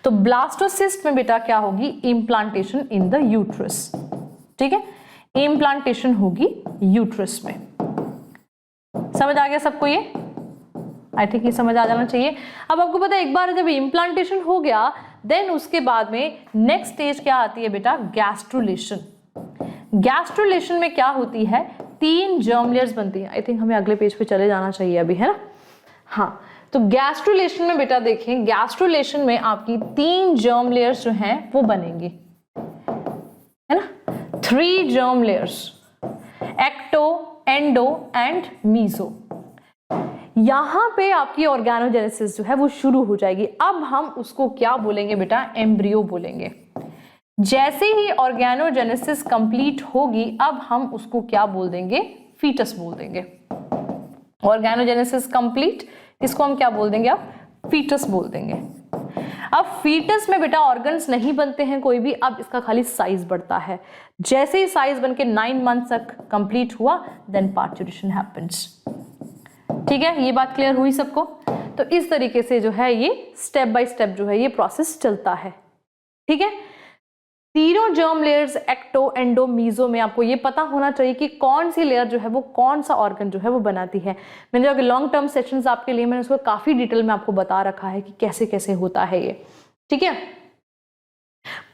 A: तो ब्लास्टोसिस्ट में बेटा क्या होगी? Implantation in the uterus. ठीक है, इम्प्लांटेशन होगी यूट्रस में। समझ आ गया सबको? ये आई थिंक ये समझ आ जाना चाहिए। अब आपको पता है एक बार जब इम्प्लांटेशन हो गया, देन उसके बाद में नेक्स्ट स्टेज क्या आती है बेटा? गैस्ट्रुलेशन। गैस्ट्रुलेशन में क्या होती है? 3 जर्म लेयर्स बनती है। आई थिंक हमें अगले पेज पे चले जाना चाहिए अभी, है ना? हाँ, तो गैस्ट्रुलेशन में बेटा देखें, गैस्ट्रुलेशन में आपकी 3 जर्म लेयर्स जो हैं वो बनेंगी, है ना? 3 germ layers, ecto, endo and meso. यहां पे आपकी ऑर्गेनोजेनेसिस जो है वो शुरू हो जाएगी। अब हम उसको क्या बोलेंगे बेटा? एम्ब्रियो बोलेंगे। जैसे ही ऑर्गेनोजेनेसिस कंप्लीट होगी, अब हम उसको क्या बोल देंगे? फीटस बोल देंगे। ऑर्गेनोजेनेसिस कंप्लीट, इसको हम क्या बोल देंगे? अब फीटस बोल देंगे। अब फीटस में बेटा ऑर्गन्स नहीं बनते हैं कोई भी, अब इसका खाली साइज बढ़ता है। जैसे ही साइज बन के 9 मंथ तक कंप्लीट हुआ, देन पार्चुरेशन हैपेंस। ठीक है, ये बात क्लियर हुई सबको? तो इस तरीके से जो है ये स्टेप बाय स्टेप जो है ये प्रोसेस चलता है। ठीक है, तीनों germ layers, ecto, endo, meso में आपको ये पता होना चाहिए कि कौन सी लेयर जो है वो कौन सा ऑर्गन जो है वो बनाती है। मैंने जो लॉन्ग टर्म सेशंस आपके लिए मैंने उसको काफी डिटेल में आपको बता रखा है कि कैसे कैसे होता है ये। ठीक है,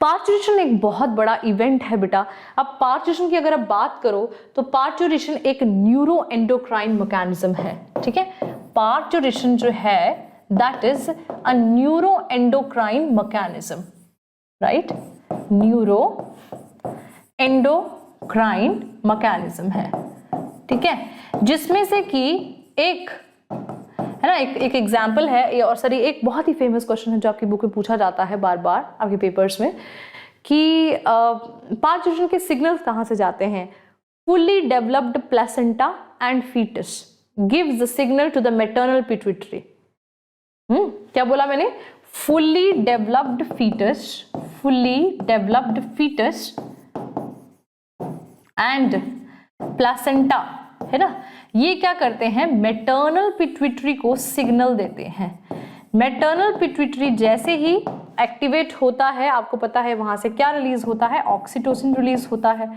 A: पार्चुरेशन एक बहुत बड़ा इवेंट है बेटा। अब पार्चुरेशन की अगर आप बात करो तो पार्चुरेशन एक न्यूरो एंडोक्राइन मैकेनिज्म है। ठीक है, पार्चुरेशन जो है that is a neuro endocrine mechanism, right? Neuro endocrine mechanism है। ठीक है, जिसमें से कि एक है ना, एक एग्जाम्पल है, और सर एक बहुत ही फेमस क्वेश्चन है जो आपकी बुक में पूछा जाता है बार बार आपके पेपर्स में, कि पार्चुरेशन के सिग्नल्स कहाँ से जाते हैं? Fully developed placenta and foetus gives the signal to the maternal pituitary. क्या बोला मैंने? Fully developed foetus, fully developed foetus and placenta, है ना, ये क्या करते हैं? मैटरनल पिट्यूटरी को सिग्नल देते हैं। मैटरनल पिट्यूटरी जैसे ही एक्टिवेट होता है, आपको पता है वहां से क्या रिलीज होता है? ऑक्सीटोसिन रिलीज होता है।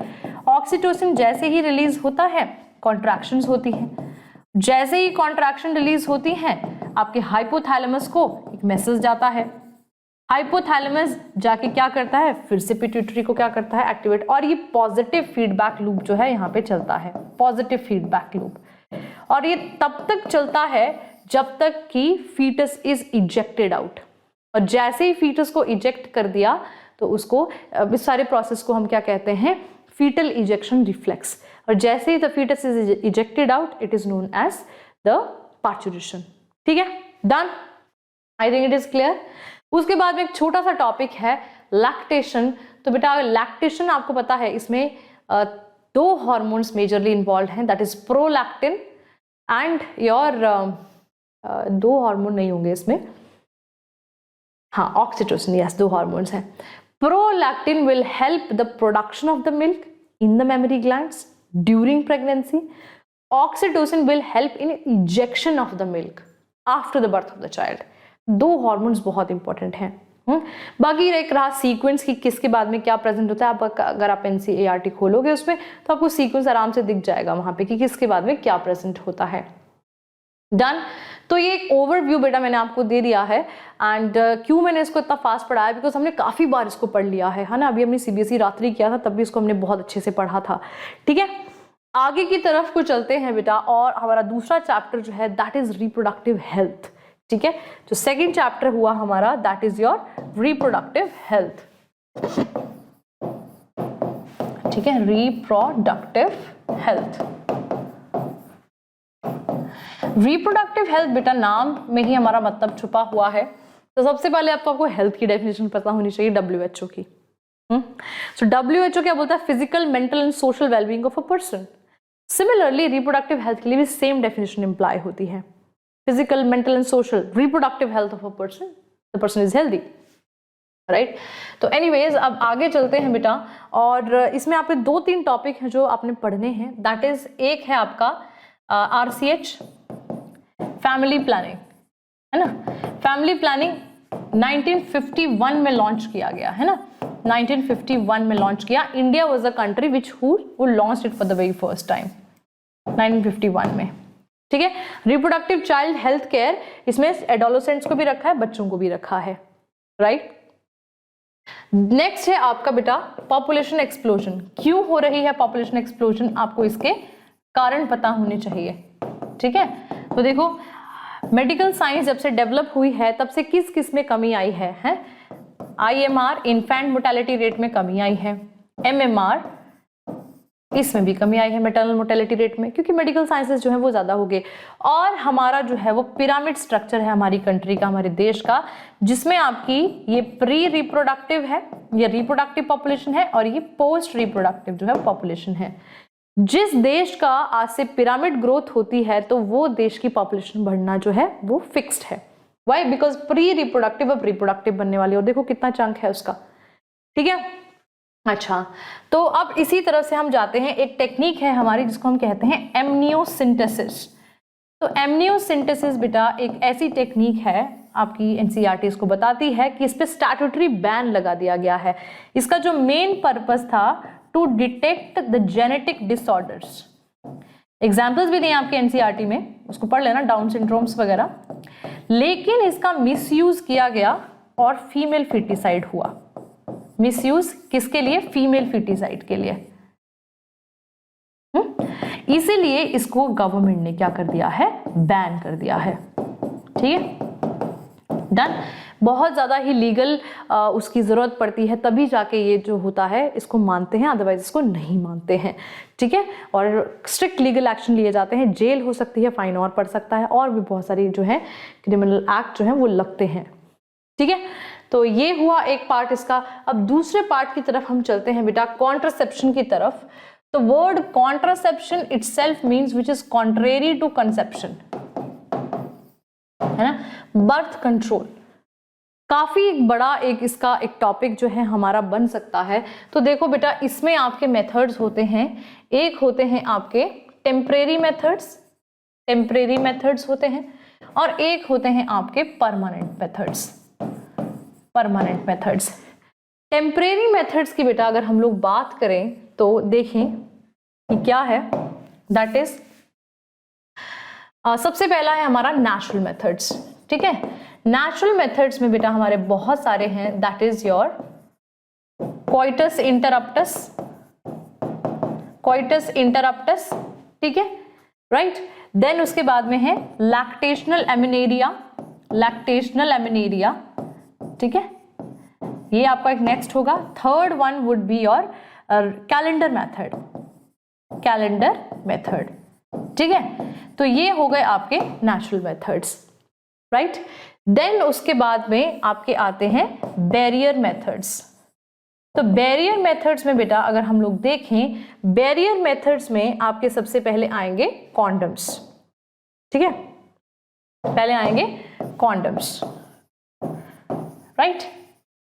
A: ऑक्सीटोसिन जैसे ही रिलीज होता है, कॉन्ट्रैक्शंस होती हैं। जैसे ही कॉन्ट्रैक्शन रिलीज होती हैं, आपके हाइपोथैलेमस को एक मैसेज जाता है। हाइपोथैलेमस जाके क्या करता है? फिर से पिट्यूटरी को क्या करता है? एक्टिवेट। और ये पॉजिटिव फीडबैक लूप जो है यहाँ पे चलता है, पॉजिटिव फीडबैक लूप। और ये तब तक चलता है जब तक कि फीटस इज इजेक्टेड आउट। और जैसे ही फीटस को इजेक्ट कर दिया तो उसको, इस सारे प्रोसेस को हम क्या कहते हैं? Foetal ejection reflex. और जैसे ही the foetus is ejected out, it is known as the parturition. ठीक है, done? I think it is clear. उसके बाद में एक छोटा सा टॉपिक है लैक्टेशन। तो बेटा लैक्टेशन आपको पता है इसमें 2 हार्मोन्स मेजरली इन्वॉल्व हैं, that is prolactin and your 2 hormone नहीं होंगे इसमें, हाँ ऑक्सीटोसिन, यस 2 हार्मोन्स हैं। Prolactin will help the production of the milk in the mammary glands during pregnancy. Oxytocin will help in injection of the milk after the birth of the child. 2 hormones बहुत इंपॉर्टेंट हैं। बाकी एक रहा सीक्वेंस की किसके बाद में क्या प्रेजेंट होता है, आप अगर आप NCERT खोलोगे उसमें तो आपको सीक्वेंस आराम से दिख जाएगा वहां पे कि किसके बाद में क्या प्रेजेंट होता है। डन। तो ये एक ओवरव्यू बेटा मैंने आपको दे दिया है। एंड क्यों मैंने इसको इतना फास्ट पढ़ा है, बिकॉज हमने काफी बार इसको पढ़ लिया है ना। अभी हमने CBSE रात्रि किया था तब भी इसको हमने बहुत अच्छे से पढ़ा था। ठीक है, आगे की तरफ को चलते हैं बेटा, और हमारा दूसरा चैप्टर जो है दैट इज रिप्रोडक्टिव हेल्थ। ठीक है, जो सेकेंड चैप्टर हुआ हमारा that is your reproductive health. ठीक है, रिप्रोडक्टिव हेल्थ। रिप्रोडक्टिव हेल्थ बेटा नाम में ही हमारा मतलब छुपा हुआ है। तो सबसे पहले आपको हेल्थ की डेफिनेशन पता होनी चाहिए WHO की। सो WHO क्या बोलता है, physical, mental and social wellbeing of a person. Similarly reproductive health के लिए भी सेम डेफिनेशन इंप्लाई होती है, physical, mental and social reproductive health of a person, the person is healthy, right. तो एनीवेज अब आगे चलते हैं बेटा, और इसमें आपके 2-3 टॉपिक हैं जो आपने पढ़ने हैं। दैट इज एक है आपका RCH फैमिली प्लानिंग, है ना। फैमिली प्लानिंग 1951 में लॉन्च किया गया है ना, 1951 में लॉन्च किया। India was a country which who launched it for the very first time 1951 में। ठीक है, रिप्रोडक्टिव चाइल्ड हेल्थ केयर, इसमें एडोलेसेंट्स को भी रखा है, बच्चों को भी रखा है, राइट। नेक्स्ट है आपका बेटा पॉपुलेशन एक्सप्लोजन। क्यों हो रही है पॉपुलेशन एक्सप्लोजन, आपको इसके कारण पता होने चाहिए। ठीक है, तो देखो मेडिकल साइंस जब से डेवलप हुई है तब से किस किस में कमी आई है? IMR इन्फेंट मोर्टेलिटी रेट में कमी आई है, MMR इसमें भी कमी आई है, मैटरनल मोर्टेलिटी रेट में, क्योंकि मेडिकल साइंसेस जो है वो ज्यादा हो गए। और हमारा जो है वो पिरामिड स्ट्रक्चर है हमारी कंट्री का, हमारे देश का, जिसमें आपकी ये प्री रिप्रोडक्टिव है, ये रिप्रोडक्टिव पॉपुलेशन है, और ये पोस्ट रिप्रोडक्टिव जो है पॉपुलेशन है। जिस देश का आज से पिरामिड ग्रोथ होती है तो वो देश की पॉपुलेशन बढ़ना जो है वो फिक्स्ड है। वाई? बिकॉज प्री रिप्रोडक्टिव अब रिप्रोडक्टिव बनने वाली, और देखो कितना चंक है उसका। ठीक है, अच्छा, तो अब इसी तरह से हम जाते हैं, एक टेक्निक है हमारी जिसको हम कहते हैं एमनियोसिंथेसिस। तो एमनियोसिंथेसिस बेटा एक ऐसी टेक्निक है, आपकी NCERT इसको बताती है कि इस पे स्टैट्यूटरी बैन लगा दिया गया है। इसका जो मेन पर्पस था to detect the genetic disorders. Examples भी दिए आपके NCERT में, उसको पढ़ लेना, डाउन सिंड्रोम्स वगैरह। लेकिन इसका मिसयूज किया गया और फीमेल फिटिसाइड हुआ। मिसयूज किसके लिए? फीमेल फिटिसाइड के लिए। इसीलिए इसको गवर्नमेंट ने क्या कर दिया है? बैन कर दिया है। ठीक है, डन। बहुत ज्यादा ही लीगल उसकी जरूरत पड़ती है तभी जाके ये जो होता है इसको मानते हैं, अदरवाइज इसको नहीं मानते हैं। ठीक है, और स्ट्रिक्ट लीगल एक्शन लिए जाते हैं, जेल हो सकती है, फाइन और पड़ सकता है, और भी बहुत सारी जो है क्रिमिनल एक्ट जो है वो लगते हैं। ठीक है, तो ये हुआ एक पार्ट इसका। अब दूसरे पार्ट की तरफ हम चलते हैं बेटा, कॉन्ट्रासेप्शन की तरफ। तो word contraception itself means which is contrary to conception, है ना, बर्थ कंट्रोल। काफी बड़ा एक इसका एक टॉपिक जो है हमारा बन सकता है। तो देखो बेटा, इसमें आपके मेथड्स होते हैं, एक होते हैं आपके टेम्परेरी मेथड्स, टेम्परेरी मेथड्स होते हैं, और एक होते हैं आपके permanent methods, permanent methods. Temporary methods की बेटा अगर हम लोग बात करें तो देखें कि क्या है, दैट इज सबसे पहला है हमारा नेचुरल मेथड्स। ठीक है, नेचुरल मेथड्स में बेटा हमारे बहुत सारे हैं, that is your coitus interruptus, coitus interruptus. ठीक है, राइट। देन उसके बाद में है लैक्टेशनल एमिनेरिया, लैक्टेशनल एमिनेरिया। ठीक है, ये आपका एक नेक्स्ट होगा। Third one would be your calendar method, calendar method. ठीक है, तो ये हो गए आपके नेचुरल मेथड्स, राइट। देन उसके बाद में आपके आते हैं बैरियर मेथड्स। तो बैरियर मेथड्स में बेटा अगर हम लोग देखें, बैरियर मेथड्स में आपके सबसे पहले आएंगे कॉन्डम्स। ठीक है, पहले आएंगे condoms, right,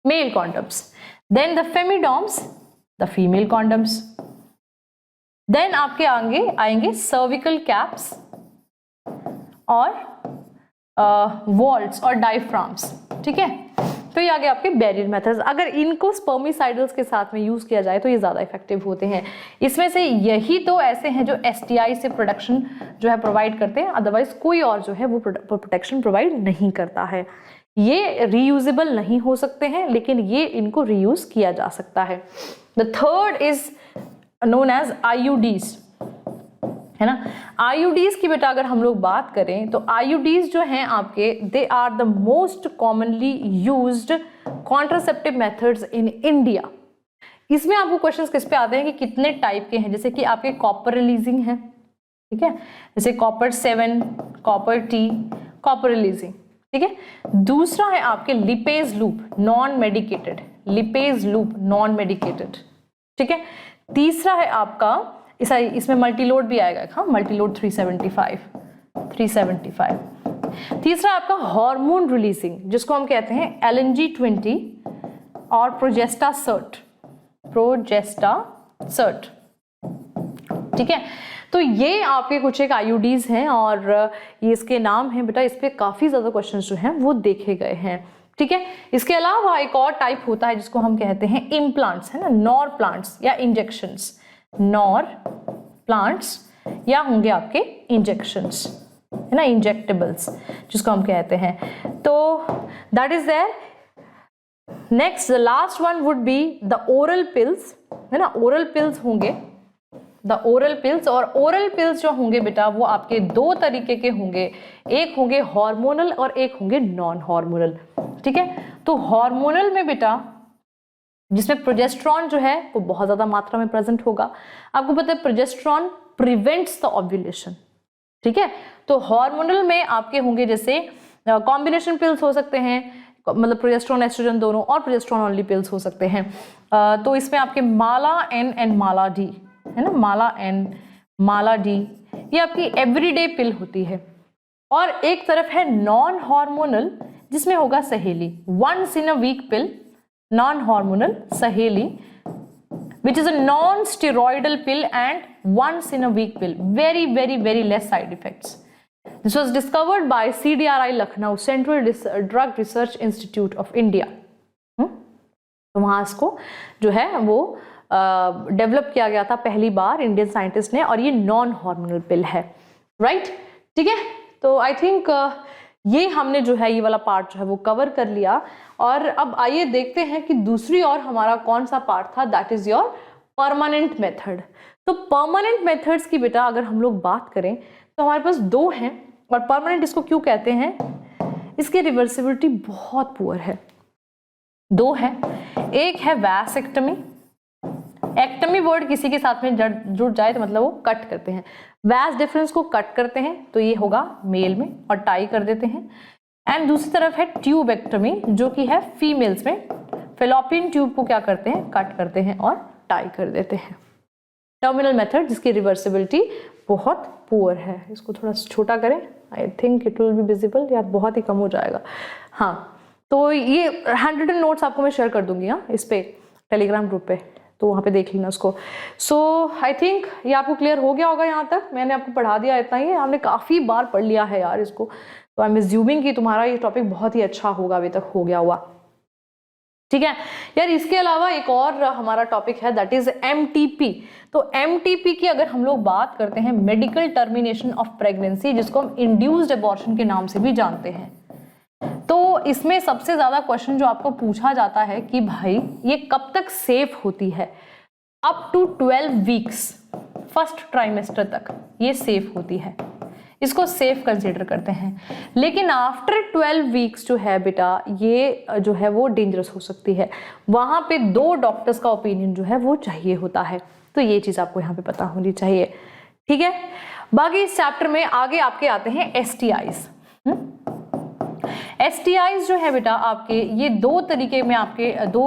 A: male condoms. Then the femidoms, the female condoms. Then आपके आगे आएंगे सर्विकल कैप्स और वॉल्ट्स और डायफ्राम्स। ठीक है, तो ये आ गए आपके बैरियर मेथड्स। अगर इनको स्पर्मिसाइडल्स के साथ में यूज किया जाए तो ये ज्यादा इफेक्टिव होते हैं। इसमें से यही तो ऐसे हैं जो STI से प्रोटेक्शन जो है प्रोवाइड करते हैं, अदरवाइज कोई और जो है वो प्रोटेक्शन प्रोवाइड नहीं करता है। ये रीयूजेबल नहीं हो सकते हैं, लेकिन ये इनको रीयूज किया जा सकता है। The third is known as IUDs, है ना। IUDs की बेटा अगर हम लोग बात करें तो IUDs जो हैं आपके, they are the most commonly used contraceptive methods in India. इसमें आपको क्वेश्चंस किस पे आते हैं कि कितने टाइप के हैं, जैसे कि आपके कॉपर रिलीजिंग है, ठीक है, जैसे copper 7, copper T, copper releasing, ठीक है। दूसरा है आपके lipase loop non medicated, lipase loop non medicated, ठीक है। तीसरा है आपका इसमें मल्टीलोड भी आएगा, हाँ, मल्टीलोड 375। तीसरा आपका हार्मोन रिलीजिंग, जिसको हम कहते हैं LNG-20 और प्रोजेस्टासर्ट, ठीक है। तो ये आपके कुछ एक IUDs हैं और ये इसके नाम हैं बेटा, इस पे काफी ज्यादा क्वेश्चंस जो हैं वो देखे गए हैं, ठीक है। इसके अलावा एक और टाइप होता है जिसको हम कहते हैं इम्प्लांट्स, है ना, नॉर प्लांट्स या इंजेक्शंस, नॉर प्लांट्स या होंगे आपके इंजेक्शंस, है ना, इंजेक्टेबल्स जिसको हम कहते हैं। तो that is there. Next the last one would be the oral pills, है ना, ओरल पिल्स होंगे, द ओरल पिल्स। और ओरल पिल्स जो होंगे बेटा वो आपके दो तरीके के होंगे, एक होंगे हार्मोनल और एक होंगे नॉन हार्मोनल, ठीक है। तो हार्मोनल में बेटा जिसमें प्रोजेस्टेरॉन जो है वो बहुत ज्यादा मात्रा में प्रेजेंट होगा। आपको पता है प्रोजेस्टेरॉन प्रिवेंट्स द ओव्यूलेशन, ठीक है। तो हार्मोनल में आपके होंगे जैसे कॉम्बिनेशन पिल्स हो सकते हैं, मतलब प्रोजेस्टेरॉन एस्ट्रोजन दोनों, और प्रोजेस्टेरॉन ओनली पिल्स हो सकते हैं। तो इसमें आपके माला N एंड माला D, है ना, माला N माला D, ये आपकी एवरीडे पिल होती है। और एक तरफ है नॉन हार्मोनल जिसमें होगा Saheli, once in a week pill, non hormonal Saheli, which is a non-steroidal pill and once in a week pill, very less side effects. This was discovered by CDRI Lucknow, Central Drug Research Institute of India. तो वहां इसको जो है वो डेवलप किया गया था पहली बार इंडियन साइंटिस्ट ने, और ये नॉन हार्मोनल पिल है, राइट, ठीक है। तो आई थिंक ये हमने जो है ये वाला पार्ट जो है वो कवर कर लिया। और अब आइए देखते हैं कि दूसरी और हमारा कौन सा पार्ट था, that is your permanent method. तो परमानेंट मेथड्स की बेटा अगर हम लोग बात करें तो हमारे पास दो हैं, और परमानेंट इसको क्यों कहते हैं, इसकी रिवर्सिबिलिटी बहुत पुअर है। दो है, एक है वैसेक्टमी, एक्टमी वर्ड किसी के साथ में जुड़ जाए तो मतलब वो कट करते हैं, वैस डिफरेंस को कट करते हैं, तो ये होगा मेल में और टाई कर देते हैं। एंड दूसरी तरफ है ट्यूबेक्टमी, जो कि है फीमेल्स में, फेलोपियन ट्यूब को क्या करते हैं, कट करते हैं और टाई कर देते हैं। टर्मिनल मेथड जिसकी रिवर्सिबिलिटी बहुत पुअर है। इसको थोड़ा छोटा करें, आई think it will be visible, या बहुत ही कम हो जाएगा। हाँ, तो ये हैंड नोट्स आपको मैं शेयर कर दूंगी, हाँ, इस पे टेलीग्राम ग्रुप पे, तो वहाँ पे देख लेना उसको। सो आई थिंक ये आपको क्लियर हो गया होगा। यहाँ तक मैंने आपको पढ़ा दिया इतना ही, हमने काफ़ी बार पढ़ लिया है यार इसको, तो आई एम अज्यूमिंग कि तुम्हारा ये टॉपिक बहुत ही अच्छा होगा, अभी तक हो गया हुआ, ठीक है यार। इसके अलावा एक और हमारा टॉपिक है, दैट इज MTP। तो MTP की अगर हम लोग बात करते हैं, मेडिकल टर्मिनेशन ऑफ प्रेगनेंसी, जिसको हम इंड्यूस्ड अबॉर्शन के नाम से भी जानते हैं। तो इसमें सबसे ज्यादा क्वेश्चन जो आपको पूछा जाता है कि भाई ये कब तक सेफ होती है, up to 12 weeks, first trimester तक ये सेफ होती है, इसको सेफ कंसीडर करते हैं। लेकिन आफ्टर 12 वीक्स जो है बेटा, ये जो है वो डेंजरस हो सकती है, वहां पे 2 डॉक्टर्स का ओपिनियन जो है वो चाहिए होता है। तो ये चीज आपको यहाँ पे पता होनी चाहिए, ठीक है। बाकी इस चैप्टर में आगे आपके आते हैं STIs। STIs जो है बेटा आपके, ये 2 तरीके में आपके 2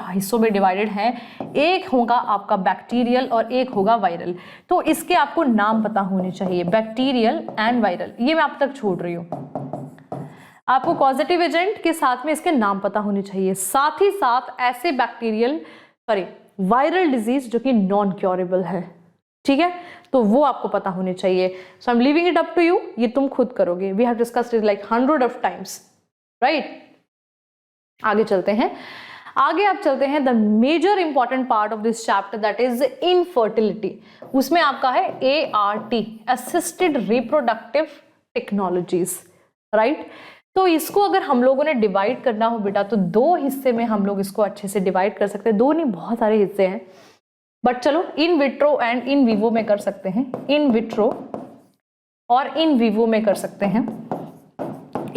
A: हिस्सों में डिवाइडेड हैं। एक होगा आपका बैक्टीरियल और एक होगा वायरल। तो इसके आपको नाम पता होने चाहिए, बैक्टीरियल एंड वायरल, ये मैं आप तक छोड़ रही हूँ। आपको कॉजेटिव एजेंट के साथ में इसके नाम पता होने चाहिए, साथ ही साथ ऐसे बैक्टीरियल वायरल डिजीज जो कि नॉन क्योरेबल है, ठीक है, तो वो आपको पता होने चाहिए। So I am leaving it up to you, ये तुम खुद करोगे। We have discussed it like 100 of times, right. आगे चलते हैं, आगे आप चलते हैं the major important part of this chapter that is infertility. उसमें आपका है ART, assisted reproductive technologies, right. तो इसको अगर हम लोगों ने डिवाइड करना हो बेटा तो दो हिस्से में हम लोग इसको अच्छे से डिवाइड कर सकते हैं, दो नहीं बहुत सारे हिस्से हैं, बट चलो in vitro and in vivo में कर सकते हैं, इन विट्रो और इन विवो में कर सकते हैं।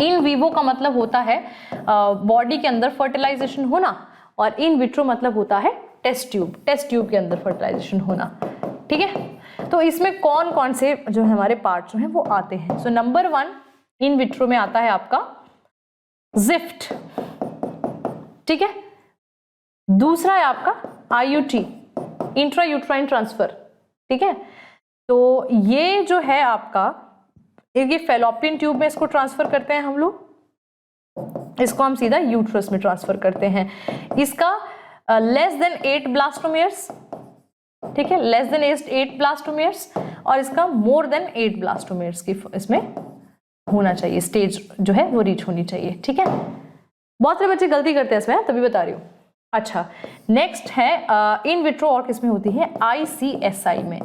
A: इन विवो का मतलब होता है बॉडी के अंदर फर्टिलाइजेशन होना, और इन विट्रो मतलब होता है टेस्ट ट्यूब के अंदर फर्टिलाइजेशन होना, ठीक है। तो इसमें कौन कौन से जो है हमारे पार्ट जो हैं वो आते हैं। सो नंबर 1 इन विट्रो में आता है आपका जिफ्ट, ठीक है। दूसरा है आपका IUT, इंट्रा यूट्राइन ट्रांसफर, ठीक है। तो ये जो है आपका, ये फैलोपियन ट्यूब में इसको ट्रांसफर करते हैं हम लोग, इसको हम सीधा यूट्रस में ट्रांसफर करते हैं। इसका लेस देन 8 ब्लास्टोमेयर्स, ठीक है, लेस देन 8 ब्लास्टोमेयर्स, और इसका मोर देन 8 ब्लास्टोमेयर्स की इसमें होना चाहिए, स्टेज जो है वो रीच होनी चाहिए, ठीक है। बहुत सारे बच्चे गलती करते हैं इसमें, तभी बता रही हूँ। अच्छा, नेक्स्ट है इन विट्रो और किसमें होती है, ICSI में,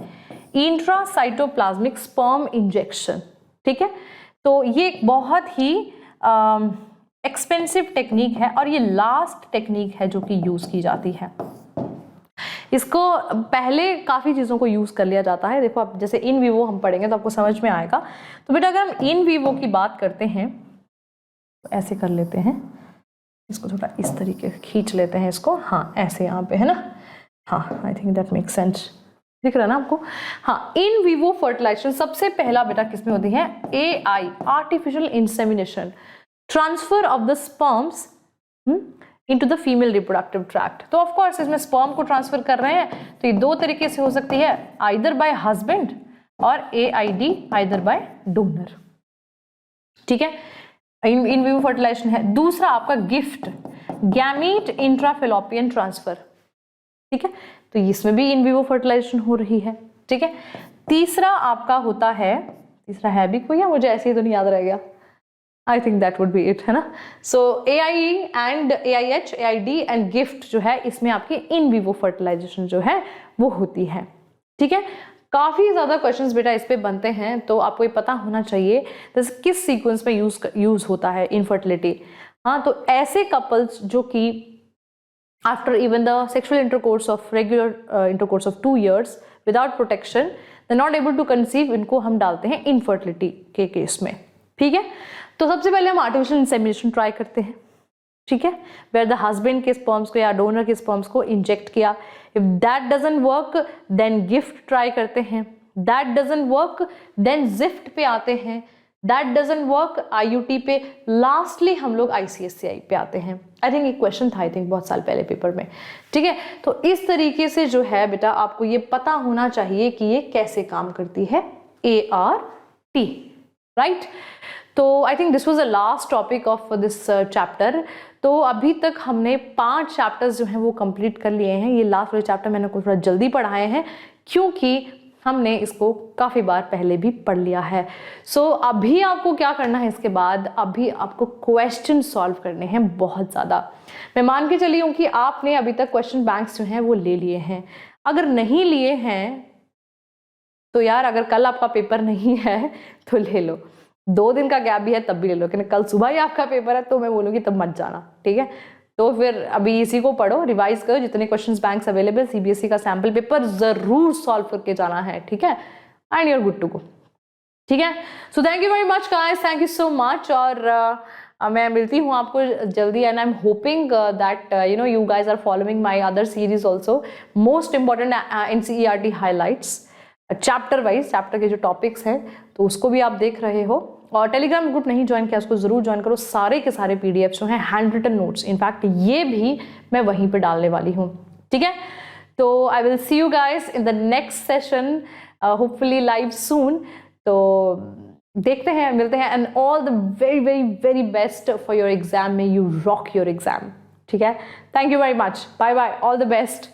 A: इंट्रासाइटोप्लाज्मिक स्पर्म इंजेक्शन, ठीक है। तो ये एक बहुत ही एक्सपेंसिव टेक्निक है और ये लास्ट टेक्निक है जो कि यूज की जाती है। इसको पहले काफी चीजों को यूज कर लिया जाता है। देखो आप जैसे इन विवो हम पढ़ेंगे तो आपको समझ में आएगा। तो बेटा अगर हम इन विवो की बात करते हैं तो ऐसे कर लेते हैं, इसको थोड़ा इस तरीके से खींच लेते हैं इसको, हाँ ऐसे यहाँ पे है ना, हाँ I think that make sense, दिख रहा है ना आपको। हाँ, इन विवो फर्टिलाइजेशन सबसे पहला बेटा किसमें होती है, AI, artificial insemination, transfer of the sperms into the female reproductive tract. तो ऑफ कोर्स इसमें स्पर्म को ट्रांसफर कर रहे हैं, तो ये दो तरीके से हो सकती है, आइदर बाय हस्बैंड और AID आइदर बाय डोनर, ठीक है। इन विवो फर्टिलाइजेशन है। दूसरा आपका गिफ्ट, गैमीट इंट्राफेलोपियन ट्रांसफर, ठीक है, तो इसमें भी इन विवो फर्टिलाइजेशन हो रही है, ठीक है। तीसरा आपका होता है, तीसरा है भी कोई, या मुझे ऐसे ही तो नहीं याद रह गया, I think that would be it, है ना। सो AIE and AIH, AID and gift जो है, इसमें आपकी इन विवो फर्टिलाइजेशन जो है वो होती है, ठीक है। काफी ज्यादा क्वेश्चंस बेटा इस पे बनते हैं, तो आपको ये पता होना चाहिए जैसे किस सीक्वेंस में यूज होता है इनफर्टिलिटी। हाँ, तो ऐसे कपल्स जो कि after even the sexual intercourse of regular intercourse of 2 years without protection they're not able to conceive, इनको हम डालते हैं infertility के केस में, ठीक है। तो सबसे पहले हम artificial insemination ट्राई करते हैं, ठीक है, where the husband के स्पर्म्स को या डोनर के स्पर्म्स को इंजेक्ट किया। if that doesn't work then gift try करते हैं, that doesn't work then zift पे आते हैं, that doesn't work IUT पे, लास्टली हम लोग ICSI पे आते हैं। आई थिंक एक क्वेश्चन था, आई थिंक बहुत साल पहले पेपर में, ठीक है। तो इस तरीके से जो है बेटा आपको ये पता होना चाहिए कि ये कैसे काम करती है, ART, राइट। तो I think this was the last topic of this chapter. तो अभी तक हमने 5 चैप्टर्स जो हैं वो कंप्लीट कर लिए हैं। ये लास्ट वाले चैप्टर मैंने कुछ थोड़ा जल्दी पढ़ाए हैं क्योंकि हमने इसको काफ़ी बार पहले भी पढ़ लिया है। सो अभी आपको क्या करना है, इसके बाद अभी आपको क्वेश्चन सॉल्व करने हैं बहुत ज़्यादा। मैं मान के चली हूँ कि आपने अभी तक क्वेश्चन बैंक्स जो हैं वो ले लिए हैं। अगर नहीं लिए हैं तो यार, अगर कल आपका पेपर नहीं है तो ले लो, 2 दिन का गैप भी है तब भी ले लो, लेकिन कल सुबह ही आपका पेपर है तो मैं बोलूँगी तब मत जाना, ठीक है। तो फिर अभी इसी को पढ़ो, रिवाइज करो, जितने क्वेश्चंस बैंक्स अवेलेबल, CBSE का सैम्पल पेपर जरूर सॉल्व करके जाना है, ठीक है, and you are good to go, ठीक है। So thank you very much guys, thank you so much. और मैं मिलती हूँ आपको जल्दी, and I am hoping that you know you guys are following my other series also, most important NCERT highlights chapter wise, chapter के जो टॉपिक्स हैं तो उसको भी आप देख रहे हो। और टेलीग्राम ग्रुप नहीं ज्वाइन किया उसको जरूर ज्वाइन करो, सारे के सारे PDFs जो हैं, हैंड रिटन नोट्स, इनफैक्ट ये भी मैं वहीं पे डालने वाली हूँ, ठीक है। तो I will see you guys in the next session, hopefully live soon. तो देखते हैं, मिलते हैं, and all the very very very best for your exam, may you rock your exam, ठीक है। Thank you very much, bye bye, all the best.